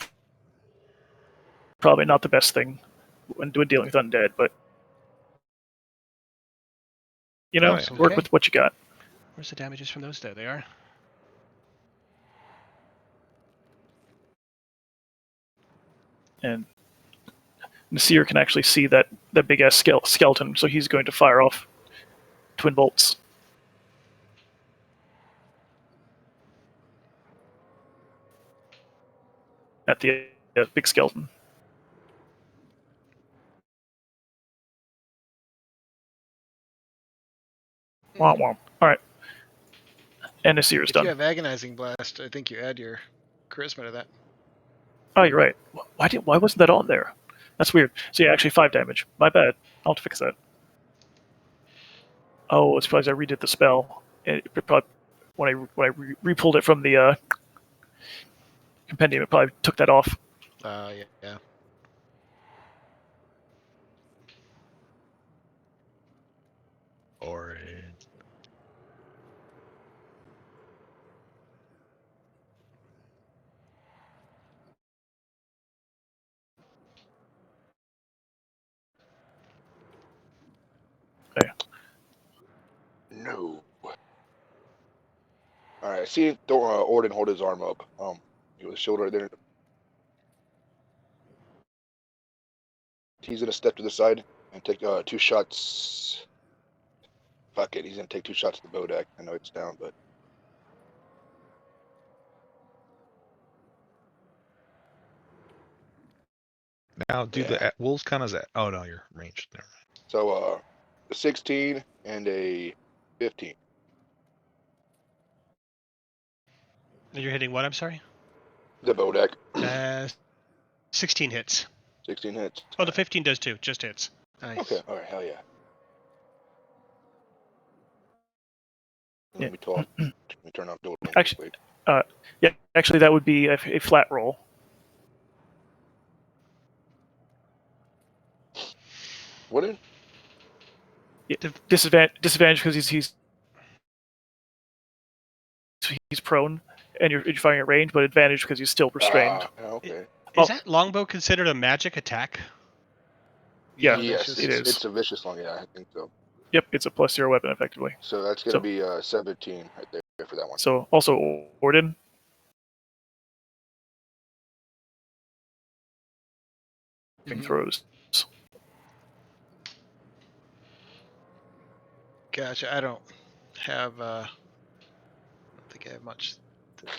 probably not the best thing when dealing with undead, but Oh, yeah. work Okay. with what you got. Where's the damages from those? There they are. And Nasir can actually see that big ass skeleton, so he's going to fire off twin bolts. At the big skeleton. Womp womp. Alright. And Nasir is If done. you have Agonizing Blast, I think you add your charisma to that. Oh, you're right. Why wasn't that on there? That's weird. So yeah, actually 5 damage. My bad. I'll have to fix that. Oh, it's because I redid the spell. It probably when I re-pulled it from the compendium, it probably took that off. Yeah. Orange. Okay. No. All right. See, Orden hold his arm up. His shoulder right there. He's gonna step to the side and take 2 shots. Fuck it. He's gonna take 2 shots at the Bodak. I know it's down, but Now, do Yeah. the wolves count as that? Oh no, you're ranged. Never mind. so a 16 and a 15. And you're hitting what? I'm sorry. The Bodak. 16 hits. 16 hits. Oh, the 15 does too. Just hits. Nice. Okay. All right. Hell yeah. Yeah. Let me talk. Let me turn off Dolan. Actually, yeah, actually that would be a flat roll. What is? Disadvantage because he's prone and you're firing at range, but advantage because he's still restrained. Okay. Is that longbow considered a magic attack? Yeah, Yes, vicious. it is. It's a vicious one. Yeah, I think so. Yep, it's a +0 weapon effectively. So that's gonna be 17 right there for that one. So also Orden. Throws. Gotcha. I don't think I have much.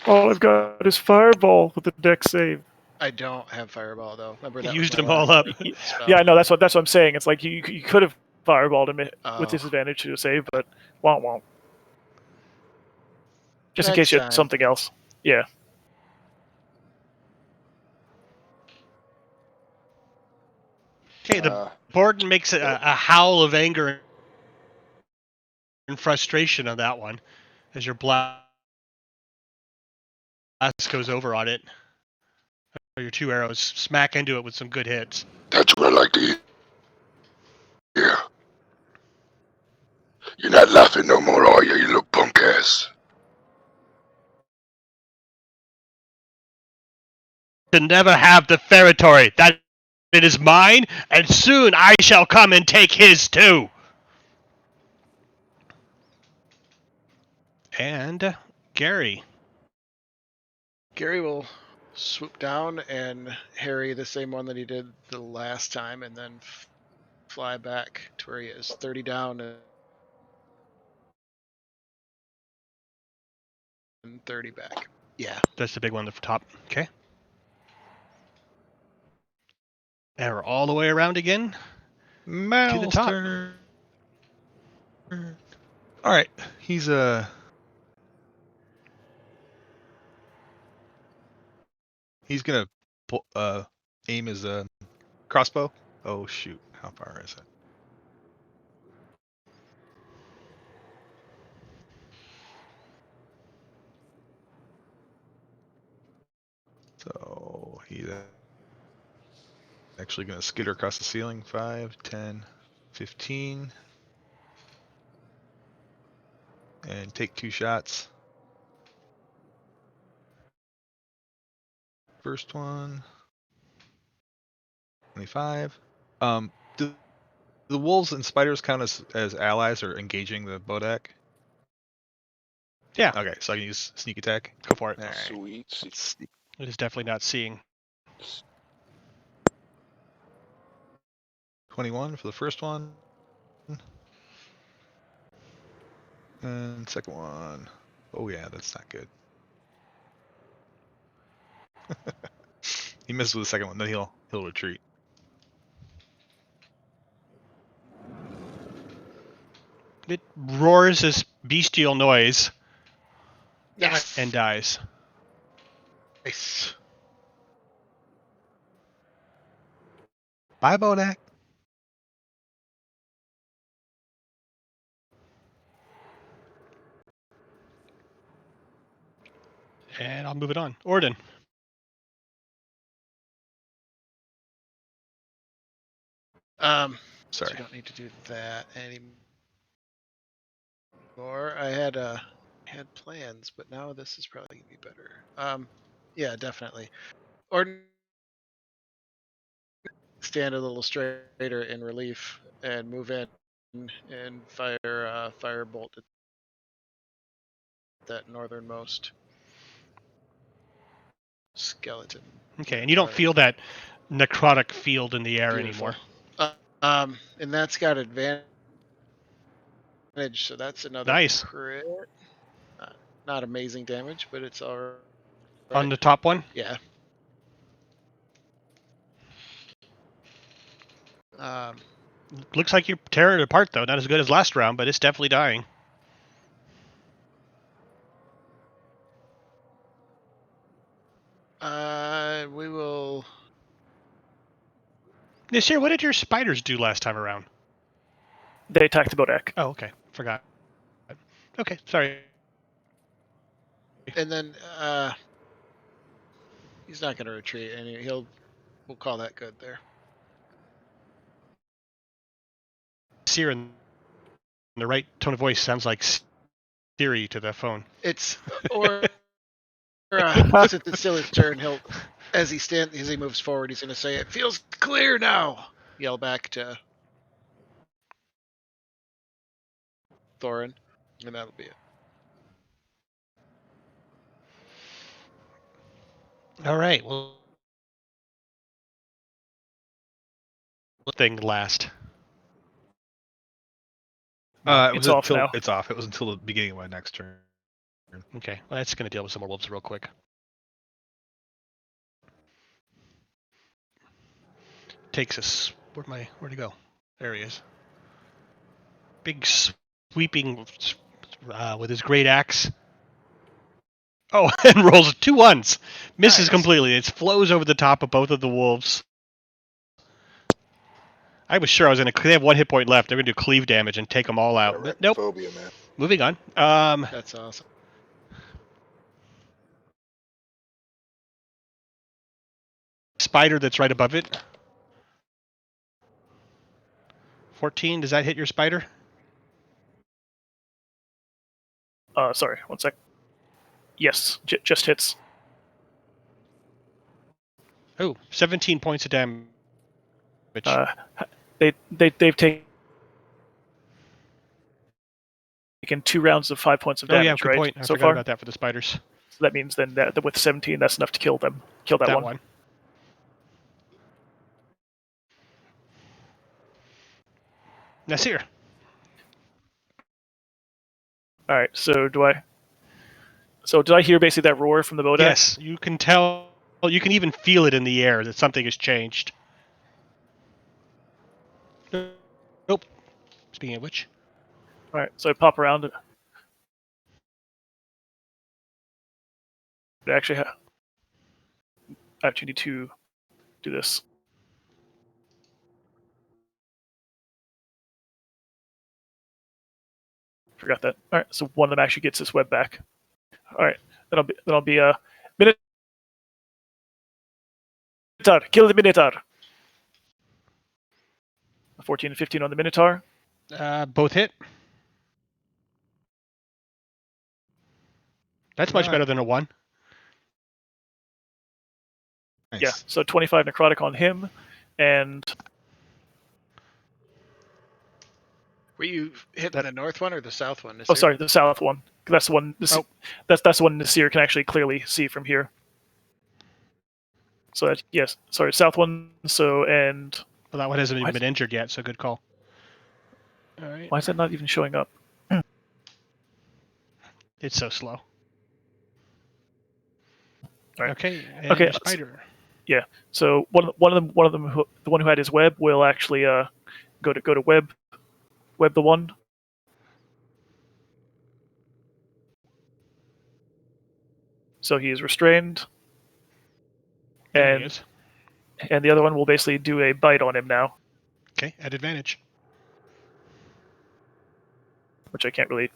All I've got is Fireball with the deck save. I don't have Fireball though. Remember You that used was my them all last up. spell. Yeah, I know. That's what I'm saying. It's like you could have Fireballed him Oh. with disadvantage to save, but won't. Just in Next case you had time. something else. Yeah. Okay, the Borden makes a howl of anger and frustration on that one as your blast goes over on it. Or your 2 arrows smack into it with some good hits. That's what I like to hear. Yeah. You're not laughing no more, are you little punk ass? To never have the territory. That it is mine, and soon I shall come and take his too. And Gary. Gary will swoop down and harry the same one that he did the last time, and then fly back to where he is. 30 down and 30 back. Yeah. That's the big one at the top. Okay. And we're all the way around again. Mal's top. turn. All right, he's gonna aim his crossbow Oh shoot, how far is it? So he's actually going to skitter across the ceiling. 5, 10, 15. And take 2 shots. First one. 25. Do the wolves and spiders count as allies or engaging the Bodak? Yeah. Okay, so I can use sneak attack. Go for it. All right. Sweet. Let's sneak. It is definitely not seeing. 21 for the first one. And second one. Oh yeah, that's not good. He misses with the second one, then he'll retreat. It roars this bestial noise Yes. and dies. Nice. Bye, Bodak. And I'll move it on. Orden. So Sorry. you don't need to do that anymore. I had plans, but now this is probably gonna be better. Yeah, definitely. Or stand a little straighter in relief and move in and fire firebolt at that northernmost skeleton. Okay, and you don't feel that necrotic field in the air Beautiful. anymore. And that's got advantage, so that's another Nice. crit. Not amazing damage, but it's all right. On the top one? Yeah. Looks like you're tearing it apart, though. Not as good as last round, but it's definitely dying. We will. Nasir, what did your spiders do last time around? They attacked the Bodak. Oh, okay. Forgot. Okay, sorry. And then he's not going to retreat, and we'll call that good there. Nasir in the right tone of voice sounds like Siri to the phone. It's or since it's still his turn, as he moves forward, he's going to say, "It feels clear now." Yell back to Thorin, and that'll be it. All right. Well, thing last. It It's was off until now. it's off. It was until the beginning of my next turn. Okay, well, that's going to deal with some more wolves real quick. Takes us. Where'd he go? There he is. Big sweeping with his great axe. Oh, and rolls 2 1s. Misses Nice. completely. It flows over the top of both of the wolves. I was sure I was going to. They have 1 hit point left. They're going to do cleave damage and take them all out. But nope. Arachnophobia, man. Moving on. That's awesome. Spider that's right above it. 14. Does that hit your spider? Sorry, one sec. Yes, just hits. Oh, 17 points of damage. They've taken 2 rounds of 5 points of Oh damage, yeah, good right? point. I so forgot far. about that for the spiders. So that means then that with 17, that's enough to kill them. Kill that one. Nasir. All right. So did I hear basically that roar from the Bodak? Yes, you can tell. You can even feel it in the air that something has changed. Nope. Speaking of which. All right. So I pop around. Actually, I actually need to do this. Forgot that. All right, so one of them actually gets his web back. All right, that'll be a Minotaur. Kill the Minotaur. 14 and 15 on the Minotaur. Both hit. That's much Alright. better than a 1. Nice. Yeah, so 25 necrotic on him, and Were you hitting the north one or the south one? oh, sorry, the south one. That's the one. Oh. That's the one Nasir can actually clearly see from here. So that, yes, sorry, south one. So and Well, that one hasn't even What? been injured yet, so good call. All right. why is that not even showing up? It's so slow. All right. Okay. And Okay, your spider. Yeah. So one of them, the one who had his web, will actually go to web the one. So he is restrained, There he and is. the other one will basically do a bite on him now, Okay. At advantage. which I can't really.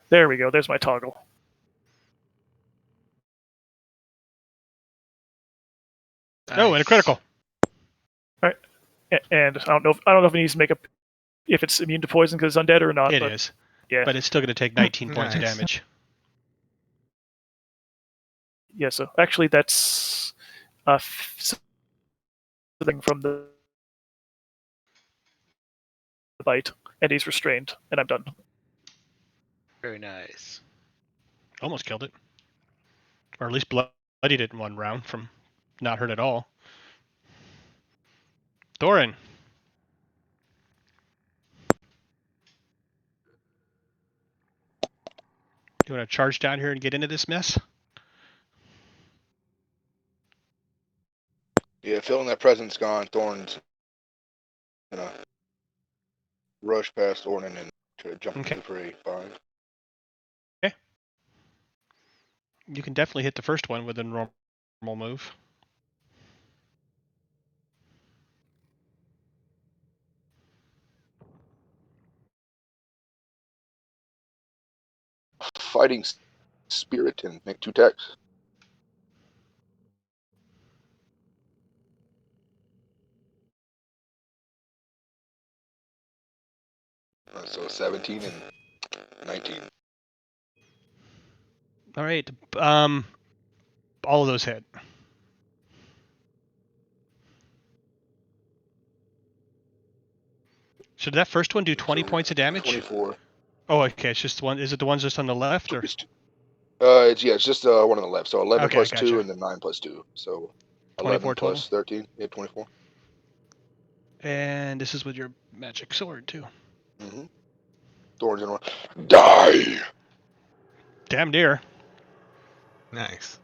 There we go. There's my toggle. Oh, and a critical. And I don't know if it needs to make up if it's immune to poison because it's undead or not. It but is. Yeah. But it's still going to take 19 points of Nice. damage. Yeah. So actually, that's something from the bite, and he's restrained, and I'm done. Very nice. Almost killed it. Or at least bloodied it in one round from not hurt at all. Thorin. You want to charge down here and get into this mess? Yeah, feeling that presence gone, Thorn's gonna rush past Ornan and try to jump into the fray. Fine. You can definitely hit the first one with a normal move. Fighting spirit and make 2 attacks. So 17 and 19. All right. All of those hit. So did that first one do 20 points of damage? 24. Oh, okay. It's just one. Is it the ones just on the left, or? It's just one on the left. So 11 Okay, plus gotcha. 2 and then 9 plus 2. So 24 11 plus total? 13. Yeah, 24. And this is with your magic sword too. Mm-hmm. Thorn's gonna run. Die! Damn dear. Nice.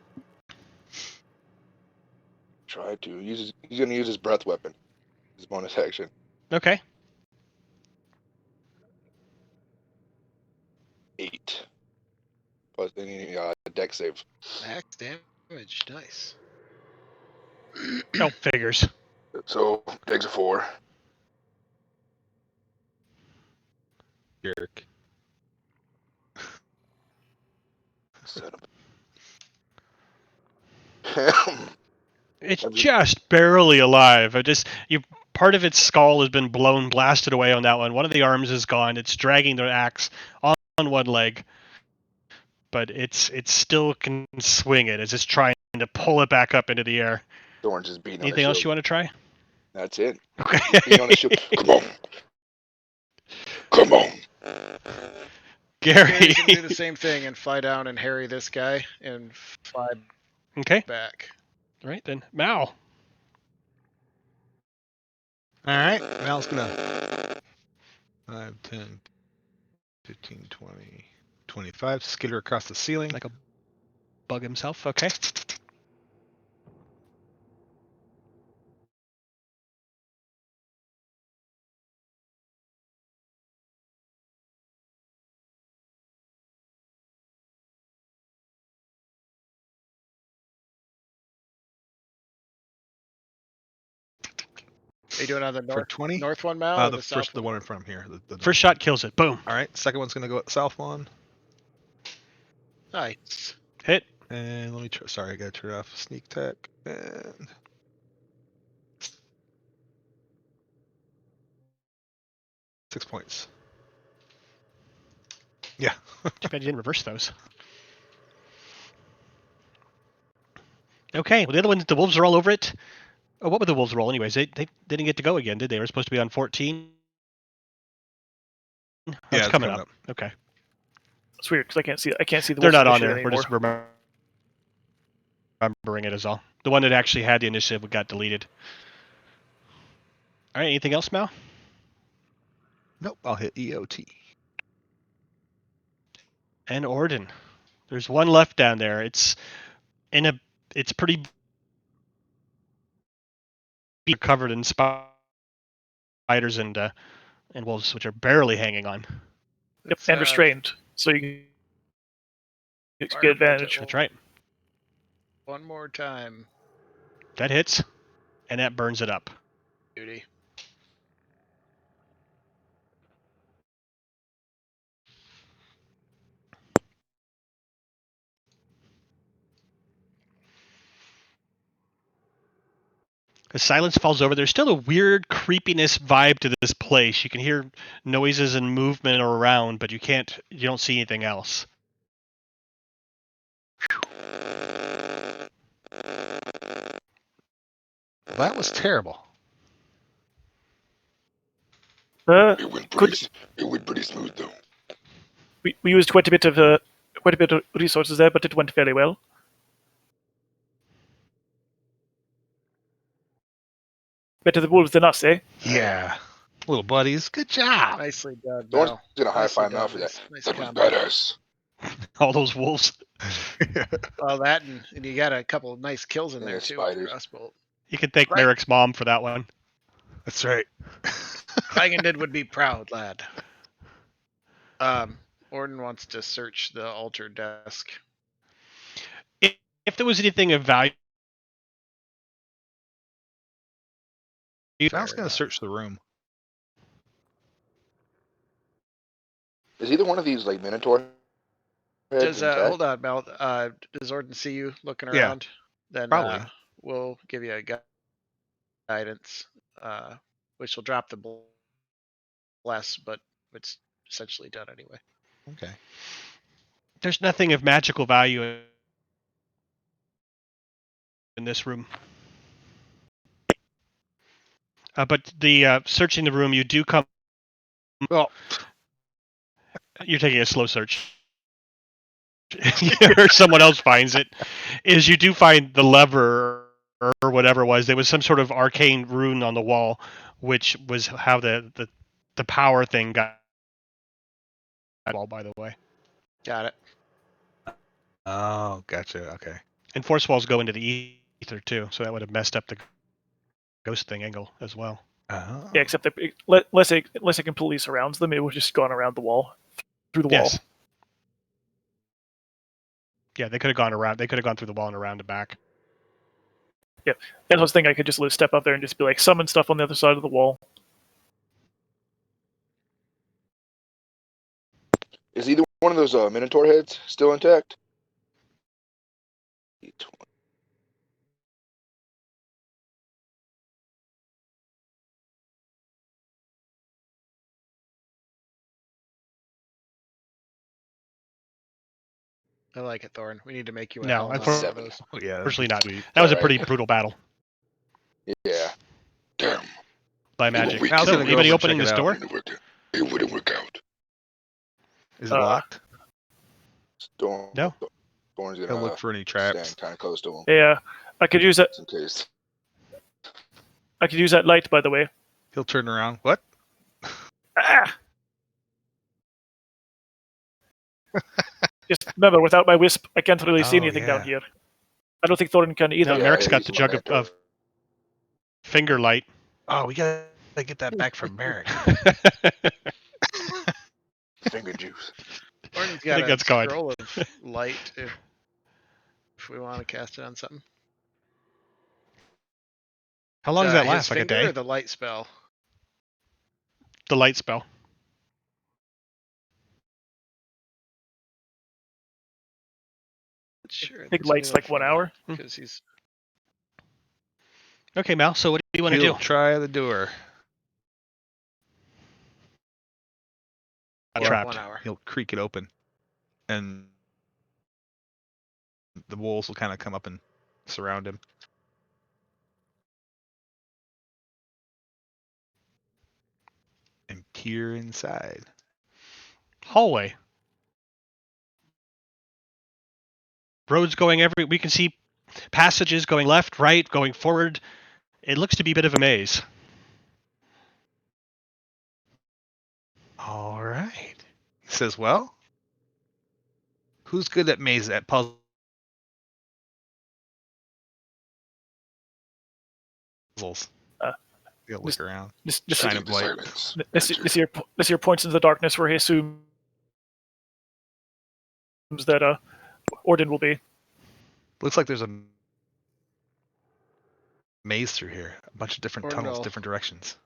Try to use he's gonna use his breath weapon. His bonus action. Okay. 8. Plus any deck save. Max damage. Nice. Oh, figures. So takes a 4. Jerk. Set up. It's just barely alive. Part of its skull has been blasted away on that one. One of the arms is gone. It's dragging the axe on one leg, but it's still can swing it. It's just trying to pull it back up into the air. Thorn's just beating Anything on else his you want to try? That's it. Okay. Beating on his shield. Come on. Come on. Gary. Gary's gonna do the same thing and fly down and harry this guy and fly Okay. back. All right then. Mao. Alright, Mal's gonna 5, 10, 15, 20, 25, skitter across the ceiling. Like a bug himself. Okay. you doing on the for 20. north one, Mal, or The the first, south the one? one in front of here. The First shot kills it. Boom. All right, second one's gonna go at the south one. Nice. Hit. And let me try. Sorry, I gotta turn off sneak tech. And 6 points. Yeah. Too bad you didn't reverse those. Okay, well, the other ones, the wolves are all over it. Oh, what were the wolves roll anyways? They didn't get to go again, did they? They were supposed to be on 14. Oh, Yeah, it's it's coming coming up. Okay. It's weird because I can't see the They're wolves not on initiative there. anymore. We're just remembering it as all. The one that actually had the initiative got deleted. All right, anything else, Mal? Nope. I'll hit EOT. And Orden. There's one left down there. It's pretty covered in spiders and wolves, which are barely hanging on. Yep, It's, and restrained, so you can fire get advantage. bolt That's right. one more time. That hits, and that burns it up. Duty. As silence falls over, there's still a weird creepiness vibe to this place. You can hear noises and movement around, but you don't see anything else. That was terrible. It went Could pretty smooth though. we used quite a bit of resources there, but it went fairly well. Better the wolves than us, eh? Yeah. Little buddies. Good job. Nicely done, Someone's Mal. gonna high Nicely five Mal done. for that. Nice That was combo. badass. All those wolves. Well, that and you got a couple of nice kills in Yeah, there too. spiders. Crossbolt. You can thank Right. Merrick's mom for that one. That's right. Undead would be proud, lad. Orden wants to search the altar desk. If there was anything of value, I was gonna search the room. Is either one of these like Minotaur heads Does intact? hold on, Mel? Does Orden see you looking Yeah, around? Then probably. we'll give you a guidance, which will drop the bless, but it's essentially done anyway. Okay. there's nothing of magical value in this room. But the searching the room, you do come. Well, You're taking a slow search. Or someone else finds it. Is you do find the lever or whatever it was. There was some sort of arcane rune on the wall, which was how the power thing got. Wall, by the way. Got it. oh, gotcha. Okay. And force walls go into the ether too, so that would have messed up the ghost thing angle as well. Oh. Yeah, except that unless it completely surrounds them, it would just gone around the wall, through the wall. Yes. Yeah, they could have gone around. They could have gone through the wall and around and back. Yeah, that was the thing. I could just step up there and just be like, summon stuff on the other side of the wall. Is either one of those Minotaur heads still intact? I like it, Thorn. We need to make you a No, helmet. unfortunately- Those. Oh, yeah. Unfortunately not. Sweet. That was a Alright. pretty brutal battle Yeah. Damn. by It won't magic. work I was out. gonna go Anybody over and opening check this it out. door? It wouldn't work out. It wouldn't work out. Is it locked? Storm. No. Thorn's Go gonna look for any traps. stand kind of close to him Yeah, I could use that. just in case. I could use that light, by the way. He'll turn around. What? Ah! Just remember, without my wisp, I can't really see Oh, anything down yeah. here. I don't think Thorin can either. No, Yeah, Merrick's got he's the my jug mentor. of finger light. Oh, we gotta get that back from Merrick. Finger juice. Thorn's I got think a that's going. scroll of light if we want to cast it on something. How long does that his last? Like a finger day? or the light spell? The light spell. Sure. I think light's like 1 hour. Because he's Okay, Mal. So what do you want to He'll do? try the door. Not yeah, trapped. 1 hour. He'll creak it open, and the wolves will kind of come up and surround him. And peer inside. Hallway. Roads going every. We can see passages going left, right, going forward. It looks to be a bit of a maze. All right. He says, "Well, who's good at puzzles?" He'll look around. This Shine a The light. silence. this year points into the darkness where he assumes that Orden will be. Looks like there's a maze through here. A bunch of different tunnels, Orndal different directions.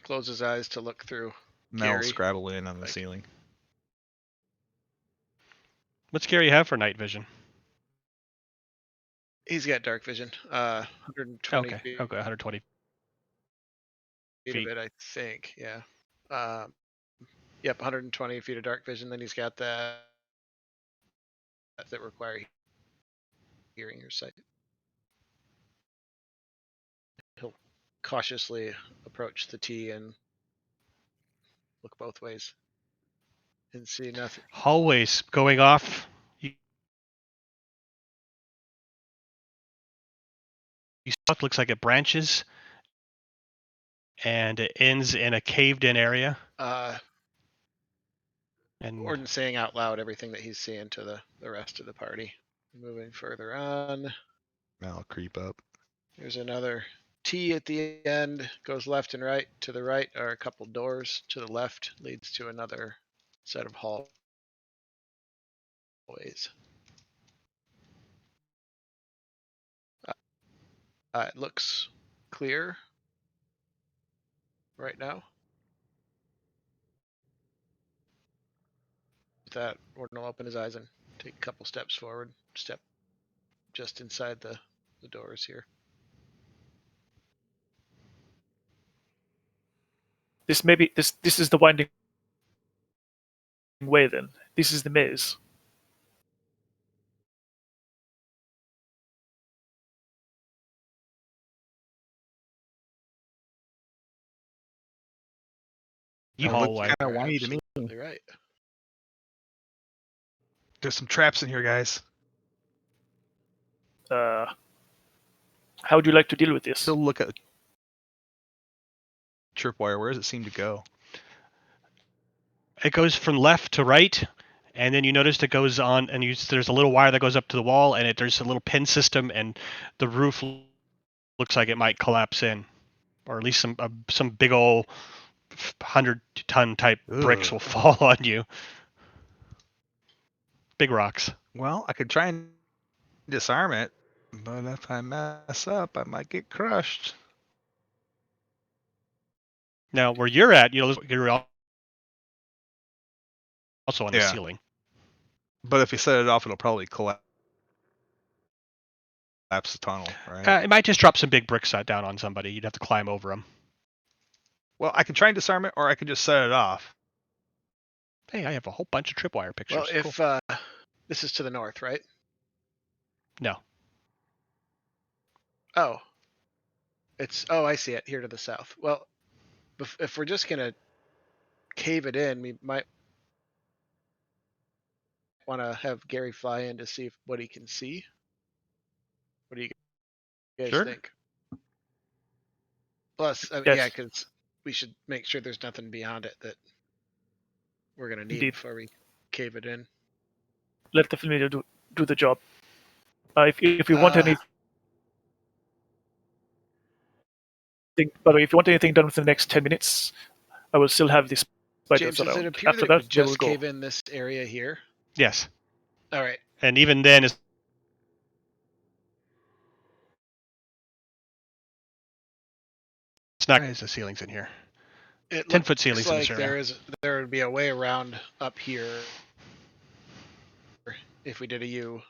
close his eyes to look through. Mel Gary. scrabble in on the Like- ceiling. What's Gary have for night vision? He's got dark vision. 120 Okay. feet. Okay. 120 feet of it, I think. Yeah. Yep, 120 feet of dark vision. Then he's got that require hearing or sight. He'll cautiously approach the T and look both ways and see nothing. Hallways going off. You saw it looks like it branches and it ends in a caved-in area. And Orden's saying out loud everything that he's seeing to the rest of the party. Moving further on. Mel creep up. There's another T at the end, goes left and right. To the right are a couple doors. To the left leads to another set of hallways. It looks clear right now. With that, Orden will open his eyes and take a couple steps forward. Step just inside the doors here. This is the winding way. Then this is the maze. hallway. Kind of windy to me. Absolutely right. There's some traps in here, guys. How would you like to deal with this? Still look at tripwire. Where does it seem to go? It goes from left to right, and then you noticed it goes on, and there's a little wire that goes up to the wall, and there's a little pin system, and the roof looks like it might collapse in, or at least some big old 100-ton type bricks will fall on you. Big rocks. Well, I could try and disarm it, but if I mess up, I might get crushed. Now, where you're at, you're also on the ceiling. But if you set it off, it'll probably collapse the tunnel, right? It might just drop some big bricks down on somebody. You'd have to climb over them. Well, I can try and disarm it, or I could just set it off. Hey, I have a whole bunch of tripwire pictures. Well, if this is to the north, right? No. Oh. I see it here to the south. Well, if we're just gonna cave it in, we might want to have Gary fly in to see what he can see. What do you guys Sure. think? Plus, Yes. yeah, because we should make sure there's nothing beyond it that we're gonna need Indeed. before we cave it in. Let the familiar do the job. If you want anything, by the way, if you want anything done within the next 10 minutes, I will still have these spiders James, does it around. appear After that we that, they will just go. cave in this area here? Yes. All right. And even then, It's not as the ceilings in here. It 10-foot looks ceilings in like this area. there would be a way around up here if we did a U.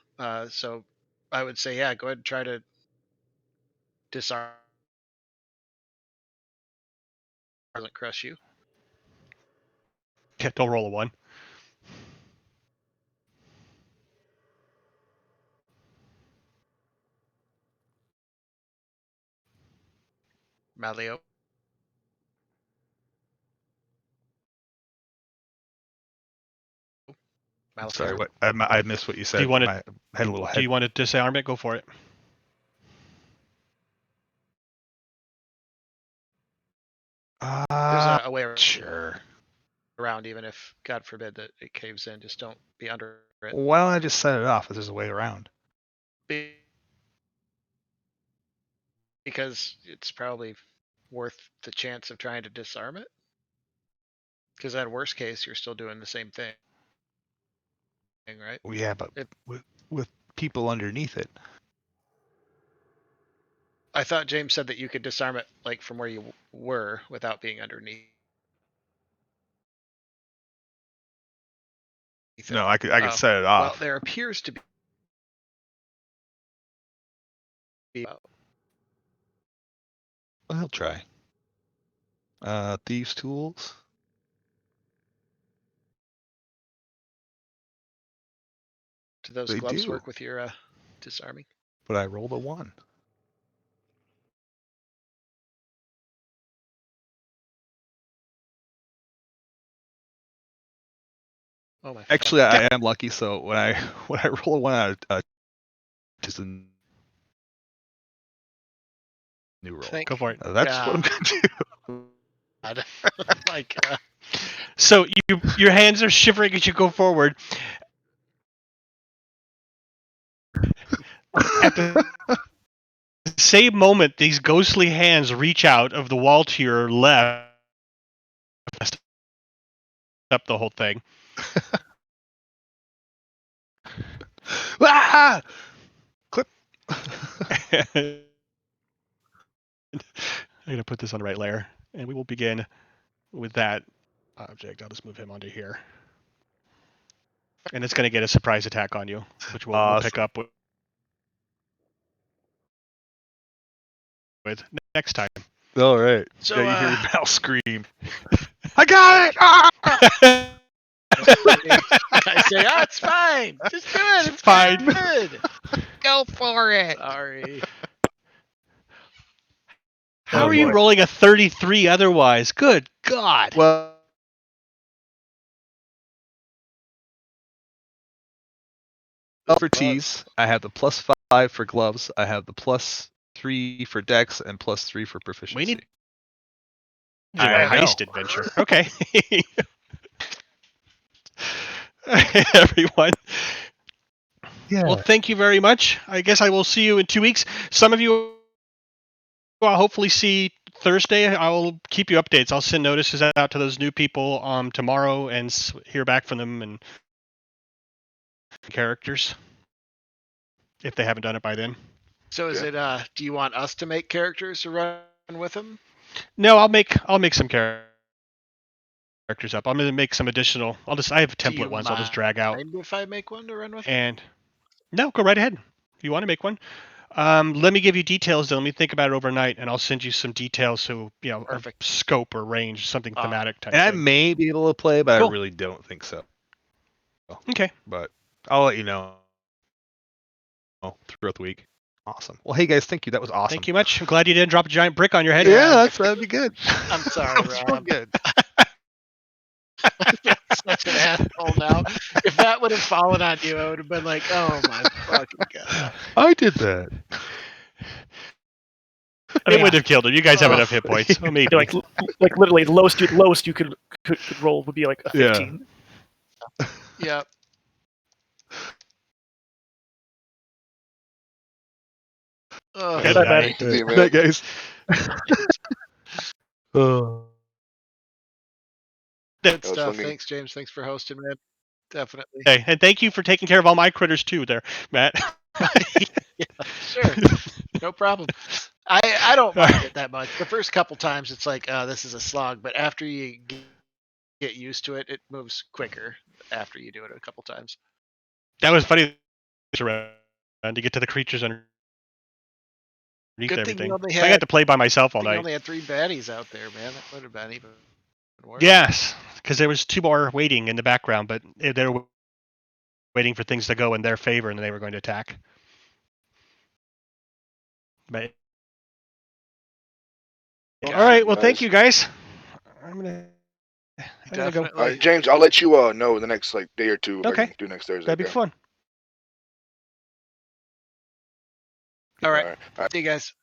So I would say, yeah, go ahead and try to disarm. Doesn't crush you. Yeah, don't roll a 1. Malio. Sorry, what? I missed what you said. Do you want I had a little Do head. you want to disarm it? Go for it. There's a way Sure. around, even if, God forbid, that it caves in. Just don't be under it. Why don't I just set it off if there's a way around? Because it's probably worth the chance of trying to disarm it. Because at worst case, you're still doing the same thing, right? Well, yeah, but with people underneath it. I thought James said that you could disarm it like from where you were without being underneath. No, I could set it off. Well, there appears to be. Well, he'll try. Thieves' tools. Do those They gloves do. work with your disarming? But I rolled a 1. Oh my! Actually, I am lucky. So when I roll a 1 out, just a new roll. Go for it. That's what I'm gonna do. Like, So your hands are shivering as you go forward. At the same moment, these ghostly hands reach out of the wall to your left, up the whole thing. Ah! Clip. I'm gonna put this on the right layer, and we will begin with that object. I'll just move him onto here, and it's gonna get a surprise attack on you, which we'll pick up with next time. All right. So, yeah, you hear Mal scream. I got it! Ah! I say, oh, it's fine. Just do it. It's fine. Good. Go for it. Sorry. How are you rolling a 33 otherwise? Good God. Well, for tees, I have the +5 for gloves. I have the +3 for dex and +3 for proficiency. We need a heist adventure. Okay. Everyone. Yeah. Well, thank you very much. I guess I will see you in 2 weeks. Some of you I'll hopefully see Thursday. I will keep you updates. I'll send notices out to those new people tomorrow and hear back from them and characters if they haven't done it by then. So is it? Do you want us to make characters to run with them? No, I'll make some characters up. I'm gonna make some additional. I have template ones. I'll just drag out. If I make one to run with. And no, go right ahead. If you want to make one. Let me give you details. Let me think about it overnight, and I'll send you some details. So Perfect. Scope or range, something thematic type. And I thing. may be able to play, but Cool. I really don't think so. Okay. But I'll let you know throughout the week. Awesome. Well, hey guys, thank you. That was awesome. Thank you much. I'm glad you didn't drop a giant brick on your head. Yeah, that'd be good. I'm sorry, Rob. Good. Such an asshole now. If that would have fallen on you, I would have been like, oh my fucking God. I did that. It would have killed him. You guys have enough hit points. Oh, maybe. Like literally, the lowest you could roll would be like a 15. Yeah. Good night. Good night, guys. Good stuff. Thanks, James. Thanks for hosting, man. Definitely. Hey, and thank you for taking care of all my critters too, there, Matt. Yeah, sure. No problem. I don't mind it that much. The first couple times it's like, this is a slog, but after you get used to it, it moves quicker after you do it a couple times. That was funny around to get to the creatures underneath Good thing everything. you only So I got to play by myself all You night. only had 3 baddies out there, man. That would have been even worse. Yes, because there was 2 more waiting in the background, but they were waiting for things to go in their favor, and they were going to attack. But all right, well, thank you guys. I'm gonna go. Definitely. James, I'll let you know the next day or two. If I can do next Thursday. That'd be fun. All right. All right. See you guys.